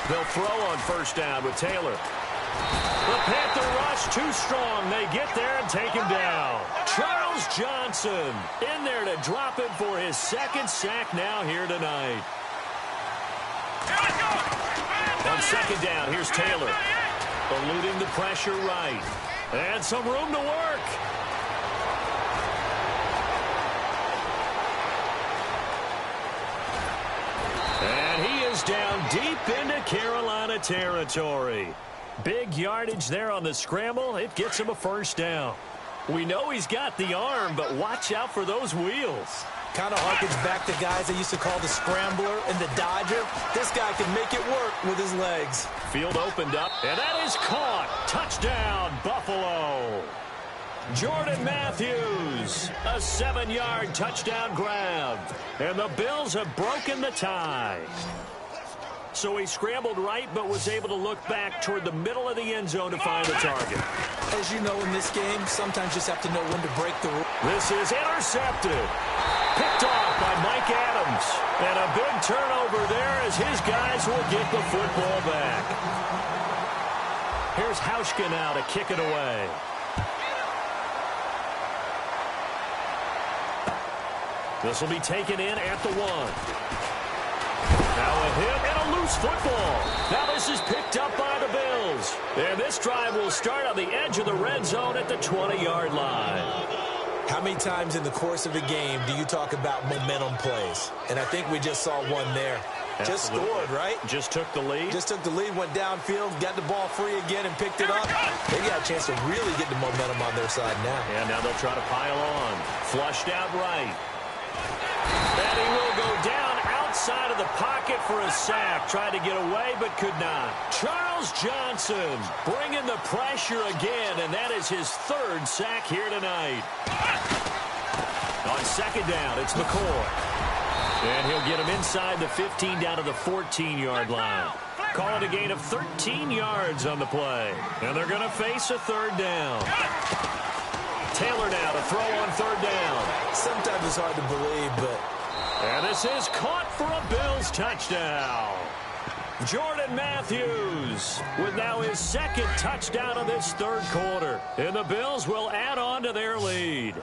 They'll throw on first down with Taylor. The Panther rush too strong. They get there and take him down. Charles Johnson in there to drop it for his second sack now here tonight. On second down, here's Taylor. Eluding the pressure right. And some room to work. And he is down deep into Carolina territory. Big yardage there on the scramble. It gets him a first down. We know he's got the arm, but watch out for those wheels. Kind of harkens back to guys they used to call the scrambler and the dodger. This guy can make it work with his legs. Field opened up, and that is caught. Touchdown, Buffalo. Jordan Matthews, a 7-yard touchdown grab. And the Bills have broken the tie. So he scrambled right, but was able to look back toward the middle of the end zone to find the target. As you know in this game, sometimes you just have to know when to break the rule. This is intercepted. Picked off by Mike Adams. And a big turnover there as his guys will get the football back. Here's Hauschka now to kick it away. This will be taken in at the 1. Now a hit and a loose football. Now this is picked up by the Bills. And this drive will start on the edge of the red zone at the 20-yard line. How many times in the course of a game do you talk about momentum plays? And I think we just saw one there. Absolutely. Just scored, right? Just took the lead. Just took the lead, went downfield, got the ball free again and picked it up. They got a chance to really get the momentum on their side now. And now they'll try to pile on. Flushed out right. And he will go down outside of the pocket for a sack. Tried to get away, but could not. Charles Johnson bringing the pressure again, and that is his 3rd sack here tonight. On second down, it's McCoy. And he'll get him inside the 15 down to the 14-yard line. Call it a gain of 13 yards on the play. And they're going to face a 3rd down. Taylor now to throw on 3rd down. Sometimes it's hard to believe, but... And this is caught for a Bills touchdown. Jordan Matthews with now his 2nd touchdown of this 3rd quarter. And the Bills will add on to their lead.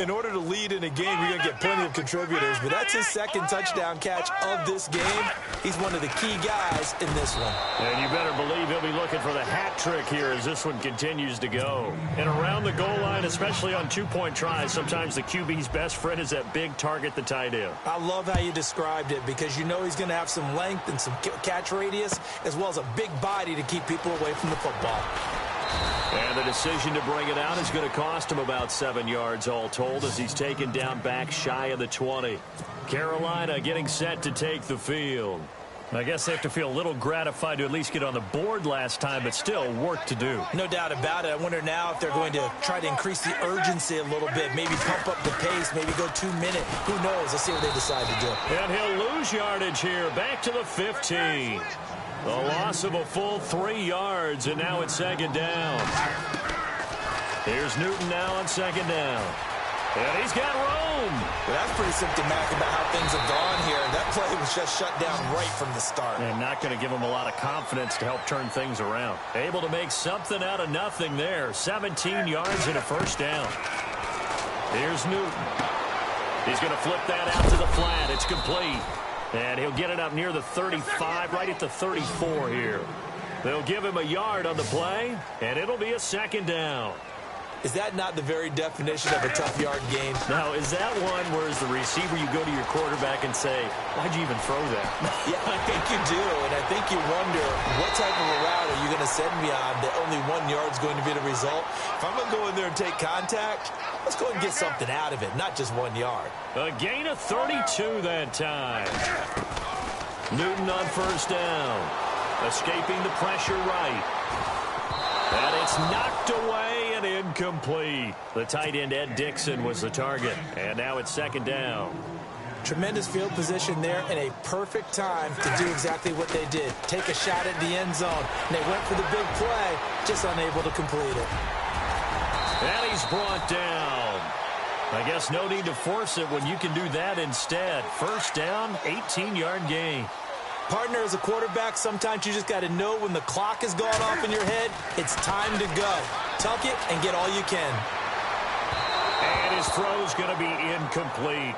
In order to lead in a game, you're going to get plenty of contributors, but that's his 2nd touchdown catch of this game. He's one of the key guys in this one. And you better believe he'll be looking for the hat trick here as this one continues to go. And around the goal line, especially on 2-point tries, sometimes the QB's best friend is that big target, the tight end. I love how you described it because you know he's going to have some length and some catch radius as well as a big body to keep people away from the football. And the decision to bring it out is going to cost him about 7 yards all told as he's taken down back shy of the 20. Carolina getting set to take the field. I guess they have to feel a little gratified to at least get on the board last time, but still work to do. No doubt about it. I wonder now if they're going to try to increase the urgency a little bit, maybe pump up the pace, maybe go 2 minute. Who knows? Let's see what they decide to do. And he'll lose yardage here, back to the 15. The loss of a full 3 yards, and now it's 2nd down. Here's Newton now on 2nd down. And he's got room. Well, that's pretty symptomatic about how things have gone here. That play was just shut down right from the start. And not going to give him a lot of confidence to help turn things around. Able to make something out of nothing there. 17 yards and a first down. Here's Newton. He's going to flip that out to the flat. It's complete. And he'll get it up near the 35, right at the 34 here. They'll give him a yard on the play, and it'll be a 2nd down. Is that not the very definition of a tough yard game? Now, is that one where as the receiver you go to your quarterback and say, why'd you even throw that? Yeah, I think you do, and I think you wonder what type of a route are you going to send me on that only 1 yard's going to be the result? If I'm going to go in there and take contact, let's go and get something out of it, not just 1 yard. A gain of 32 that time. Newton on first down. Escaping the pressure right. And it's knocked away and incomplete. The tight end, Ed Dixon, was the target. And now it's 2nd down. Tremendous field position there and a perfect time to do exactly what they did. Take a shot at the end zone. And they went for the big play, just unable to complete it. And he's brought down. I guess no need to force it when you can do that instead. First down, 18-yard gain. Partner, as a quarterback, sometimes you just got to know when the clock has gone off in your head, it's time to go. Tuck it and get all you can. And his throw's going to be incomplete.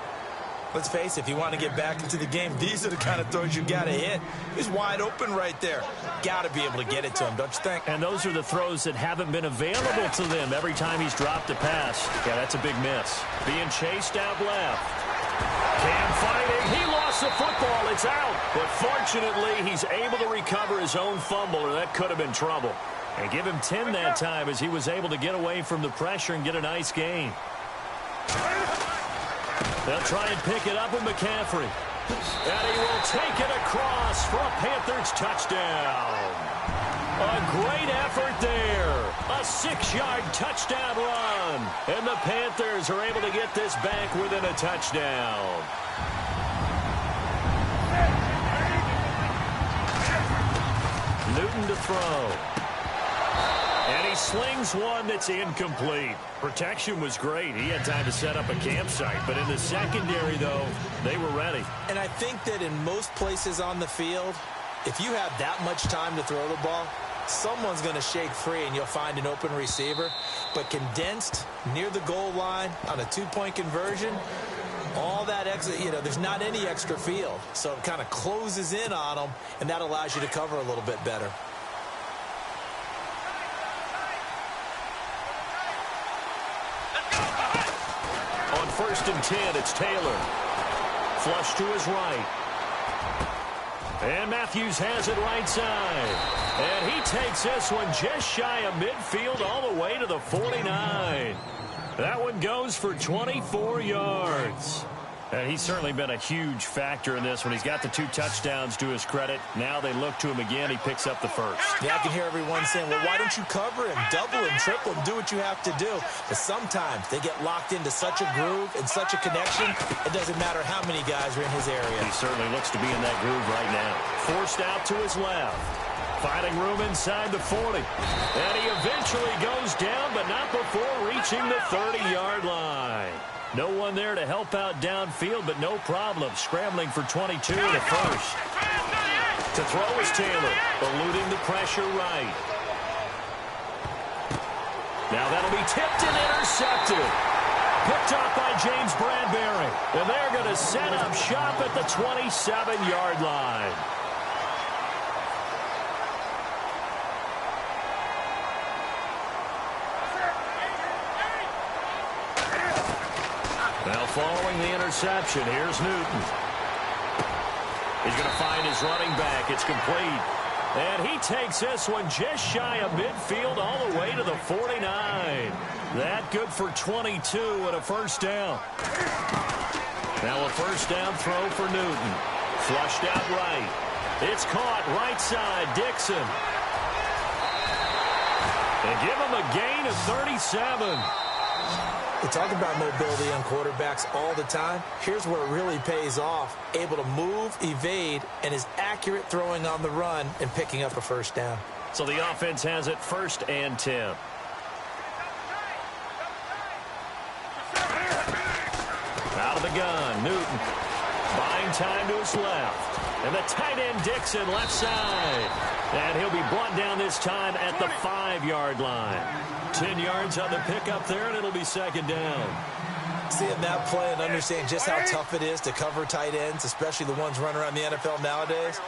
Let's face it, if you want to get back into the game, these are the kind of throws you got to hit. He's wide open right there. Got to be able to get it to him, don't you think? And those are the throws that haven't been available to them every time he's dropped a pass. Yeah, that's a big miss. Being chased out left. Cam fighting. He lost the football. It's out. But fortunately, he's able to recover his own fumble, or that could have been trouble. And give him 10 that time as he was able to get away from the pressure and get a nice gain. They'll try and pick it up with McCaffrey. And he will take it across for a Panthers touchdown. A great effort there. A 6-yard touchdown run. And the Panthers are able to get this back within a touchdown. Newton to throw. And he slings one that's incomplete. Protection was great. He had time to set up a campsite. But in the secondary, though, they were ready. And I think that in most places on the field, if you have that much time to throw the ball, someone's going to shake free and you'll find an open receiver. But condensed near the goal line on a 2-point conversion, all that extra, there's not any extra field. So it kind of closes in on them, and that allows you to cover a little bit better. On 1st and 10, it's Taylor. Flush to his right. And Matthews has it right side. And he takes this one just shy of midfield all the way to the 49. That one goes for 24 yards. And he's certainly been a huge factor in this one. He's got the 2 touchdowns to his credit. Now they look to him again. He picks up the first. Yeah, I can hear everyone saying, well, why don't you cover him, double him, triple him, do what you have to do. But sometimes they get locked into such a groove and such a connection, it doesn't matter how many guys are in his area. He certainly looks to be in that groove right now. Forced out to his left. Finding room inside the 40. And he eventually goes down, but not before reaching the 30-yard line. No one there to help out downfield, but no problem. Scrambling for 22 to the first. To throw is Taylor, eluding the pressure right. Now that'll be tipped and intercepted. Picked up by James Bradbury. And they're going to set up shop at the 27-yard line. Now following the interception, here's Newton. He's going to find his running back. It's complete. And he takes this one just shy of midfield all the way to the 49. That good for 22 and a first down. Now a first down throw for Newton. Flushed out right. It's caught right side, Dixon. And give him a gain of 37. We talk about mobility on quarterbacks all the time. Here's where it really pays off. Able to move, evade, and is accurate throwing on the run and picking up a first down. So the offense has it 1st and 10. Out of the gun, Newton. Buying time to his left. And the tight end Dixon left side. And he'll be brought down this time at the 5-yard line. 10 yards on the pickup there, and it'll be second down. Seeing that play and understand just how tough it is to cover tight ends, especially the ones running around the NFL nowadays,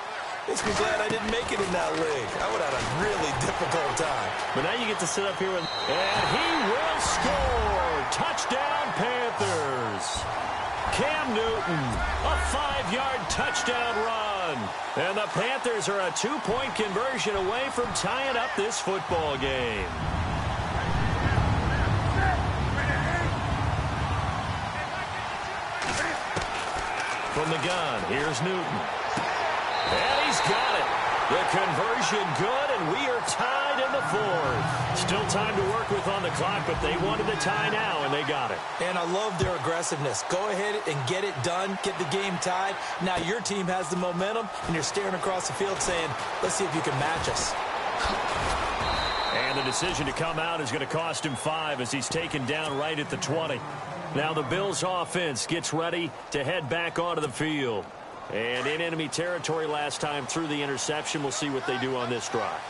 makes me glad I didn't make it in that league. I would have had a really difficult time. But now you get to sit up here and he will score. Touchdown, Panthers. Cam Newton, a 5-yard touchdown run. And the Panthers are a 2-point conversion away from tying up this football game. From the gun, here's Newton. And he's got it. The conversion good, and we are tied in the 4th. Still time to work with on the clock, but they wanted the tie now, and they got it. And I love their aggressiveness. Go ahead and get it done, get the game tied. Now your team has the momentum, and you're staring across the field saying, let's see if you can match us. And the decision to come out is going to cost him 5 as he's taken down right at the 20. Now the Bills offense gets ready to head back onto the field. And in enemy territory last time through the interception. We'll see what they do on this drive.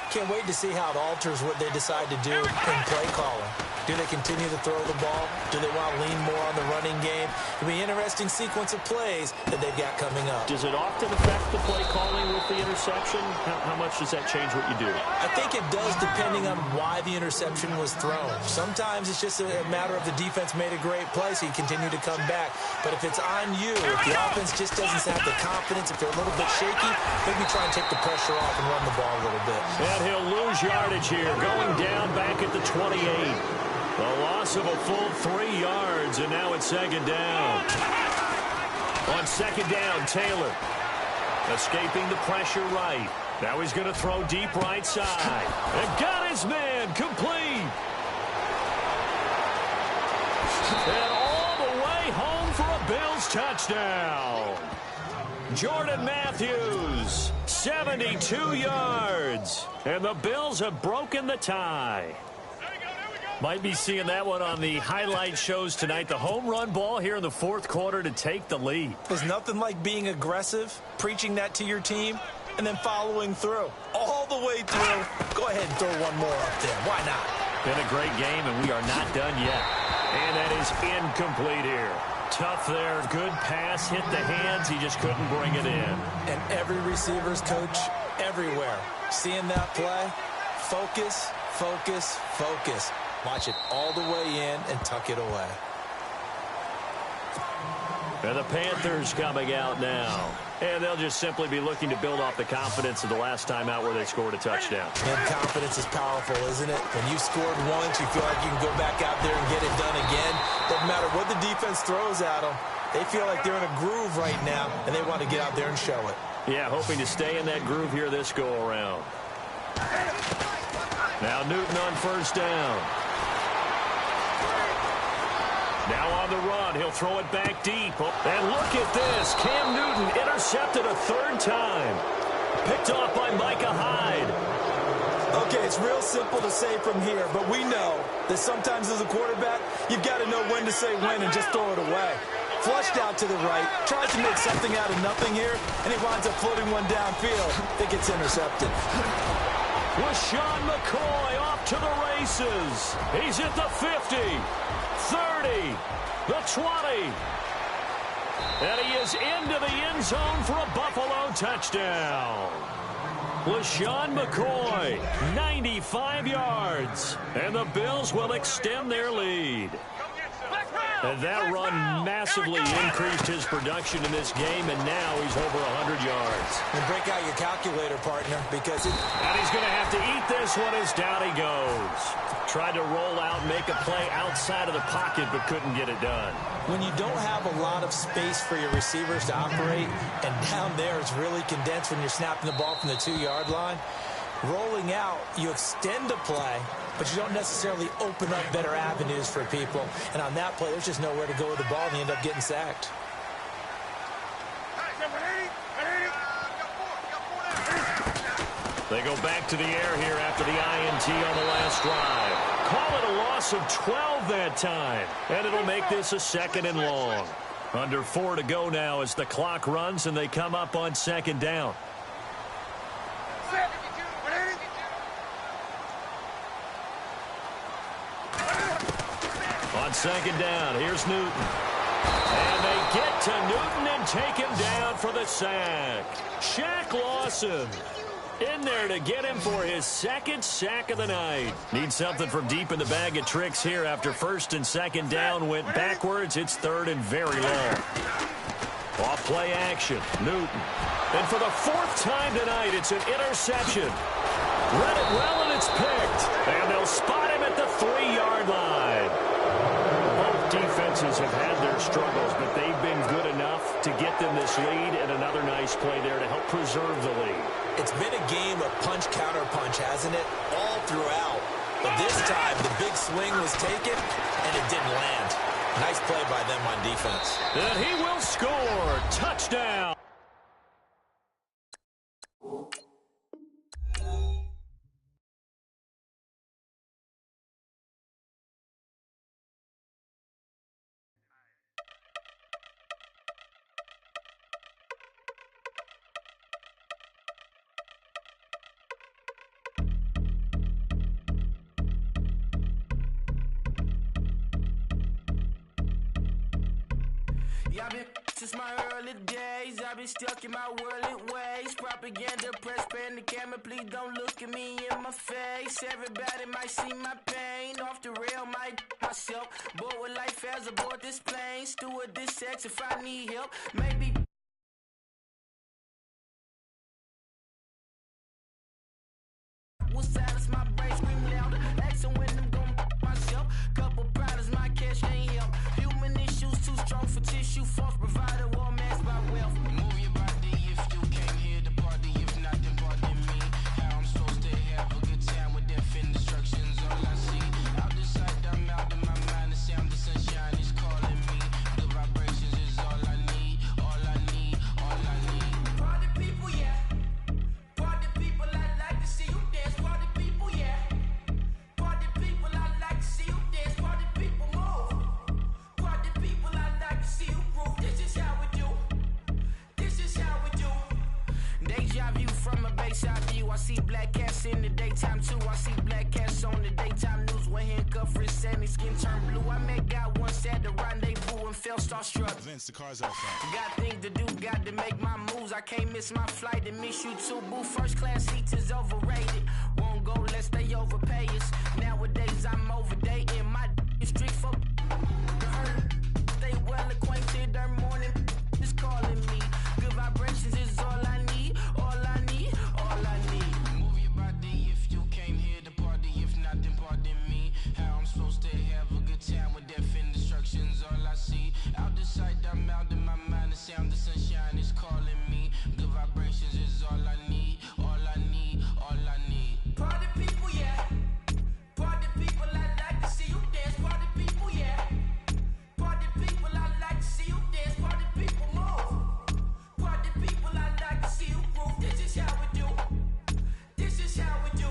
Can't wait to see how it alters what they decide to do in play calling. Do they continue to throw the ball? Do they want to lean more on the running game? It'll be an interesting sequence of plays that they've got coming up. Does it often affect the play calling with the interception? How much does that change what you do? I think it does depending on why the interception was thrown. Sometimes it's just a matter of the defense made a great play, so you continue to come back. But if it's on you, if the offense just doesn't have the confidence, if they're a little bit shaky, maybe try and take the pressure off and run the ball a little bit. And he'll lose yardage here, going down back at the 28. A loss of a full 3 yards, and now it's second down. On second down, Taylor escaping the pressure right. Now he's going to throw deep right side. And got his man complete. And all the way home for a Bills touchdown. Jordan Matthews, 72 yards. And the Bills have broken the tie. Might be seeing that one on the highlight shows tonight. The home run ball here in the fourth quarter to take the lead. There's nothing like being aggressive, preaching that to your team, and then following through. All the way through. Go ahead and throw one more up there. Why not? Been a great game, and we are not done yet. And that is incomplete here. Tough there. Good pass. Hit the hands. He just couldn't bring it in. And every receiver's coach everywhere. Seeing that play, focus, focus, focus. Watch it all the way in and tuck it away. And the Panthers coming out now. And they'll just simply be looking to build off the confidence of the last time out where they scored a touchdown. And confidence is powerful, isn't it? When you've scored once, you feel like you can go back out there and get it done again. Doesn't matter what the defense throws at them. They feel like they're in a groove right now, and they want to get out there and show it. Yeah, hoping to stay in that groove here this go-around. Now Newton on first down. Now on the run, he'll throw it back deep. And look at this. Cam Newton intercepted a third time. Picked off by Micah Hyde. Okay, it's real simple to say from here, but we know that sometimes as a quarterback, you've got to know when to say when and just throw it away. Flushed out to the right, tries to make something out of nothing here, and he winds up floating one downfield. I think it's intercepted. LaShawn McCoy off to the races. He's at the 50. 30, the 20, and he is into the end zone for a Buffalo touchdown. LaShawn McCoy, 95 yards, and the Bills will extend their lead. And that run massively increased his production in this game, and now he's over 100 yards. And break out your calculator, partner, because And he's going to have to eat this one as down he goes. Tried to roll out, make a play outside of the pocket, but couldn't get it done. When you don't have a lot of space for your receivers to operate, and down there it's really condensed when you're snapping the ball from the 2-yard line, rolling out, you extend a play, but you don't necessarily open up better avenues for people. And on that play, there's just nowhere to go with the ball, and they end up getting sacked. They go back to the air here after the INT on the last drive. Call it a loss of 12 that time. And it'll make this a second and long. Under 4 to go now as the clock runs and they come up on second down. On second down, here's Newton. And they get to Newton and take him down for the sack. Shaq Lawson in there to get him for his second sack of the night. Need something from deep in the bag of tricks here after first and second down went backwards. It's third and very long. Off play action, Newton. And for the fourth time tonight, it's an interception. Read it well and it's picked. And they'll spot him at the 3-yard line. Both defenses have had their struggles, but they've been good enough to get them this lead, and another nice play there to help preserve the lead. It's been a game of punch-counter-punch, hasn't it? All throughout. But this time, the big swing was taken, and it didn't land. Nice play by them on defense. And he will score. Touchdown. Y'all been since my early days. I've been stuck in my worldly ways. Propaganda, press, pan the camera. Please don't look at me in my face. Everybody might see my pain. Off the rail, might myself. Bored with life as aboard this plane. Steward this sex if I need help. Maybe. Will silence my brain, scream louder. Asking when I'm gon' myself. Couple problems, my cash ain't help. Human issues too strong for tissue. False provider, war masked by wealth. Move your body if you came here to party. If not, then pardon me. How I'm supposed to have a good time with death and destruction's all I see. Out the sight, I'm out of my mind. The sound of sunshine is calling me. The vibrations is all I need. All I need, all I need. Party people, yeah. Party people, I like to see you dance. Party people, yeah. Party people, I like to see you dance. Party people, move. Party people, I like to see you groove. This is how we do. This is how we do. Deja view from a bayside view. I see black cats in the daytime too. I see black cats on the daytime news. When handcuffed, wrist and his skin turned blue. I met God once at the rendezvous and felt starstruck. Vince, the car's outside. Got things to do, got to make my moves. I can't miss my flight and miss you too, boo. First class seats is overrated. Won't go lest they overpay us. Nowadays I'm overdating. My is strict for stay well acquainted. Their morning is calling me. Good vibrations is all I need. All I need, all I need. Move your body if you came here to party. If not, then pardon me. How I'm supposed to have a good time with death and destruction's all I see. Out the sight, I'm out of my mind. The sound of sunshine is calling me. Good vibrations is all I need. All I need, all I need. Party people, yeah. Party people, I like to see you dance. Party people, yeah. Party people, I like to see you dance. Party people, move. Party people, I like to see you groove. This is how we do. This is how we do.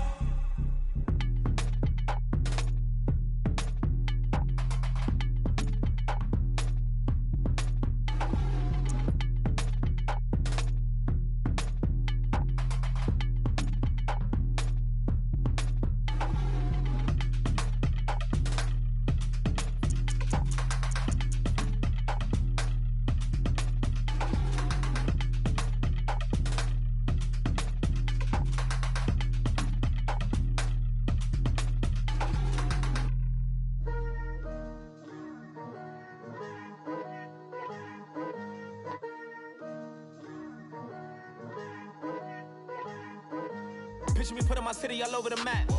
Picture me putting my city all over the map.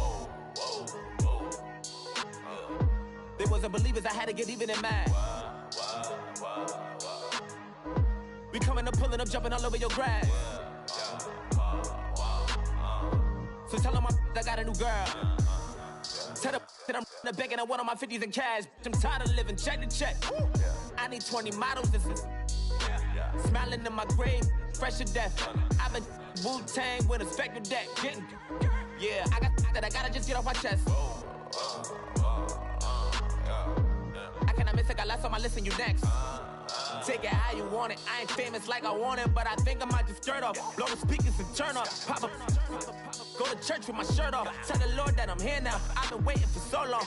They wasn't believers, I had to get even and mad. We coming up, pulling up, jumping all over your grass. So tell them I got a new girl. Tell them that I'm in the bank and I want all my 50s in cash. I'm tired of living check to check. I need 20 models, this is smiling in my grave, fresh to death. I've been Wu-Tang with a spectre deck. Getting, yeah, I got that I gotta just get off my chest. I cannot miss it, got lots on my list and you next. Take it how you want it. I ain't famous like I want it, but I think I might just skirt off. Blow the speakers and turn off. Pop up, go to church with my shirt off. Tell the Lord that I'm here now. I've been waiting for so long.